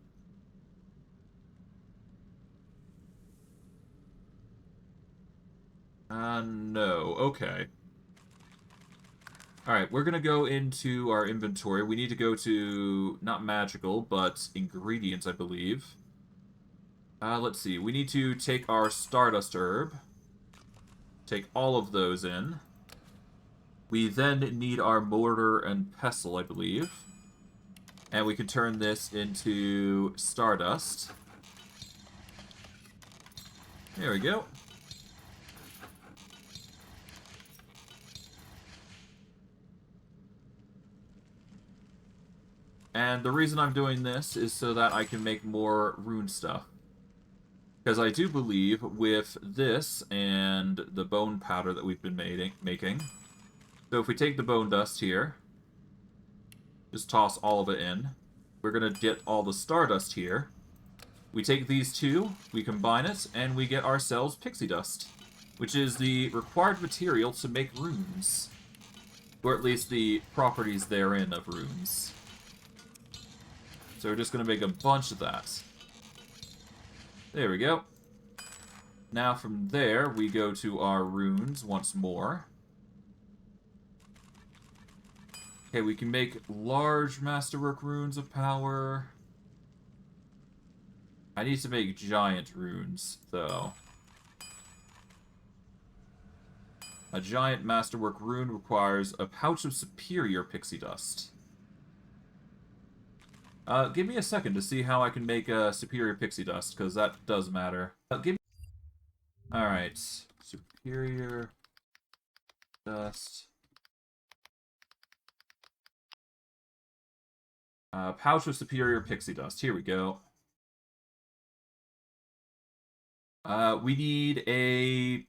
No. Okay. Alright, we're gonna go into our inventory. We need to go to, not magical, but ingredients, I believe. Let's see. We need to take our Stardust Herb. Take all of those in. We then need our Mortar and Pestle, I believe. And we can turn this into Stardust. There we go. And the reason I'm doing this is so that I can make more rune stuff. Because I do believe with this and the bone powder that we've been making... So if we take the bone dust here, just toss all of it in, we're going to get all the stardust here. We take these two, we combine it, and we get ourselves pixie dust, which is the required material to make runes. Or at least the properties therein of runes. So we're just going to make a bunch of that. There we go. Now from there, we go to our runes once more. Okay, we can make large masterwork runes of power. I need to make giant runes, though. A giant masterwork rune requires a pouch of superior pixie dust. Give me a second to see how I can make a superior pixie dust, because that does matter. Alright. Superior dust. Pouch of superior pixie dust. Here we go. We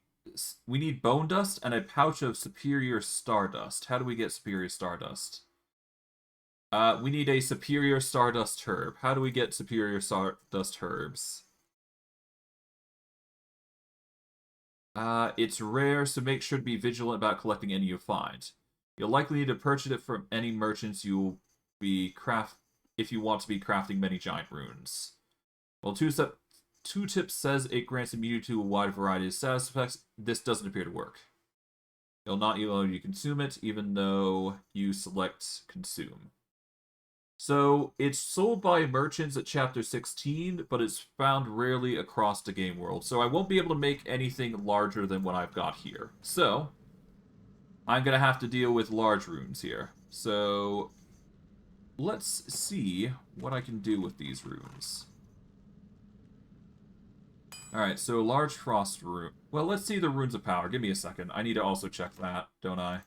need bone dust and a pouch of superior stardust. How do we get superior stardust? We need a superior stardust herb. How do we get superior stardust herbs? It's rare, so make sure to be vigilant about collecting any you find. You'll likely need to purchase it from any merchants if you want to be crafting many giant runes. Well, Two Tips says it grants immunity to a wide variety of status effects. This doesn't appear to work. It'll not allow you to consume it, even though you select consume. So, it's sold by merchants at Chapter 16, but it's found rarely across the game world. So I won't be able to make anything larger than what I've got here. So, I'm going to have to deal with large runes here. So, let's see what I can do with these runes. Alright, so large frost rune. Well, let's see the runes of power. Give me a second. I need to also check that, don't I?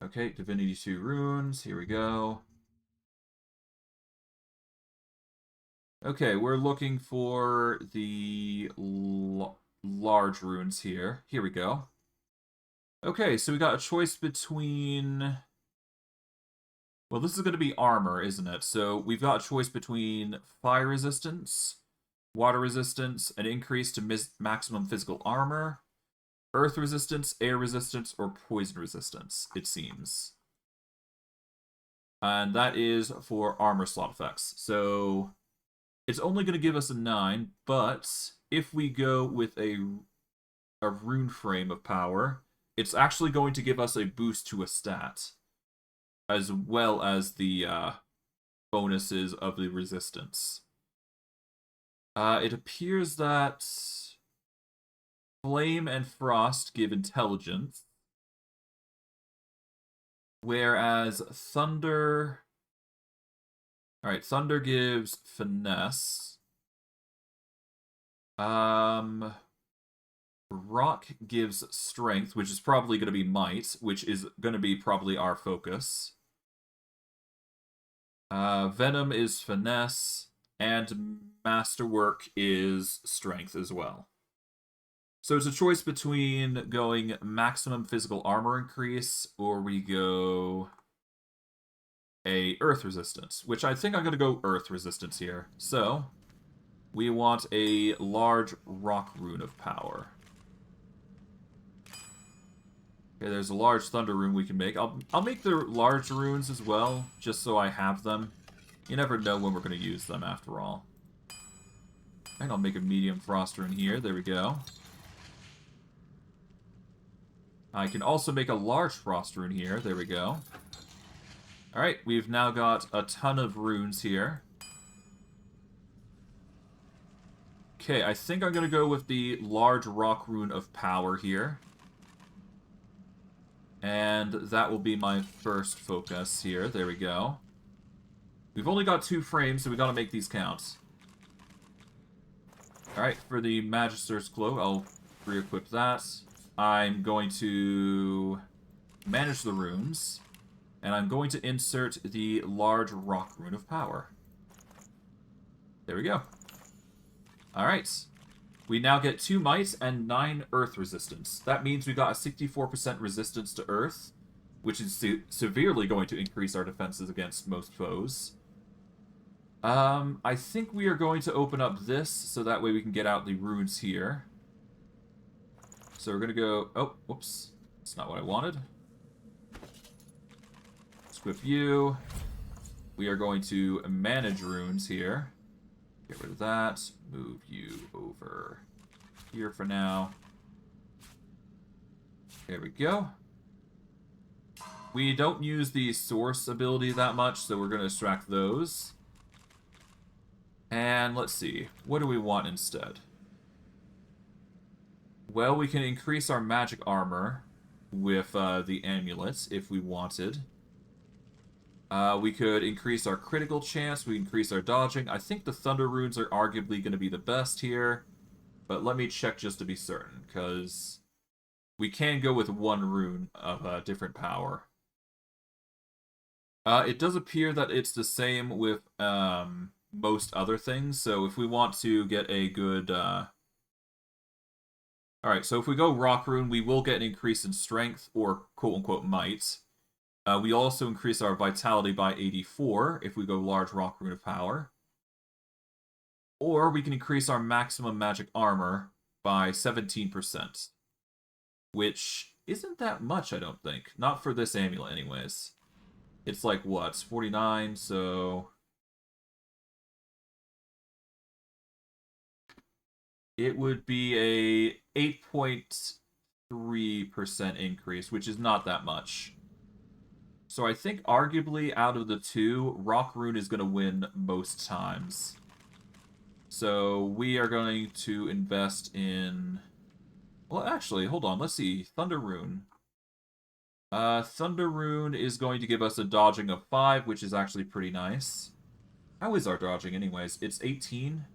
Okay, Divinity 2 runes. Here we go. Okay, we're looking for the large runes here. Here we go. Okay, so we got a choice between... Well, this is going to be armor, isn't it? So we've got a choice between fire resistance, water resistance, an increase to maximum physical armor, earth resistance, air resistance, or poison resistance, it seems. And that is for armor slot effects. So it's only going to give us a 9, but if we go with a rune frame of power, it's actually going to give us a boost to a stat, as well as the bonuses of the resistance. It appears that Flame and Frost give intelligence, whereas Thunder... Alright, Thunder gives finesse. Rock gives strength, which is probably going to be might, which is going to be probably our focus. Venom is finesse, and Masterwork is strength as well. So it's a choice between going maximum physical armor increase, or we go a earth resistance, which I think I'm going to go earth resistance here. So we want a large rock rune of power. Okay, there's a large thunder rune we can make. I'll make the large runes as well, just so I have them. You never know when we're going to use them, after all. And I'll make a medium frost rune here. There we go. I can also make a large frost rune here. There we go. Alright, we've now got a ton of runes here. Okay, I think I'm going to go with the large rock rune of power here. And that will be my first focus here. There we go. We've only got 2 frames, so we got to make these count. Alright, for the Magister's Cloak, I'll re-equip that. I'm going to manage the runes, and I'm going to insert the large rock rune of power. There we go. Alright. We now get 2 might and 9 earth resistance. That means we got a 64% resistance to earth, which is severely going to increase our defenses against most foes. I think we are going to open up this, so that way we can get out the runes here. So we're going to go... Oh, whoops. That's not what I wanted. Equip you. We are going to manage runes here. Get rid of that. Move you over here for now. There we go. We don't use the source ability that much, so we're going to extract those. And let's see. What do we want instead? Well, we can increase our magic armor with the amulets if we wanted. We could increase our critical chance, we increase our dodging. I think the thunder runes are arguably going to be the best here, but let me check just to be certain, because we can go with 1 rune of different power. It does appear that it's the same with most other things, so if we want to get a good... Alright, so if we go rock rune, we will get an increase in strength, or quote-unquote might. We also increase our vitality by 84 if we go large rock rune of power. Or we can increase our maximum magic armor by 17%. Which isn't that much, I don't think. Not for this amulet, anyways. It's like, what, 49, so... It would be a 8.3% increase, which is not that much. So I think, arguably, out of the 2, Rock Rune is going to win most times. So we are going to invest in... Well, actually, hold on. Let's see. Thunder Rune. Thunder Rune is going to give us a dodging of 5, which is actually pretty nice. How is our dodging, anyways? It's 18.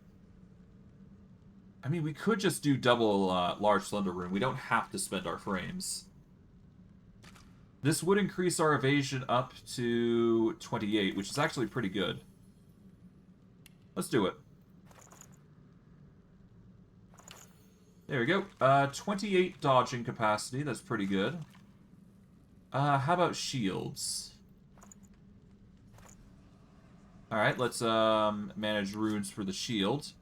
I mean, we could just do double large Thunder Rune. We don't have to spend our frames. This would increase our evasion up to 28, which is actually pretty good. Let's do it. There we go. 28 dodging capacity. That's pretty good. How about shields? Alright, let's manage runes for the shield.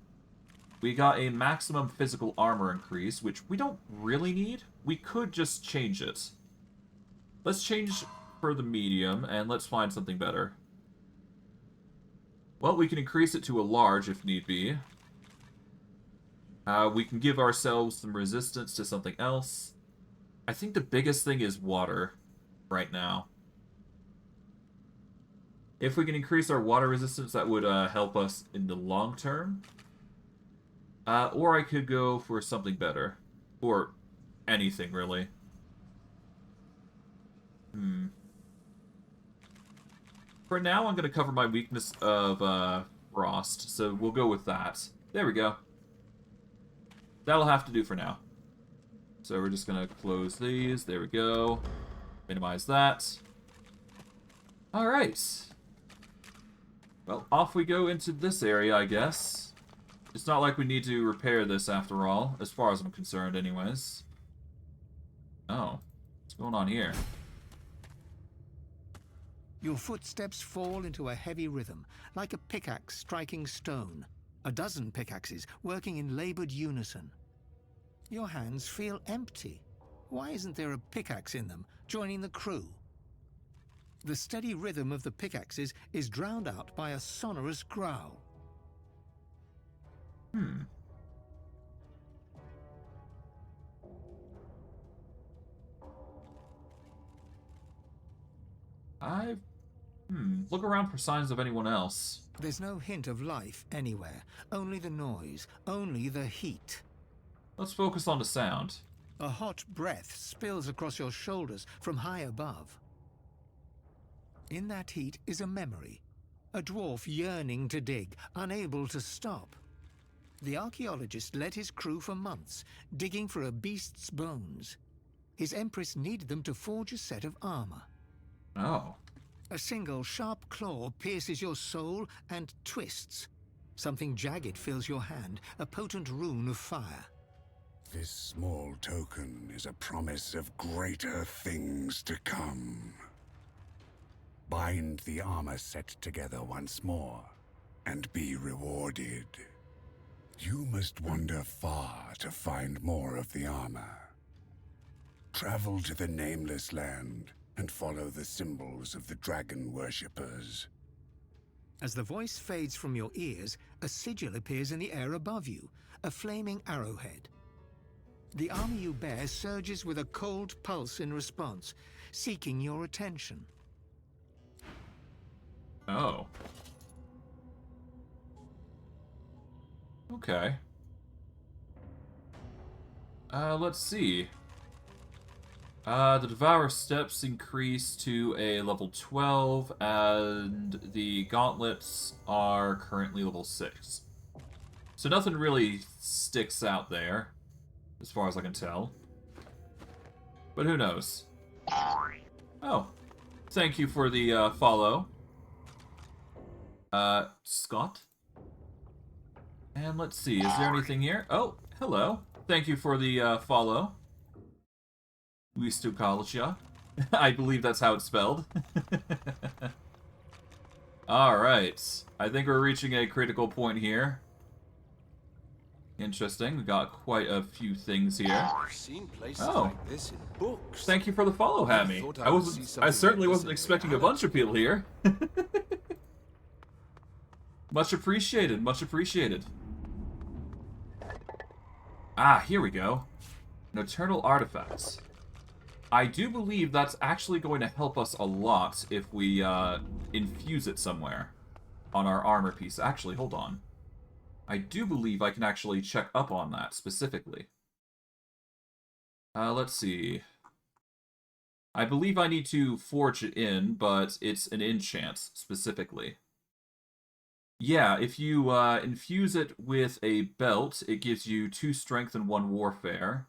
We got a maximum physical armor increase, which we don't really need. We could just change it. Let's change for the medium, and let's find something better. Well, we can increase it to a large if need be. We can give ourselves some resistance to something else. I think the biggest thing is water right now. If we can increase our water resistance, that would help us in the long term. Or I could go for something better. Or anything, really. For now, I'm going to cover my weakness of frost, so we'll go with that. There we go. That'll have to do for now. So we're just going to close these. There we go. Minimize that. Alright. Well, off we go into this area, I guess. It's not like we need to repair this after all, as far as I'm concerned anyways. Oh. What's going on here? Your footsteps fall into a heavy rhythm, like a pickaxe striking stone. A dozen pickaxes working in labored unison. Your hands feel empty. Why isn't there a pickaxe in them, joining the crew? The steady rhythm of the pickaxes is drowned out by a sonorous growl. Look around for signs of anyone else. There's no hint of life anywhere. Only the noise. Only the heat. Let's focus on the sound. A hot breath spills across your shoulders from high above. In that heat is a memory. A dwarf yearning to dig, unable to stop. The archaeologist led his crew for months, digging for a beast's bones. His Empress needed them to forge a set of armor. Oh. A single sharp claw pierces your soul and twists. Something jagged fills your hand, a potent rune of fire. This small token is a promise of greater things to come. Bind the armor set together once more, and be rewarded. You must wander far to find more of the armor. Travel to the Nameless Land, and follow the symbols of the dragon worshippers. As the voice fades from your ears, a sigil appears in the air above you, a flaming arrowhead. The armor you bear surges with a cold pulse in response, seeking your attention. Oh. Okay. Let's see. The Devour steps increase to a level 12, and the gauntlets are currently level 6. So nothing really sticks out there, as far as I can tell. But who knows? Oh. Thank you for the follow. Scott? And let's see, is there anything here? Oh, hello. Thank you for the follow. Wistukalcha. I believe that's how it's spelled. Alright. I think we're reaching a critical point here. Interesting. We got quite a few things here. I've seen places like this in books. Thank you for the follow, Hammy. I certainly wasn't expecting a bunch of people here. Much appreciated, much appreciated. Ah, here we go. An eternal artifact. I do believe that's actually going to help us a lot if we infuse it somewhere on our armor piece. Actually, hold on. I do believe I can actually check up on that specifically. Let's see. I believe I need to forge it in, but it's an enchant specifically. Yeah, if you infuse it with a belt, it gives you 2 strength and 1 warfare.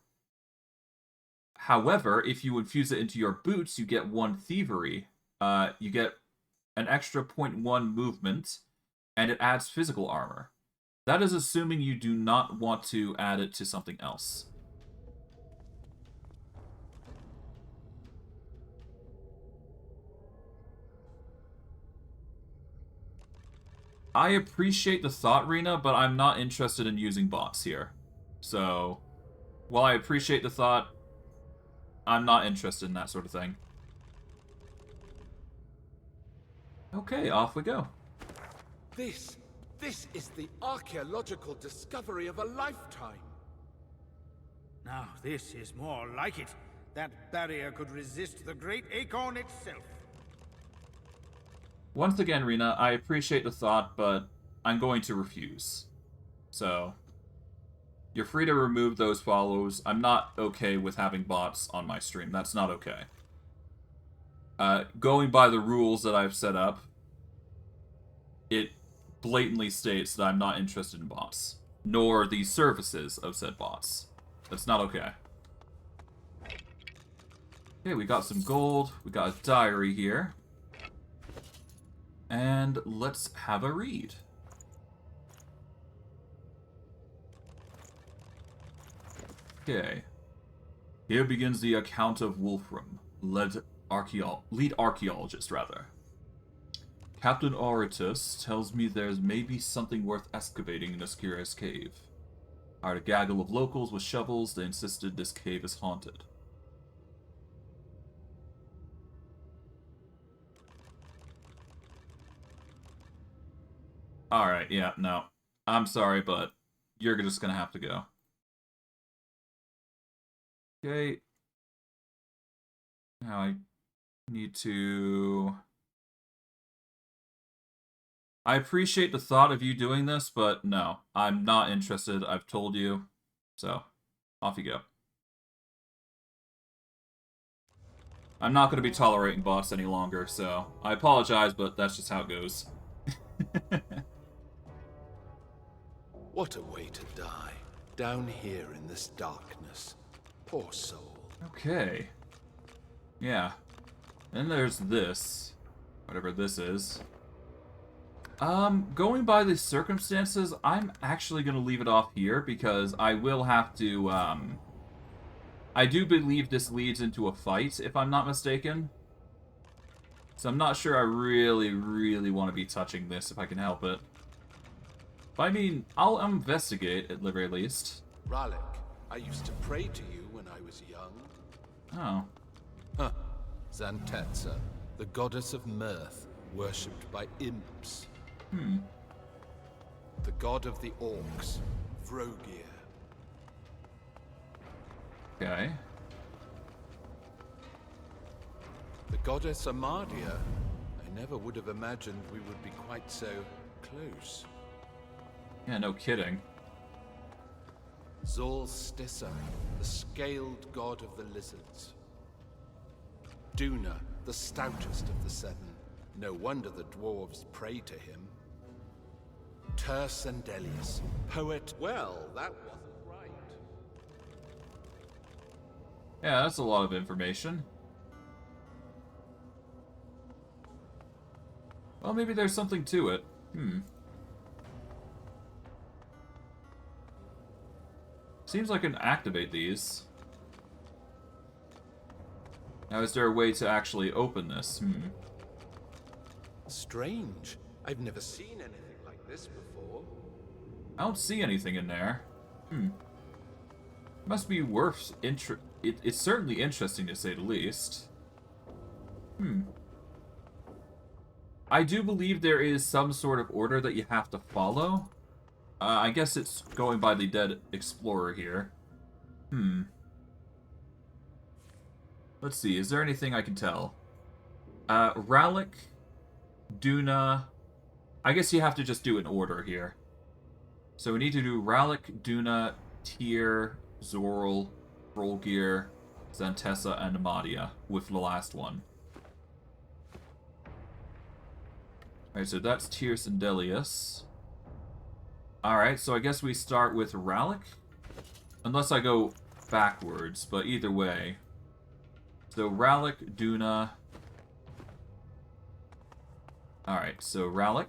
However, if you infuse it into your boots, you get 1 thievery. You get an extra 0.1 movement, and it adds physical armor. That is assuming you do not want to add it to something else. I appreciate the thought, Rena, but I'm not interested in using bots here. So, while I appreciate the thought, I'm not interested in that sort of thing. Okay, off we go. This is the archaeological discovery of a lifetime. Now this is more like it. That barrier could resist the great acorn itself. Once again, Rena, I appreciate the thought, but I'm going to refuse. So, you're free to remove those follows. I'm not okay with having bots on my stream. That's not okay. Going by the rules that I've set up, it blatantly states that I'm not interested in bots, nor the services of said bots. That's not okay. Okay, we got some gold. We got a diary here. And let's have a read. Okay. Here begins the account of Wolfram, lead archaeologist, rather. Captain Auritus tells me there's maybe something worth excavating in this curious cave. I heard a gaggle of locals with shovels. They insisted this cave is haunted. Alright, yeah, no. I'm sorry, but you're just gonna have to go. Okay. Now I need to... I appreciate the thought of you doing this, but no. I'm not interested. I've told you. So, off you go. I'm not going to be tolerating bots any longer, so I apologize, but that's just how it goes. What a way to die, down here in this darkness. Poor soul. Okay. Yeah. Then there's this. Whatever this is. Going by the circumstances, I'm actually gonna leave it off here because I will have to, I do believe this leads into a fight, if I'm not mistaken. So I'm not sure I really want to be touching this if I can help it. But I mean, I'll investigate at the very least. Rallic, I used to pray to you when I was young. Oh. Huh. Zantetsa, the goddess of mirth, worshipped by imps. The god of the orcs, Vrogir. Okay. The goddess Amadia. I never would have imagined we would be quite so close. Yeah, no kidding. Zol Stissa, the scaled god of the lizards. Duna, the stoutest of the seven. No wonder the dwarves pray to him. Sendelius, poet. Well, that wasn't right. Yeah, that's a lot of information. Well, maybe there's something to it. Seems like I can activate these. Now, is there a way to actually open this? Strange. I've never seen anything like this before. I don't see anything in there. Must be worth it's certainly interesting to say the least. I do believe there is some sort of order that you have to follow. I guess it's going by the dead explorer here. Let's see, is there anything I can tell? Rallic, Duna. I guess you have to just do an order here. So we need to do Rallic, Duna, Tyr, Zorl, Vrogir, Zantessa, and Amadia, with the last one. Alright, so that's Tyr Sendelius. Alright, so I guess we start with Rallic? Unless I go backwards, but either way. So Rallic, Duna. Alright, so Rallic.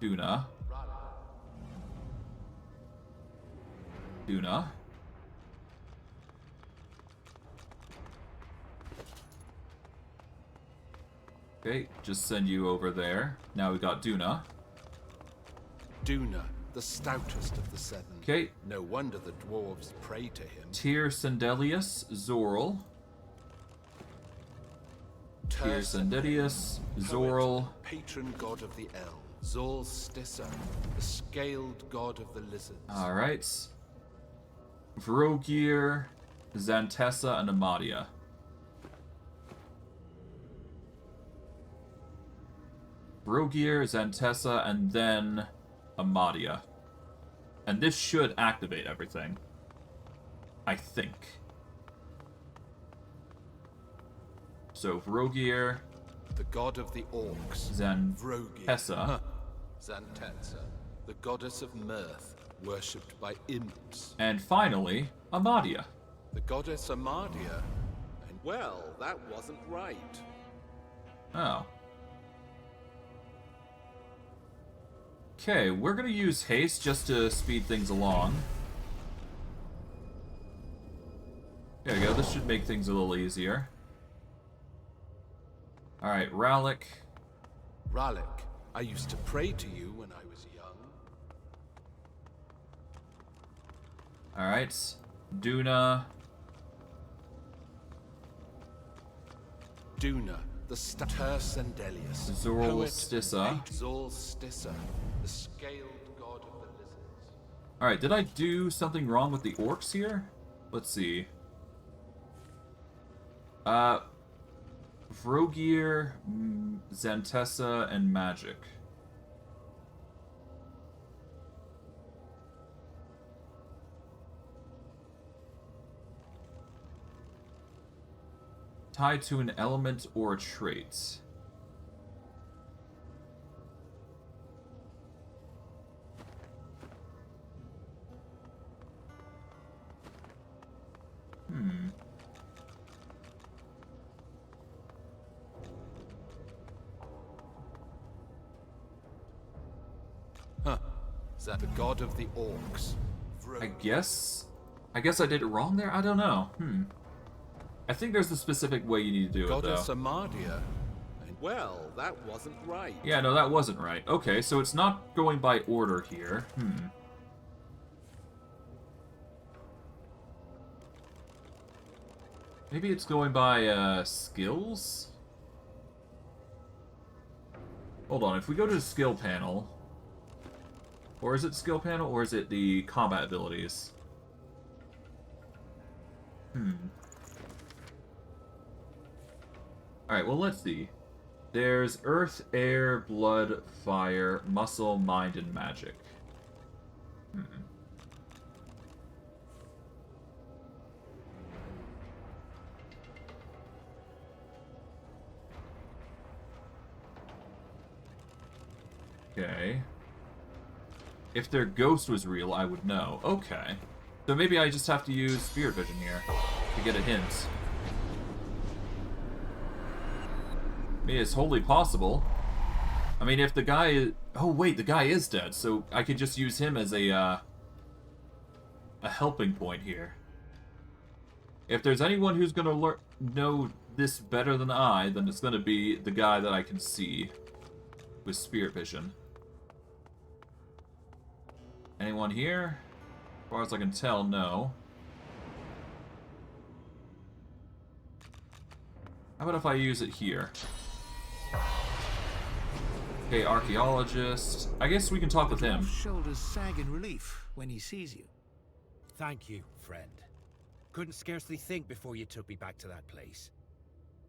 Duna. Duna. Okay, just send you over there. Now we got Duna. Duna, the stoutest of the seven. Okay. No wonder the dwarves pray to him. Tyr Sendelius, Zorl. Tyr Sendelius, Zorl. Patron god of the elves. Zol Stissa, the scaled god of the lizards. Alright. Vrogir, Zantessa, and Amadia. Vrogir, Zantessa, and then Amadia. And this should activate everything. I think. So Vrogir, the god of the orcs, Zantessa, Zantetsa, the goddess of mirth, worshipped by imps. And finally, Amadia. The goddess Amadia. And well, that wasn't right. Oh. Okay, we're gonna use haste just to speed things along. There we go, this should make things a little easier. Alright, Rallic. Rallic, I used to pray to you when I was young. Alright, Duna. Duna, the Tyr Sendelius. Zorl Stissa. Zol Stissa, the scaled god of the lizards. Alright, did I do something wrong with the orcs here? Let's see. Vrogir, Zantessa, and Magic. Tied to an element or a trait. Huh. Is that the god of the orcs? I guess I did it wrong there? I don't know. I think there's a specific way you need to do Goddess it, though. Amadia. Well, that wasn't right. Yeah, no, that wasn't right. Okay, so it's not going by order here. Maybe it's going by, skills? Hold on, if we go to the skill panel... Or is it skill panel, or is it the combat abilities? Alright, well, let's see. There's earth, air, blood, fire, muscle, mind, and magic. Okay. If their ghost was real, I would know. Okay. So maybe I just have to use spirit vision here to get a hint. I mean, it's wholly possible. I mean, if the guy is... Oh, wait, the guy is dead, so I could just use him as a helping point here. If there's anyone who's gonna know this better than I, then it's gonna be the guy that I can see with spirit vision. Anyone here? As far as I can tell, no. How about if I use it here? Okay, archaeologist. I guess we can talk with him. Shoulders sag in relief when he sees you. Thank you, friend. Couldn't scarcely think before you took me back to that place.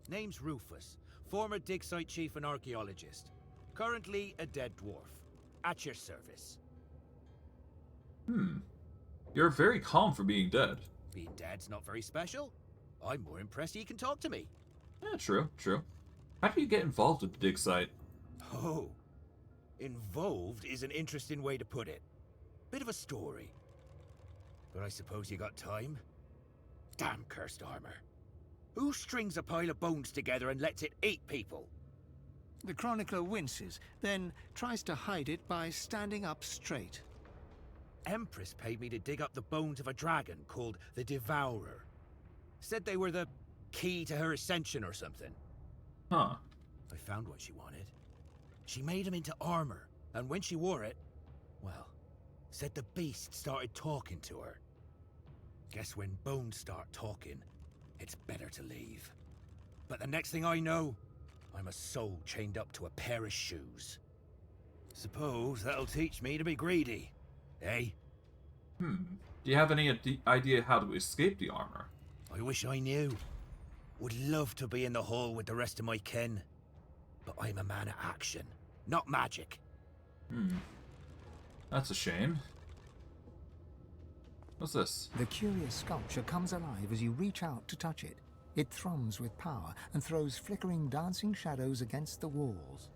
Name's Rufus, former dig site chief and archaeologist. Currently a dead dwarf. At your service. You're very calm for being dead. Being dead's not very special. I'm more impressed you can talk to me. Yeah, true, true. How do you get involved with the dig site? Oh, involved is an interesting way to put it. Bit of a story. But I suppose you got time? Damn cursed armor. Who strings a pile of bones together and lets it eat people? The chronicler winces, then tries to hide it by standing up straight. Empress paid me to dig up the bones of a dragon called the Devourer. Said they were the key to her ascension or something. Huh. I found what she wanted. She made him into armor, and when she wore it, well, said the beast started talking to her. Guess when bones start talking, it's better to leave. But the next thing I know, I'm a soul chained up to a pair of shoes. Suppose that'll teach me to be greedy. Eh? Do you have any idea how to escape the armor? I wish I knew. Would love to be in the hall with the rest of my kin. But I'm a man of action, not magic. That's a shame. What's this? The curious sculpture comes alive as you reach out to touch it. It thrums with power and throws flickering, dancing shadows against the walls.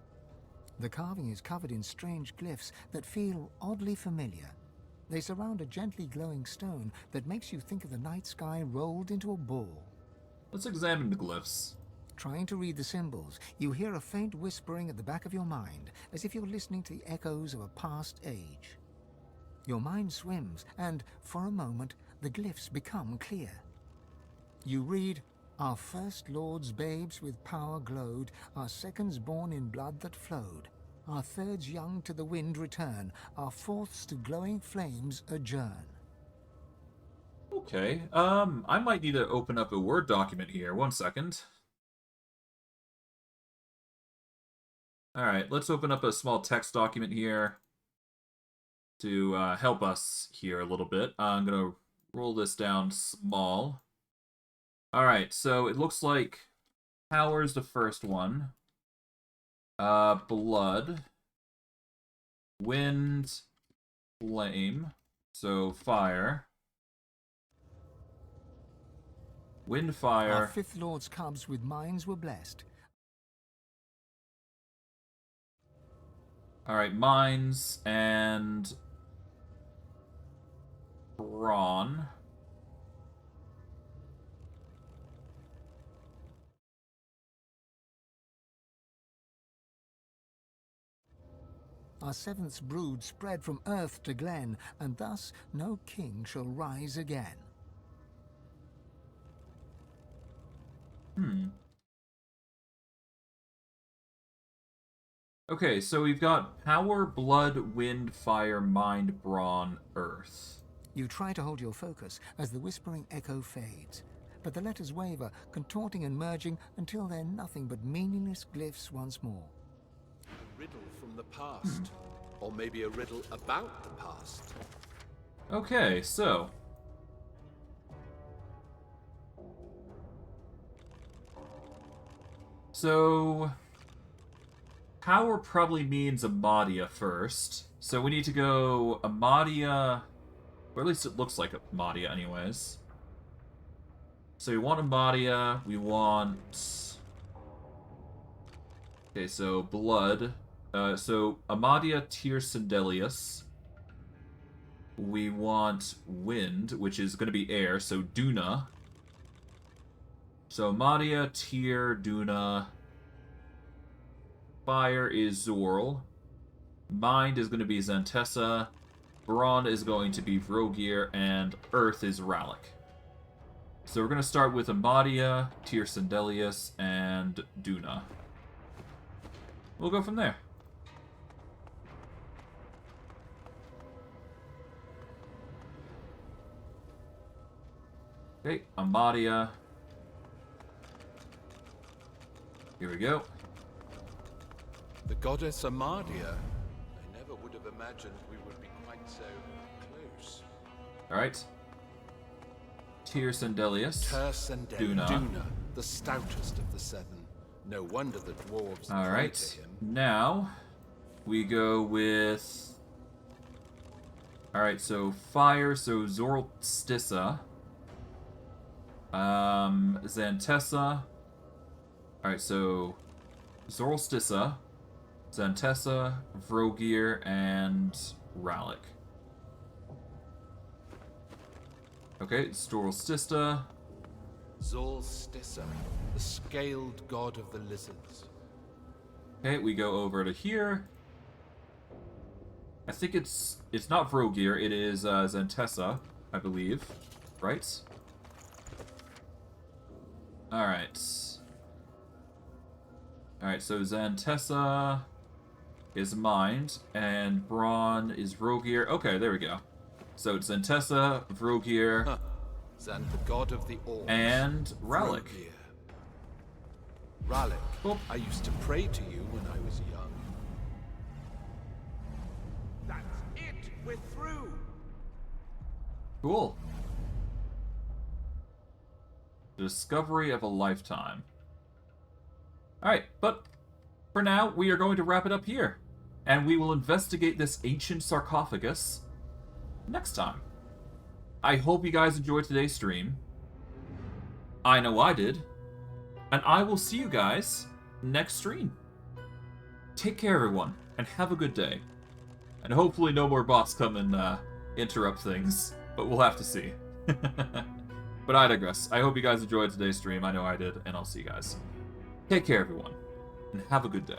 The carving is covered in strange glyphs that feel oddly familiar. They surround a gently glowing stone that makes you think of the night sky rolled into a ball. Let's examine the glyphs. Trying to read the symbols, you hear a faint whispering at the back of your mind, as if you're listening to the echoes of a past age. Your mind swims, and, for a moment, the glyphs become clear. You read, "Our first lords babes with power glowed, our seconds born in blood that flowed. Our thirds young to the wind return, our fourths to glowing flames adjourn." Okay, I might need to open up a Word document here. 1 second. Alright, let's open up a small text document here to help us here a little bit. I'm going to roll this down small. Alright, so it looks like power's the first one. Blood. Wind. Flame. So fire. Wind, fire. Our fifth lord's cubs with minds were blessed. Alright, mines and brawn. our seventh brood spread from earth to glen, and thus no king shall rise again. Okay, so we've got power, blood, wind, fire, mind, brawn, earth. You try to hold your focus as the whispering echo fades, but the letters waver, contorting and merging until they're nothing but meaningless glyphs once more. A riddle from the past. Or maybe a riddle about the past. Okay, so... Power probably means Amadia first. So we need to go Amadia... Or at least it looks like Amadia anyways. So we want Amadia, we want... Okay, so blood. So Amadia Tyr Sindelius. We want wind, which is going to be air, so Duna. So Amadia, Tyr, Duna. Fire is Zorl. Mind is going to be Zantessa. Brawn is going to be Vrogir, and Earth is Rallic. So we're going to start with Amadia, Tyr Sindelius, and Duna. We'll go from there. Okay, Amadia. Here we go. The goddess Amadia. I never would have imagined we would be quite so close. Alright. Tyr Sindelius. Duna, the stoutest of the seven. No wonder the dwarves pray to him. Now we go with... Alright, so fire, so Zoroastissa. Zantessa. Alright, so Zoroastissa, Zantessa, Vrogir, and Rallic. Okay, Zoroastissa. Zoroastissa, the scaled god of the lizards. Okay, we go over to here. I think it's not Vrogir, it is Zantessa, I believe. Right? Alright. Alright, so Zantessa is mind, and Brawn is Vrogir. Okay, there we go. So it's Zantessa, Vrogir, Zant, the god of the orcs, and Rallic. Rallic, I used to pray to you when I was young. That's it! We're through! Cool. Discovery of a lifetime. Alright, but for now, we are going to wrap it up here. And we will investigate this ancient sarcophagus next time. I hope you guys enjoyed today's stream. I know I did. And I will see you guys next stream. Take care, everyone, and have a good day. And hopefully no more bots come and interrupt things, but we'll have to see. But I digress. I hope you guys enjoyed today's stream. I know I did, and I'll see you guys. Take care, everyone, and have a good day.